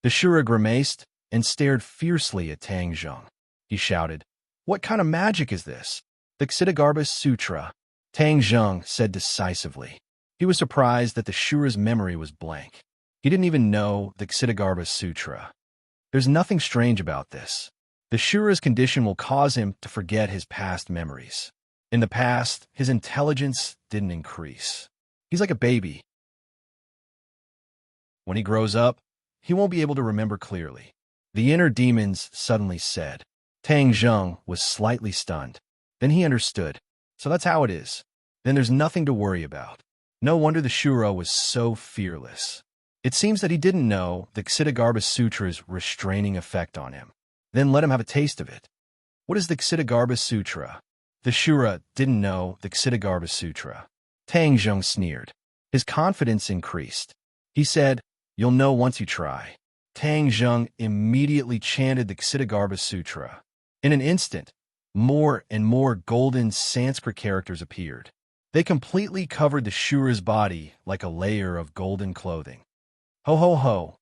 Shura grimaced and stared fiercely at Tang Zheng. He shouted, "What kind of magic is this?" "The Ksitigarbha Sutra," Tang Zheng said decisively. He was surprised that the Shura's memory was blank. He didn't even know the Ksitigarbha Sutra. There's nothing strange about this. The Shura's condition will cause him to forget his past memories. In the past, his intelligence didn't increase. He's like a baby. When he grows up, he won't be able to remember clearly. The inner demons suddenly said. Tang Zheng was slightly stunned. Then he understood. So that's how it is. Then there's nothing to worry about. No wonder the Shura was so fearless. It seems that he didn't know the Ksitigarbha Sutra's restraining effect on him. Then let him have a taste of it. What is the Ksitigarbha Sutra? The Shura didn't know the Ksitigarbha Sutra. Tang Zheng sneered. His confidence increased. He said, "You'll know once you try." Tang Zheng immediately chanted the Ksitigarbha Sutra. In an instant, more and more golden Sanskrit characters appeared. They completely covered the Shura's body like a layer of golden clothing. Ho ho ho!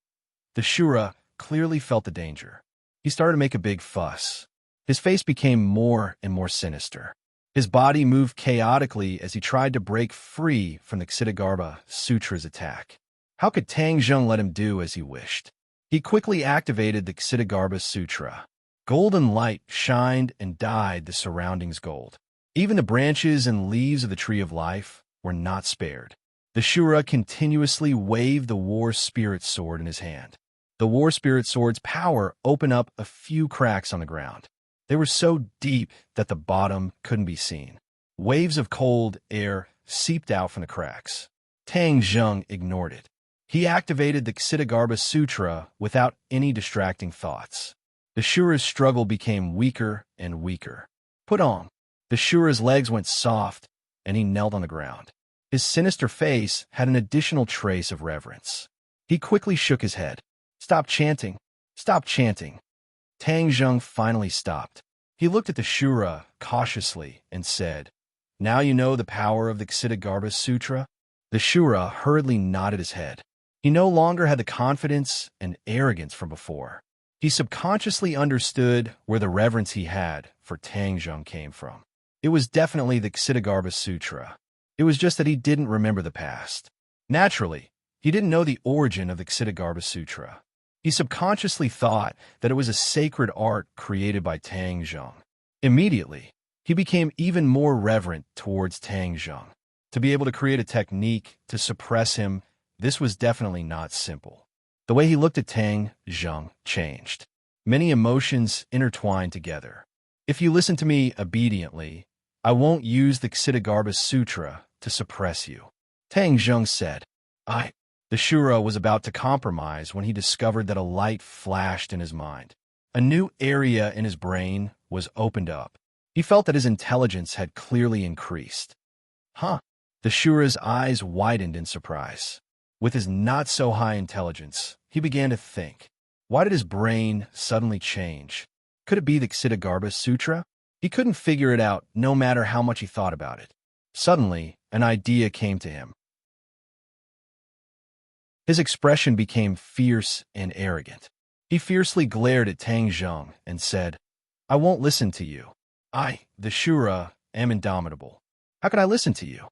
The Shura clearly felt the danger. He started to make a big fuss. His face became more and more sinister. His body moved chaotically as he tried to break free from the Ksitigarbha Sutra's attack. How could Tang Zheng let him do as he wished? He quickly activated the Ksitigarbha Sutra. Golden light shined and dyed the surroundings gold. Even the branches and leaves of the Tree of Life were not spared. The Shura continuously waved the War Spirit Sword in his hand. The War Spirit Sword's power opened up a few cracks on the ground. They were so deep that the bottom couldn't be seen. Waves of cold air seeped out from the cracks. Tang Zheng ignored it. He activated the Ksitigarbha Sutra without any distracting thoughts. The Shura's struggle became weaker and weaker. Put on. The Shura's legs went soft, and he knelt on the ground. His sinister face had an additional trace of reverence. He quickly shook his head. Stop chanting. Stop chanting. Tang Zheng finally stopped. He looked at the Shura cautiously and said, "Now you know the power of the Ksitigarbha Sutra?" The Shura hurriedly nodded his head. He no longer had the confidence and arrogance from before. He subconsciously understood where the reverence he had for Tang Zheng came from. It was definitely the Ksitigarbha Sutra. It was just that he didn't remember the past. Naturally, he didn't know the origin of the Ksitigarbha Sutra. He subconsciously thought that it was a sacred art created by Tang Zheng. Immediately, he became even more reverent towards Tang Zheng. To be able to create a technique to suppress him, this was definitely not simple. The way he looked at Tang Zheng changed. Many emotions intertwined together. If you listen to me obediently, I won't use the Ksitigarbha Sutra to suppress you. Tang Zheng said. The Shura was about to compromise when he discovered that a light flashed in his mind. A new area in his brain was opened up. He felt that his intelligence had clearly increased. The Shura's eyes widened in surprise. With his not-so-high intelligence, he began to think. Why did his brain suddenly change? Could it be the Ksitigarbha Sutra? He couldn't figure it out no matter how much he thought about it. Suddenly, an idea came to him. His expression became fierce and arrogant. He fiercely glared at Tang Zheng and said, "I won't listen to you. I, the Shura, am indomitable. How could I listen to you?"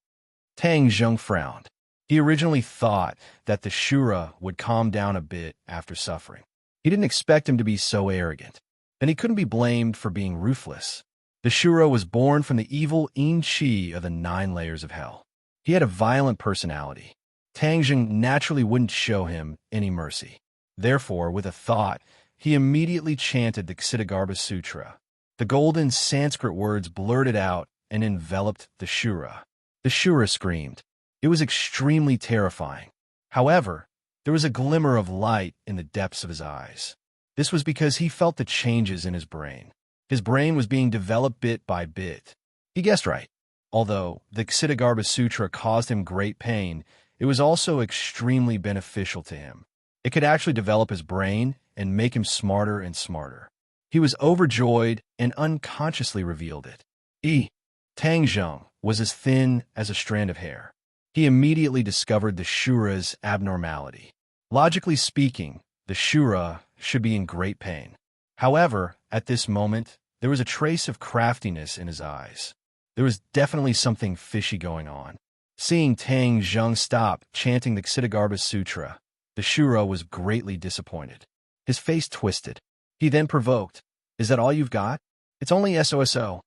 Tang Zheng frowned. He originally thought that the Shura would calm down a bit after suffering. He didn't expect him to be so arrogant, and he couldn't be blamed for being ruthless. The Shura was born from the evil Yin-Chi of the 9 layers of hell. He had a violent personality. Tang Zheng naturally wouldn't show him any mercy. Therefore, with a thought, he immediately chanted the Ksitigarbha Sutra. The golden Sanskrit words blurted out and enveloped the Shura. The Shura screamed. It was extremely terrifying. However, there was a glimmer of light in the depths of his eyes. This was because he felt the changes in his brain. His brain was being developed bit by bit. He guessed right. Although the Ksitigarbha Sutra caused him great pain, it was also extremely beneficial to him. It could actually develop his brain and make him smarter and smarter. He was overjoyed and unconsciously revealed it. Tang Zheng was as thin as a strand of hair. He immediately discovered the Shura's abnormality. Logically speaking, the Shura should be in great pain. However, at this moment, there was a trace of craftiness in his eyes. There was definitely something fishy going on. Seeing Tang Zheng stop chanting the Ksitigarbha Sutra, the Shura was greatly disappointed. His face twisted. He then provoked, "Is that all you've got? It's only SOSO."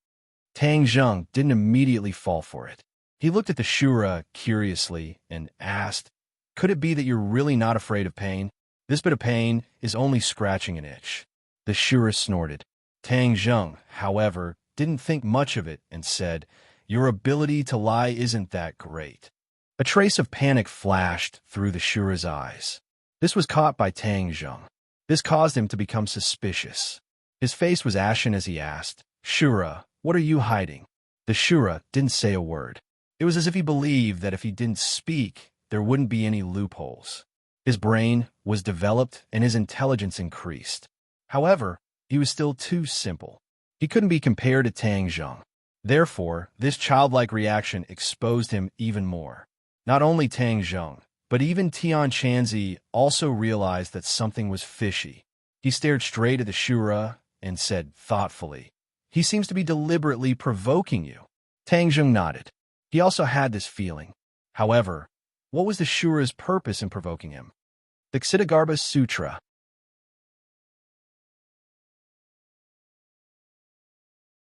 Tang Zheng didn't immediately fall for it. He looked at the Shura curiously and asked, "Could it be that you're really not afraid of pain? This bit of pain is only scratching an itch." The Shura snorted. Tang Zheng, however, didn't think much of it and said, "Your ability to lie isn't that great." A trace of panic flashed through the Shura's eyes. This was caught by Tang Zheng. This caused him to become suspicious. His face was ashen as he asked, "Shura, what are you hiding?" The Shura didn't say a word. It was as if he believed that if he didn't speak, there wouldn't be any loopholes. His brain was developed and his intelligence increased. However, he was still too simple. He couldn't be compared to Tang Zheng. Therefore, this childlike reaction exposed him even more. Not only Tang Zheng, but even Tian Chanzi also realized that something was fishy. He stared straight at the Shura and said thoughtfully, "He seems to be deliberately provoking you." Tang Zheng nodded. He also had this feeling. However, what was the Shura's purpose in provoking him? The Ksitigarbha Sutra.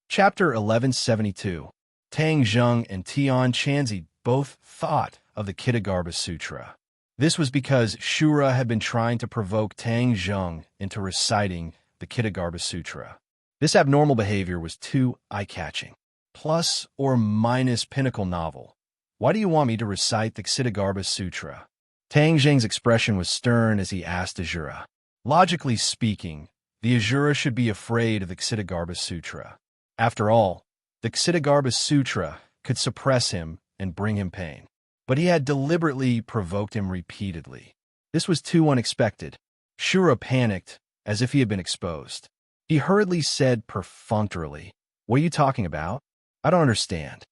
Chapter 1172. Tang Zheng and Tian Chanzi both thought of the Ksitigarbha Sutra. This was because Shura had been trying to provoke Tang Zheng into reciting the Ksitigarbha Sutra. This abnormal behavior was too eye-catching. Plus or minus pinnacle novel. Why do you want me to recite the Ksitigarbha Sutra? Tang Zheng's expression was stern as he asked Azura. Logically speaking, the Azura should be afraid of the Ksitigarbha Sutra. After all, the Ksitigarbha Sutra could suppress him and bring him pain. But he had deliberately provoked him repeatedly. This was too unexpected. Shura panicked as if he had been exposed. He hurriedly said perfunctorily, "What are you talking about? I don't understand."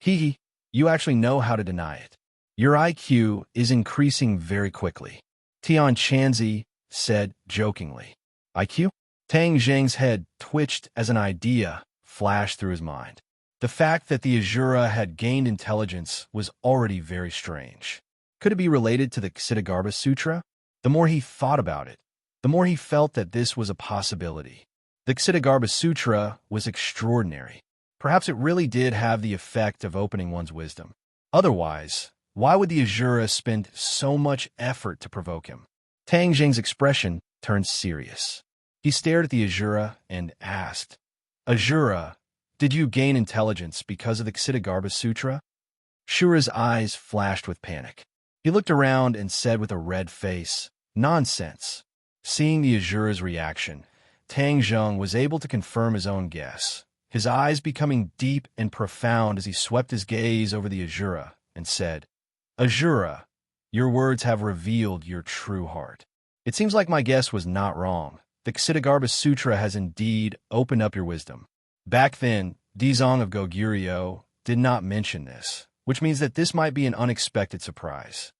You actually know how to deny it. Your IQ is increasing very quickly. Tian Chanzi said jokingly. IQ? Tang Zheng's head twitched as an idea flashed through his mind. The fact that the Azura had gained intelligence was already very strange. Could it be related to the Ksitigarbha Sutra? The more he thought about it, the more he felt that this was a possibility. The Ksitigarbha Sutra was extraordinary. Perhaps it really did have the effect of opening one's wisdom. Otherwise, why would the Azura spend so much effort to provoke him? Tang Zheng's expression turned serious. He stared at the Azura and asked, "Azura, did you gain intelligence because of the Ksitigarbha Sutra?" Shura's eyes flashed with panic. He looked around and said with a red face, "Nonsense." Seeing the Azura's reaction, Tang Zheng was able to confirm his own guess, his eyes becoming deep and profound as he swept his gaze over the Azura and said, "Azura, your words have revealed your true heart. It seems like my guess was not wrong. The Ksitigarbha Sutra has indeed opened up your wisdom." Back then, Dizong of Goguryeo did not mention this, which means that this might be an unexpected surprise.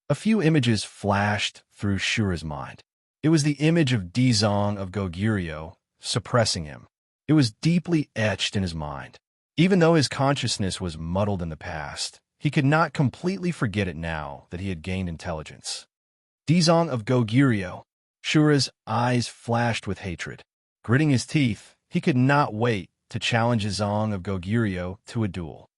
A few images flashed through Shura's mind. It was the image of Dizong of Goguryeo suppressing him. It was deeply etched in his mind. Even though his consciousness was muddled in the past, he could not completely forget it now that he had gained intelligence. Dizong of Goguryeo. Shura's eyes flashed with hatred. Gritting his teeth, he could not wait to challenge Dizong of Goguryeo to a duel.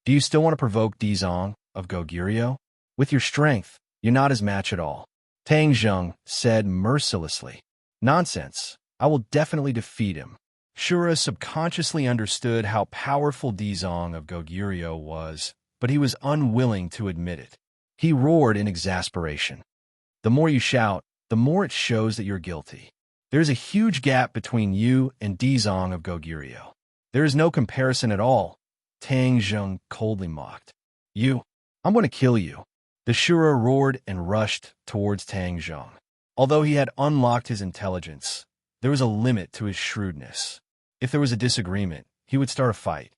Do you still want to provoke Dizong of Goguryeo? With your strength, you're not his match at all. Tang Zheng said mercilessly. Nonsense. I will definitely defeat him. Shura subconsciously understood how powerful Dizong of Goguryeo was, but he was unwilling to admit it. He roared in exasperation. The more you shout, the more it shows that you're guilty. There is a huge gap between you and Dizong of Goguryeo. There is no comparison at all, Tang Zheng coldly mocked. I'm going to kill you. The Shura roared and rushed towards Tang Zheng. Although he had unlocked his intelligence, there was a limit to his shrewdness. If there was a disagreement, he would start a fight.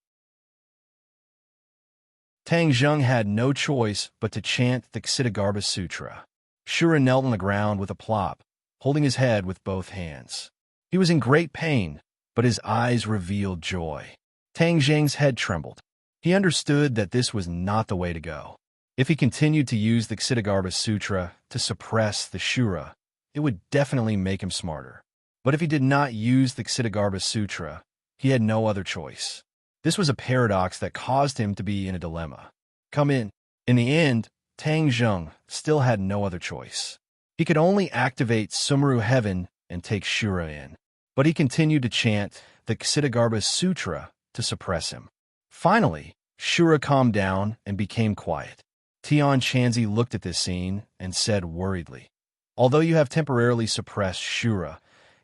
Tang Zheng had no choice but to chant the Ksitigarbha Sutra. Shura knelt on the ground with a plop, holding his head with both hands. He was in great pain, but his eyes revealed joy. Tang Zheng's head trembled. He understood that this was not the way to go. If he continued to use the Ksitigarbha Sutra to suppress the Shura, it would definitely make him smarter. But if he did not use the Ksitigarbha Sutra, he had no other choice. This was a paradox that caused him to be in a dilemma. Come in. In the end, Tang Zheng still had no other choice. He could only activate Sumeru Heaven and take Shura in. But he continued to chant the Ksitigarbha Sutra to suppress him. Finally, Shura calmed down and became quiet. Tian Chanzi looked at this scene and said worriedly, although you have temporarily suppressed Shura,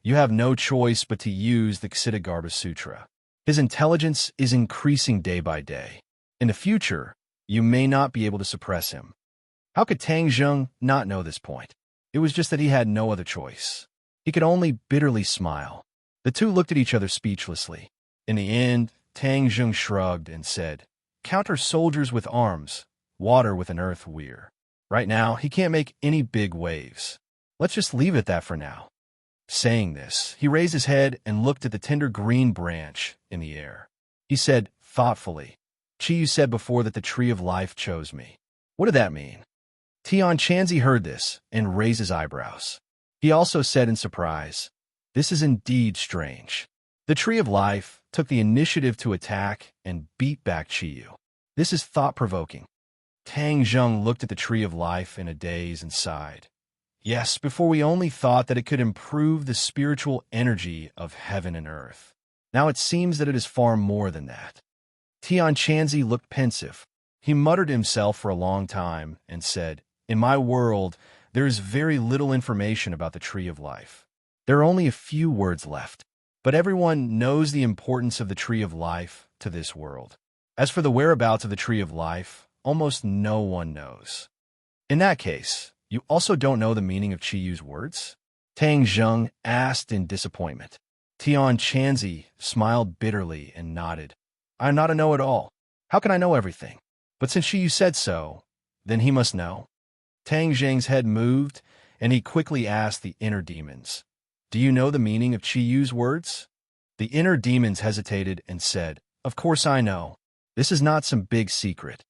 you have no choice but to use the Ksitigarbha Sutra. His intelligence is increasing day by day. In the future, you may not be able to suppress him. How could Tang Zheng not know this point? It was just that he had no other choice. He could only bitterly smile. The two looked at each other speechlessly. In the end, Tang Zheng shrugged and said, counter soldiers with arms, water with an earth weir. Right now, he can't make any big waves. Let's just leave it at that for now. Saying this, he raised his head and looked at the tender green branch in the air. He said thoughtfully, Chi, you said before that the tree of life chose me. What did that mean? Tian Chanzi heard this and raised his eyebrows. He also said in surprise, this is indeed strange. The tree of life took the initiative to attack and beat back Chiyu. This is thought-provoking. Tang Zheng looked at the tree of life in a daze and sighed. Yes, before we only thought that it could improve the spiritual energy of heaven and earth. Now it seems that it is far more than that. Tian Chanzi looked pensive. He muttered to himself for a long time and said, in my world, there is very little information about the tree of life. There are only a few words left. But everyone knows the importance of the tree of life to this world. As for the whereabouts of the tree of life, almost no one knows. In that case, you also don't know the meaning of Chiyu's words? Tang Zheng asked in disappointment. Tian Chanzi smiled bitterly and nodded. I am not a know-it-all. How can I know everything? But since Chiyu said so, then he must know. Tang Zheng's head moved, and he quickly asked the inner demons, do you know the meaning of Chiyu's words? The inner demons hesitated and said, of course I know. This is not some big secret.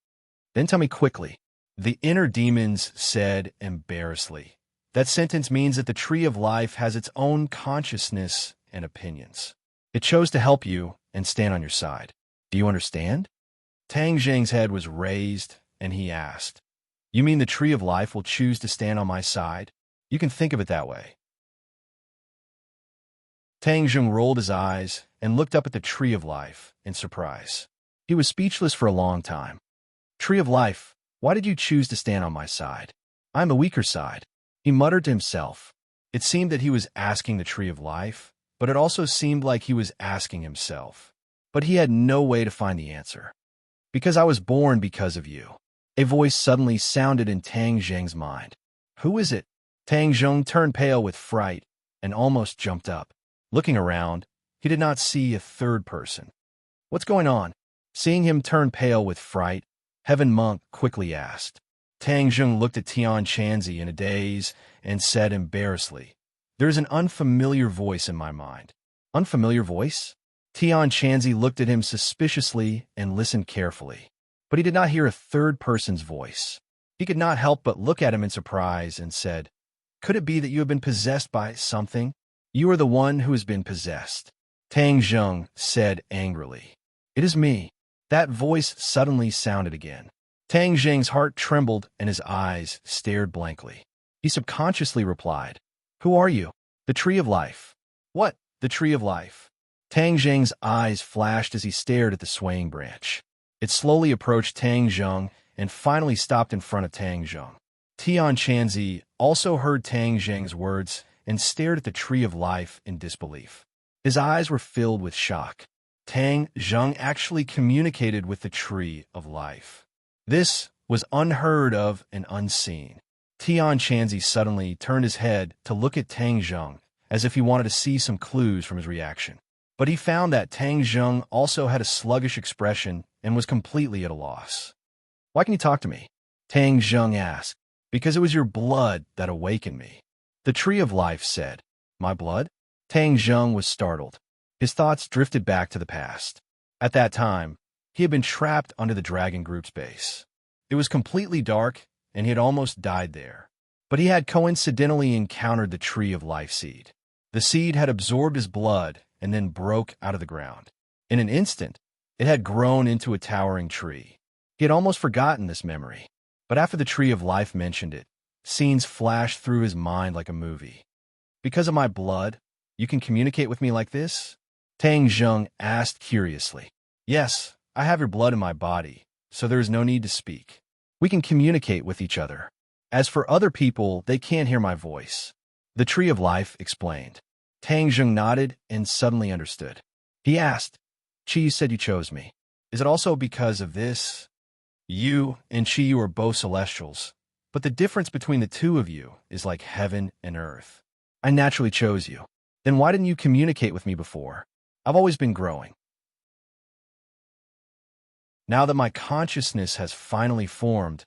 Then tell me quickly. The inner demons said embarrassedly. That sentence means that the tree of life has its own consciousness and opinions. It chose to help you and stand on your side. Do you understand? Tang Zheng's head was raised, and he asked, you mean the tree of life will choose to stand on my side? You can think of it that way. Tang Zheng rolled his eyes and looked up at the tree of life in surprise. He was speechless for a long time. Tree of life, why did you choose to stand on my side? I'm the weaker side. He muttered to himself. It seemed that he was asking the tree of life, but it also seemed like he was asking himself. But he had no way to find the answer. Because I was born because of you. A voice suddenly sounded in Tang Zheng's mind. Who is it? Tang Zheng turned pale with fright and almost jumped up. Looking around, he did not see a third person. What's going on? Seeing him turn pale with fright, Heaven Monk quickly asked. Tang Zheng looked at Tian Chanzi in a daze and said embarrassedly, there is an unfamiliar voice in my mind. Unfamiliar voice? Tian Chanzi looked at him suspiciously and listened carefully. but he did not hear a third person's voice. He could not help but look at him in surprise and said, "Could it be that you have been possessed by something? You are the one who has been possessed," Tang Zheng said angrily. "It is me." That voice suddenly sounded again. Tang Zheng's heart trembled and his eyes stared blankly. He subconsciously replied, "Who are you?" "The Tree of Life." "What? The Tree of Life?" Tang Zheng's eyes flashed as he stared at the swaying branch. It slowly approached Tang Zheng and finally stopped in front of Tang Zheng. Tian Chanzi also heard Tang Zheng's words and stared at the Tree of Life in disbelief. His eyes were filled with shock. Tang Zheng actually communicated with the Tree of Life. This was unheard of and unseen. Tian Chanzi suddenly turned his head to look at Tang Zheng as if he wanted to see some clues from his reaction. But he found that Tang Zheng also had a sluggish expression and was completely at a loss. "Why can you talk to me?" Tang Zheng asked. "Because it was your blood that awakened me," the Tree of Life said. "My blood?" Tang Zheng was startled. His thoughts drifted back to the past. At that time, he had been trapped under the dragon group's base. It was completely dark, and he had almost died there. But he had coincidentally encountered the Tree of Life seed. The seed had absorbed his blood and then broke out of the ground. In an instant, it had grown into a towering tree. He had almost forgotten this memory. But after the Tree of Life mentioned it, scenes flashed through his mind like a movie. "Because of my blood, you can communicate with me like this?" Tang Zheng asked curiously. "Yes, I have your blood in my body, so there is no need to speak. We can communicate with each other. As for other people, they can't hear my voice," the Tree of Life explained. Tang Zheng nodded and suddenly understood. He asked, "Qi said you chose me. Is it also because of this?" "You and Qi are both celestials, but the difference between the two of you is like heaven and earth. I naturally chose you. Then why didn't you communicate with me before? I've always been growing. Now that my consciousness has finally formed,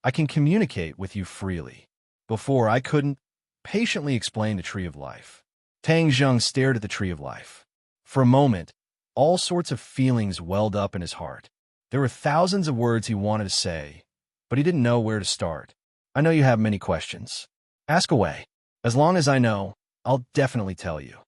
I can communicate with you freely. Before, I couldn't." Patiently explain the Tree of Life. Tang Zheng stared at the Tree of Life. For a moment, all sorts of feelings welled up in his heart. There were thousands of words he wanted to say, but he didn't know where to start. "I know you have many questions. Ask away. As long as I know, I'll definitely tell you."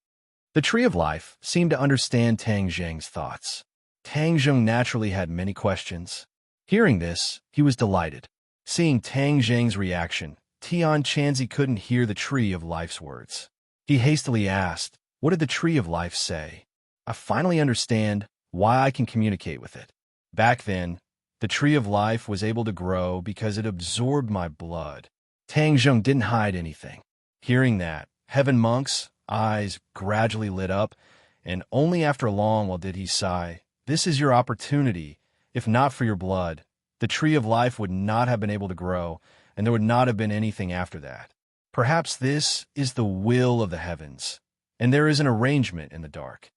The Tree of Life seemed to understand Tang Zheng's thoughts. Tang Zheng naturally had many questions. Hearing this, he was delighted. Seeing Tang Zheng's reaction, Tian Chanzi couldn't hear the Tree of Life's words. He hastily asked, "What did the Tree of Life say? I finally understand why I can communicate with it. Back then, the Tree of Life was able to grow because it absorbed my blood." Tang Zheng didn't hide anything. Hearing that, Heaven Monk's eyes gradually lit up, and only after a long while did he sigh, "This is your opportunity. If not for your blood, the Tree of Life would not have been able to grow, and there would not have been anything after that. Perhaps this is the will of the heavens, and there is an arrangement in the dark."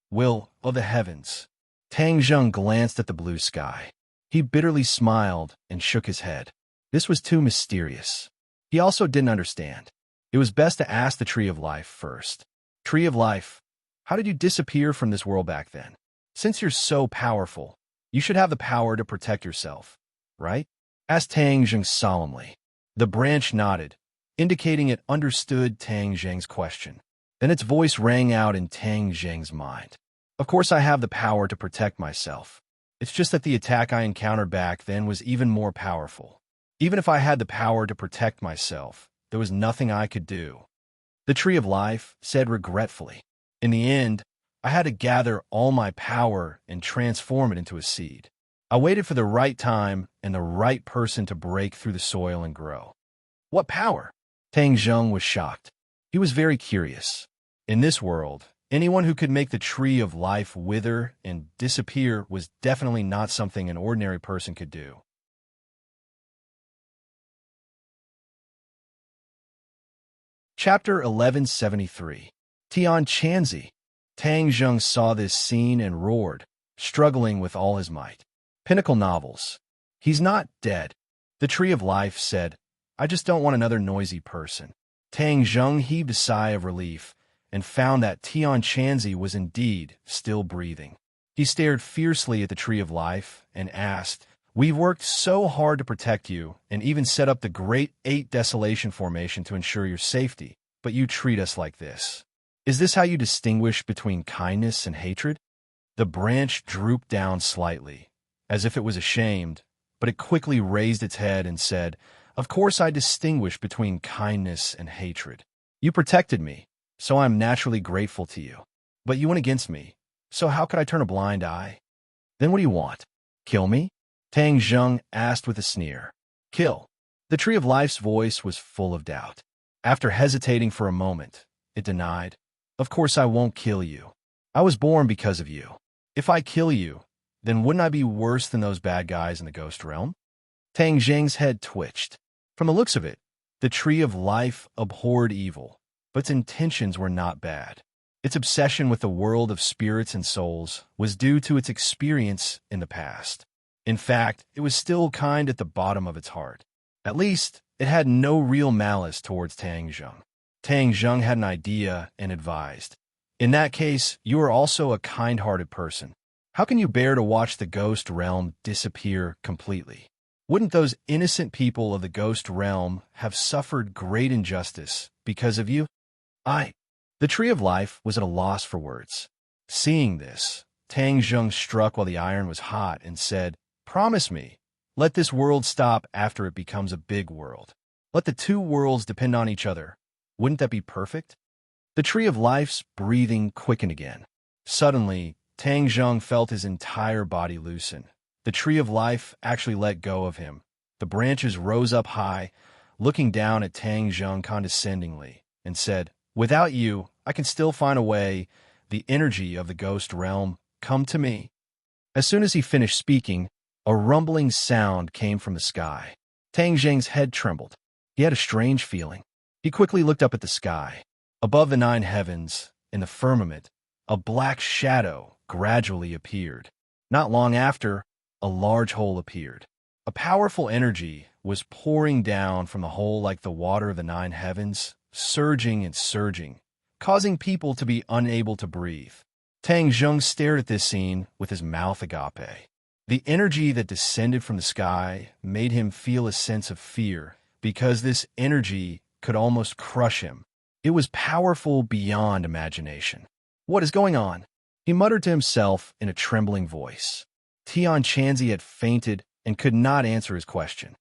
Will of the heavens. Tang Zheng glanced at the blue sky. He bitterly smiled and shook his head. This was too mysterious. He also didn't understand. It was best to ask the Tree of Life first. "Tree of Life, how did you disappear from this world back then? Since you're so powerful, you should have the power to protect yourself, right?" asked Tang Zheng solemnly. The branch nodded, indicating it understood Tang Zheng's question. Then its voice rang out in Tang Zheng's mind. "Of course I have the power to protect myself. It's just that the attack I encountered back then was even more powerful. Even if I had the power to protect myself, there was nothing I could do," the Tree of Life said regretfully. "In the end, I had to gather all my power and transform it into a seed. I waited for the right time and the right person to break through the soil and grow." "What power?" Tang Zheng was shocked. He was very curious. In this world, anyone who could make the Tree of Life wither and disappear was definitely not something an ordinary person could do. Chapter 1173. Tian Chanzi. Tang Zheng saw this scene and roared, struggling with all his might. Pinnacle Novels. "He's not dead," the Tree of Life said. "I just don't want another noisy person." Tang Zheng heaved a sigh of relief and found that Tian Chanzi was indeed still breathing. He stared fiercely at the Tree of Life and asked, We've worked so hard to protect you and even set up the Great Eight Desolation Formation to ensure your safety, but you treat us like this. Is this how you distinguish between kindness and hatred?" The branch drooped down slightly, as if it was ashamed, but it quickly raised its head and said, "Of course I distinguish between kindness and hatred. You protected me, so I am naturally grateful to you. But you went against me, so how could I turn a blind eye? Then what do you want? Kill me?" Tang Zheng asked with a sneer. "Kill." The Tree of Life's voice was full of doubt. After hesitating for a moment, it denied, "Of course I won't kill you. I was born because of you. If I kill you, then wouldn't I be worse than those bad guys in the ghost realm?" Tang Zheng's head twitched. From the looks of it, the Tree of Life abhorred evil, but its intentions were not bad. Its obsession with the world of spirits and souls was due to its experience in the past. In fact, it was still kind at the bottom of its heart. At least, it had no real malice towards Tang Zheng. Tang Zheng had an idea and advised, "In that case, you are also a kind-hearted person. How can you bear to watch the ghost realm disappear completely? Wouldn't those innocent people of the ghost realm have suffered great injustice because of you?" The Tree of Life was at a loss for words. Seeing this, Tang Zheng struck while the iron was hot and said, "Promise me, let this world stop after it becomes a big world. Let the two worlds depend on each other. Wouldn't that be perfect?" The Tree of Life's breathing quickened again. Suddenly, Tang Zheng felt his entire body loosen. The Tree of Life actually let go of him. The branches rose up high, looking down at Tang Zheng condescendingly, and said, "Without you, I can still find a way. The energy of the ghost realm, come to me." As soon as he finished speaking, a rumbling sound came from the sky. Tang Zheng's head trembled. He had a strange feeling. He quickly looked up at the sky. Above the 9 heavens, in the firmament, a black shadow gradually appeared. Not long after, a large hole appeared. A powerful energy was pouring down from the hole like the water of the 9 heavens, surging and surging, causing people to be unable to breathe. Tang Zheng stared at this scene with his mouth agape. The energy that descended from the sky made him feel a sense of fear, because this energy could almost crush him. It was powerful beyond imagination. "What is going on?" he muttered to himself in a trembling voice. Tian Chanzi had fainted and could not answer his question.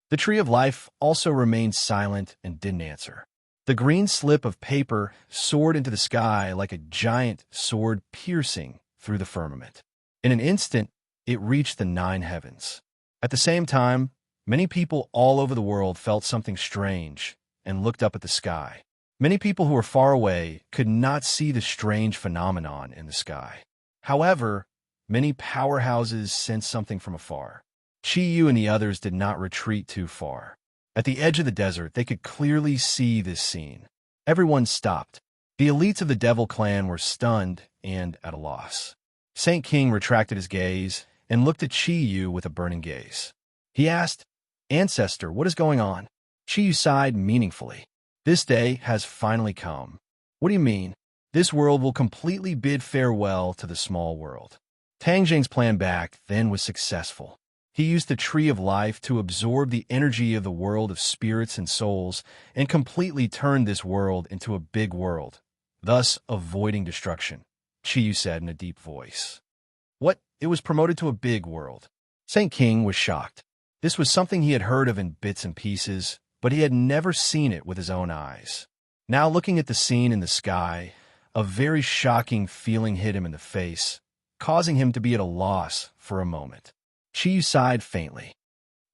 The Tree of Life also remained silent and didn't answer. The green slip of paper soared into the sky like a giant sword piercing through the firmament. In an instant, it reached the 9 heavens. At the same time, many people all over the world felt something strange and looked up at the sky. Many people who were far away could not see the strange phenomenon in the sky. However, many powerhouses sensed something from afar. Chi Yu and the others did not retreat too far. At the edge of the desert, they could clearly see this scene. Everyone stopped. The elites of the Devil Clan were stunned and at a loss. Saint King retracted his gaze and looked at Chi Yu with a burning gaze. He asked, "Ancestor, what is going on?" Chi Yu sighed meaningfully. "This day has finally come." "What do you mean?" "This world will completely bid farewell to the small world." Tang Zheng's plan back then was successful. He used the Tree of Life to absorb the energy of the world of spirits and souls and completely turned this world into a big world, thus avoiding destruction, Chi Yu said in a deep voice. "What? It was promoted to a big world?" Saint King was shocked. This was something he had heard of in bits and pieces, but he had never seen it with his own eyes. Now looking at the scene in the sky, a very shocking feeling hit him in the face, causing him to be at a loss for a moment. Chi Yu sighed faintly.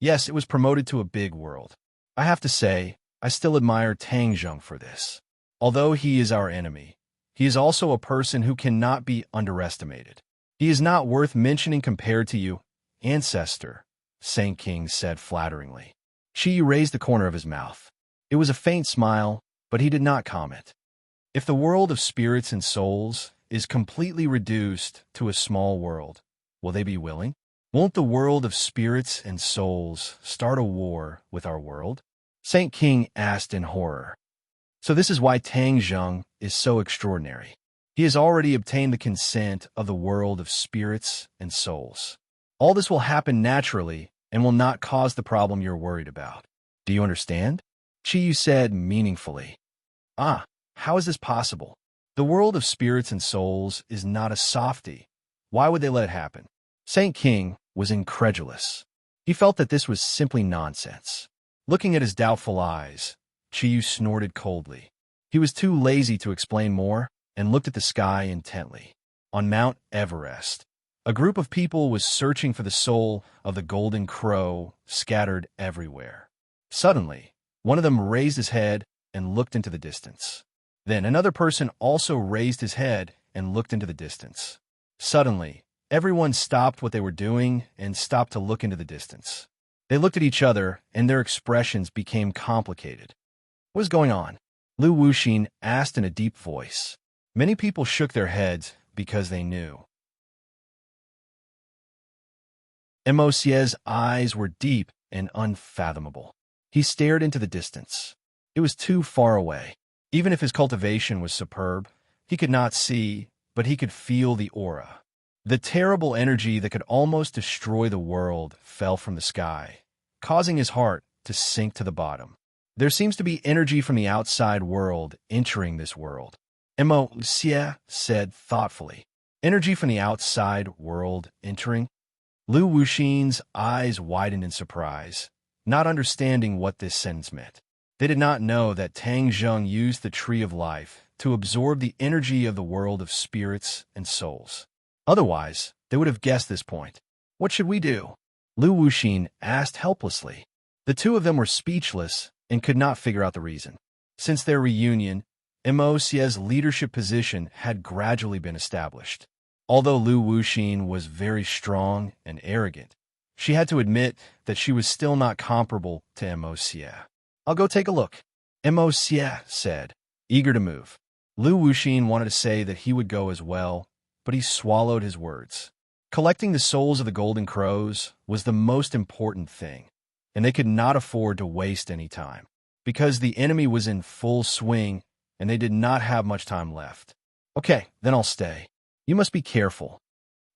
"Yes, it was promoted to a big world. I have to say, I still admire Tang Zheng for this. Although he is our enemy, he is also a person who cannot be underestimated. He is not worth mentioning compared to you, Ancestor," Saint King said flatteringly. Chi Yu raised the corner of his mouth. It was a faint smile, but he did not comment. If the world of spirits and souls is completely reduced to a small world, will they be willing? Won't the world of spirits and souls start a war with our world? Saint King asked in horror. So this is why Tang Zheng is so extraordinary. He has already obtained the consent of the world of spirits and souls. All this will happen naturally and will not cause the problem you're worried about. Do you understand? Chiyu said meaningfully. Ah, how is this possible? The world of spirits and souls is not a softie. Why would they let it happen? Saint King was incredulous. He felt that this was simply nonsense. Looking at his doubtful eyes, Chiyu snorted coldly. He was too lazy to explain more and looked at the sky intently. On Mount Everest, a group of people was searching for the soul of the golden crow scattered everywhere. Suddenly, one of them raised his head and looked into the distance. Then another person also raised his head and looked into the distance. Suddenly, everyone stopped what they were doing and stopped to look into the distance. They looked at each other, and their expressions became complicated. What was going on? Lu Wuxin asked in a deep voice. Many people shook their heads because they knew. Emosie's eyes were deep and unfathomable. He stared into the distance. It was too far away. Even if his cultivation was superb, he could not see, but he could feel the aura. The terrible energy that could almost destroy the world fell from the sky, causing his heart to sink to the bottom. There seems to be energy from the outside world entering this world. Emosie said thoughtfully. Energy from the outside world entering? Lu Wuxin's eyes widened in surprise, not understanding what this sentence meant. They did not know that Tang Zheng used the Tree of Life to absorb the energy of the world of spirits and souls. Otherwise, they would have guessed this point. What should we do? Lu Wuxin asked helplessly. The two of them were speechless and could not figure out the reason. Since their reunion, Emosie's leadership position had gradually been established. Although Lu Wuxin was very strong and arrogant, she had to admit that she was still not comparable to Emosie. I'll go take a look, Emosie said, eager to move. Lu Wuxin wanted to say that he would go as well, but he swallowed his words. Collecting the souls of the golden crows was the most important thing, and they could not afford to waste any time, because the enemy was in full swing and they did not have much time left. Okay, then I'll stay. You must be careful,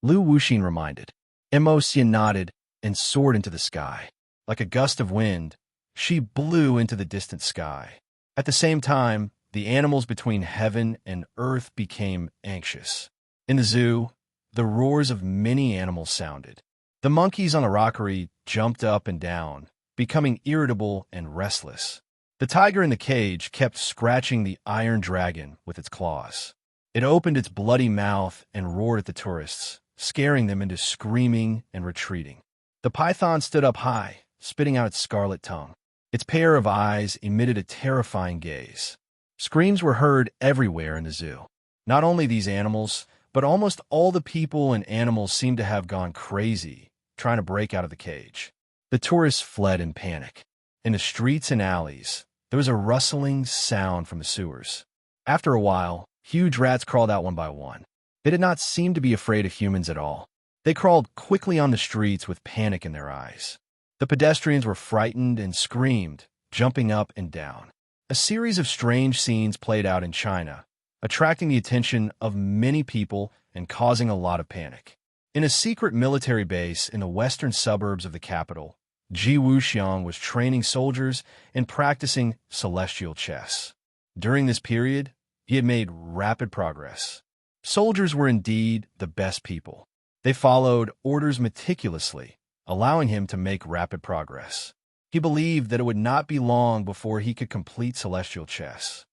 Lu Wuxin reminded. Emosie nodded and soared into the sky. Like a gust of wind, she blew into the distant sky. At the same time, the animals between heaven and earth became anxious. In the zoo, the roars of many animals sounded. The monkeys on the rockery jumped up and down, becoming irritable and restless. The tiger in the cage kept scratching the iron dragon with its claws. It opened its bloody mouth and roared at the tourists, scaring them into screaming and retreating. The python stood up high, spitting out its scarlet tongue. Its pair of eyes emitted a terrifying gaze. Screams were heard everywhere in the zoo. Not only these animals, but almost all the people and animals seemed to have gone crazy, trying to break out of the cage. The tourists fled in panic. In the streets and alleys, there was a rustling sound from the sewers. After a while, huge rats crawled out one by one. They did not seem to be afraid of humans at all. They crawled quickly on the streets with panic in their eyes. The pedestrians were frightened and screamed, jumping up and down. A series of strange scenes played out in China, attracting the attention of many people and causing a lot of panic. In a secret military base in the western suburbs of the capital, Ji Wuxiang was training soldiers and practicing celestial chess. During this period, he had made rapid progress. Soldiers were indeed the best people. They followed orders meticulously, allowing him to make rapid progress. He believed that it would not be long before he could complete celestial chess.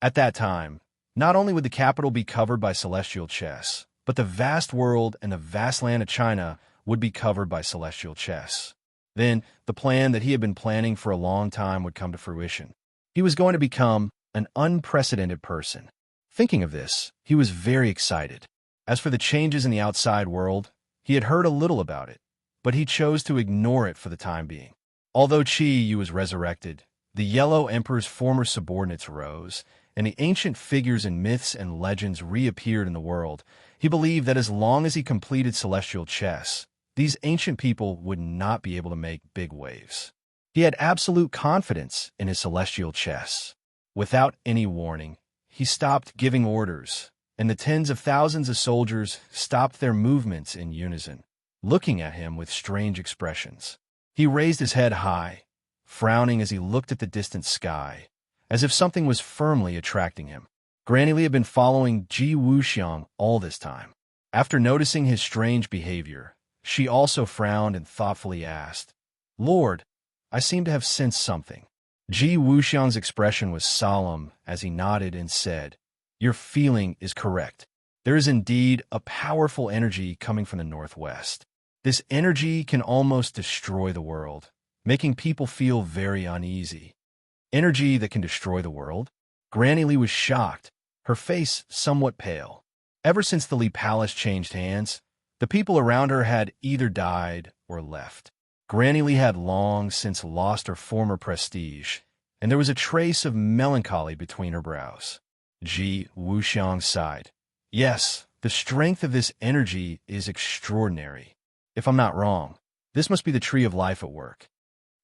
At that time, not only would the capital be covered by celestial chess, but the vast world and the vast land of China would be covered by celestial chess. Then, the plan that he had been planning for a long time would come to fruition. He was going to become an unprecedented person. Thinking of this, he was very excited. As for the changes in the outside world, he had heard a little about it, but he chose to ignore it for the time being. Although Qi Yu was resurrected, the Yellow Emperor's former subordinates rose, and the ancient figures in myths and legends reappeared in the world. He believed that as long as he completed celestial chess, these ancient people would not be able to make big waves. He had absolute confidence in his celestial chess. Without any warning, he stopped giving orders, and the tens of thousands of soldiers stopped their movements in unison, looking at him with strange expressions. He raised his head high, frowning as he looked at the distant sky, as if something was firmly attracting him. Granny Lee had been following Ji Wuxiang all this time. After noticing his strange behavior, she also frowned and thoughtfully asked, "Lord, I seem to have sensed something." Ji Wuxiang's expression was solemn as he nodded and said, "Your feeling is correct. There is indeed a powerful energy coming from the northwest. This energy can almost destroy the world, making people feel very uneasy." Energy that can destroy the world? Granny Lee was shocked, her face somewhat pale. Ever since the Lee Palace changed hands, the people around her had either died or left. Granny Lee had long since lost her former prestige, and there was a trace of melancholy between her brows. Ji Wuxiang sighed. "Yes, the strength of this energy is extraordinary. If I'm not wrong, this must be the Tree of Life at work."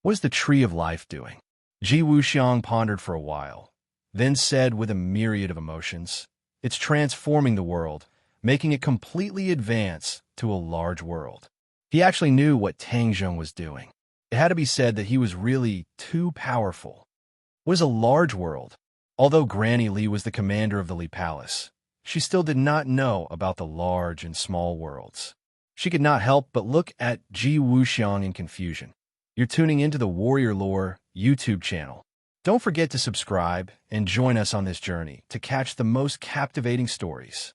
"What is the Tree of Life doing?" Ji Wuxiang pondered for a while, then said with a myriad of emotions, "It's transforming the world, making it completely advance to a large world." He actually knew what Tang Zhong was doing. It had to be said that he was really too powerful. What is a large world? Although Granny Lee was the commander of the Lee Palace, she still did not know about the large and small worlds. She could not help but look at Ji Wuxiang in confusion. You're tuning into the Warrior Lore YouTube channel. Don't forget to subscribe and join us on this journey to catch the most captivating stories.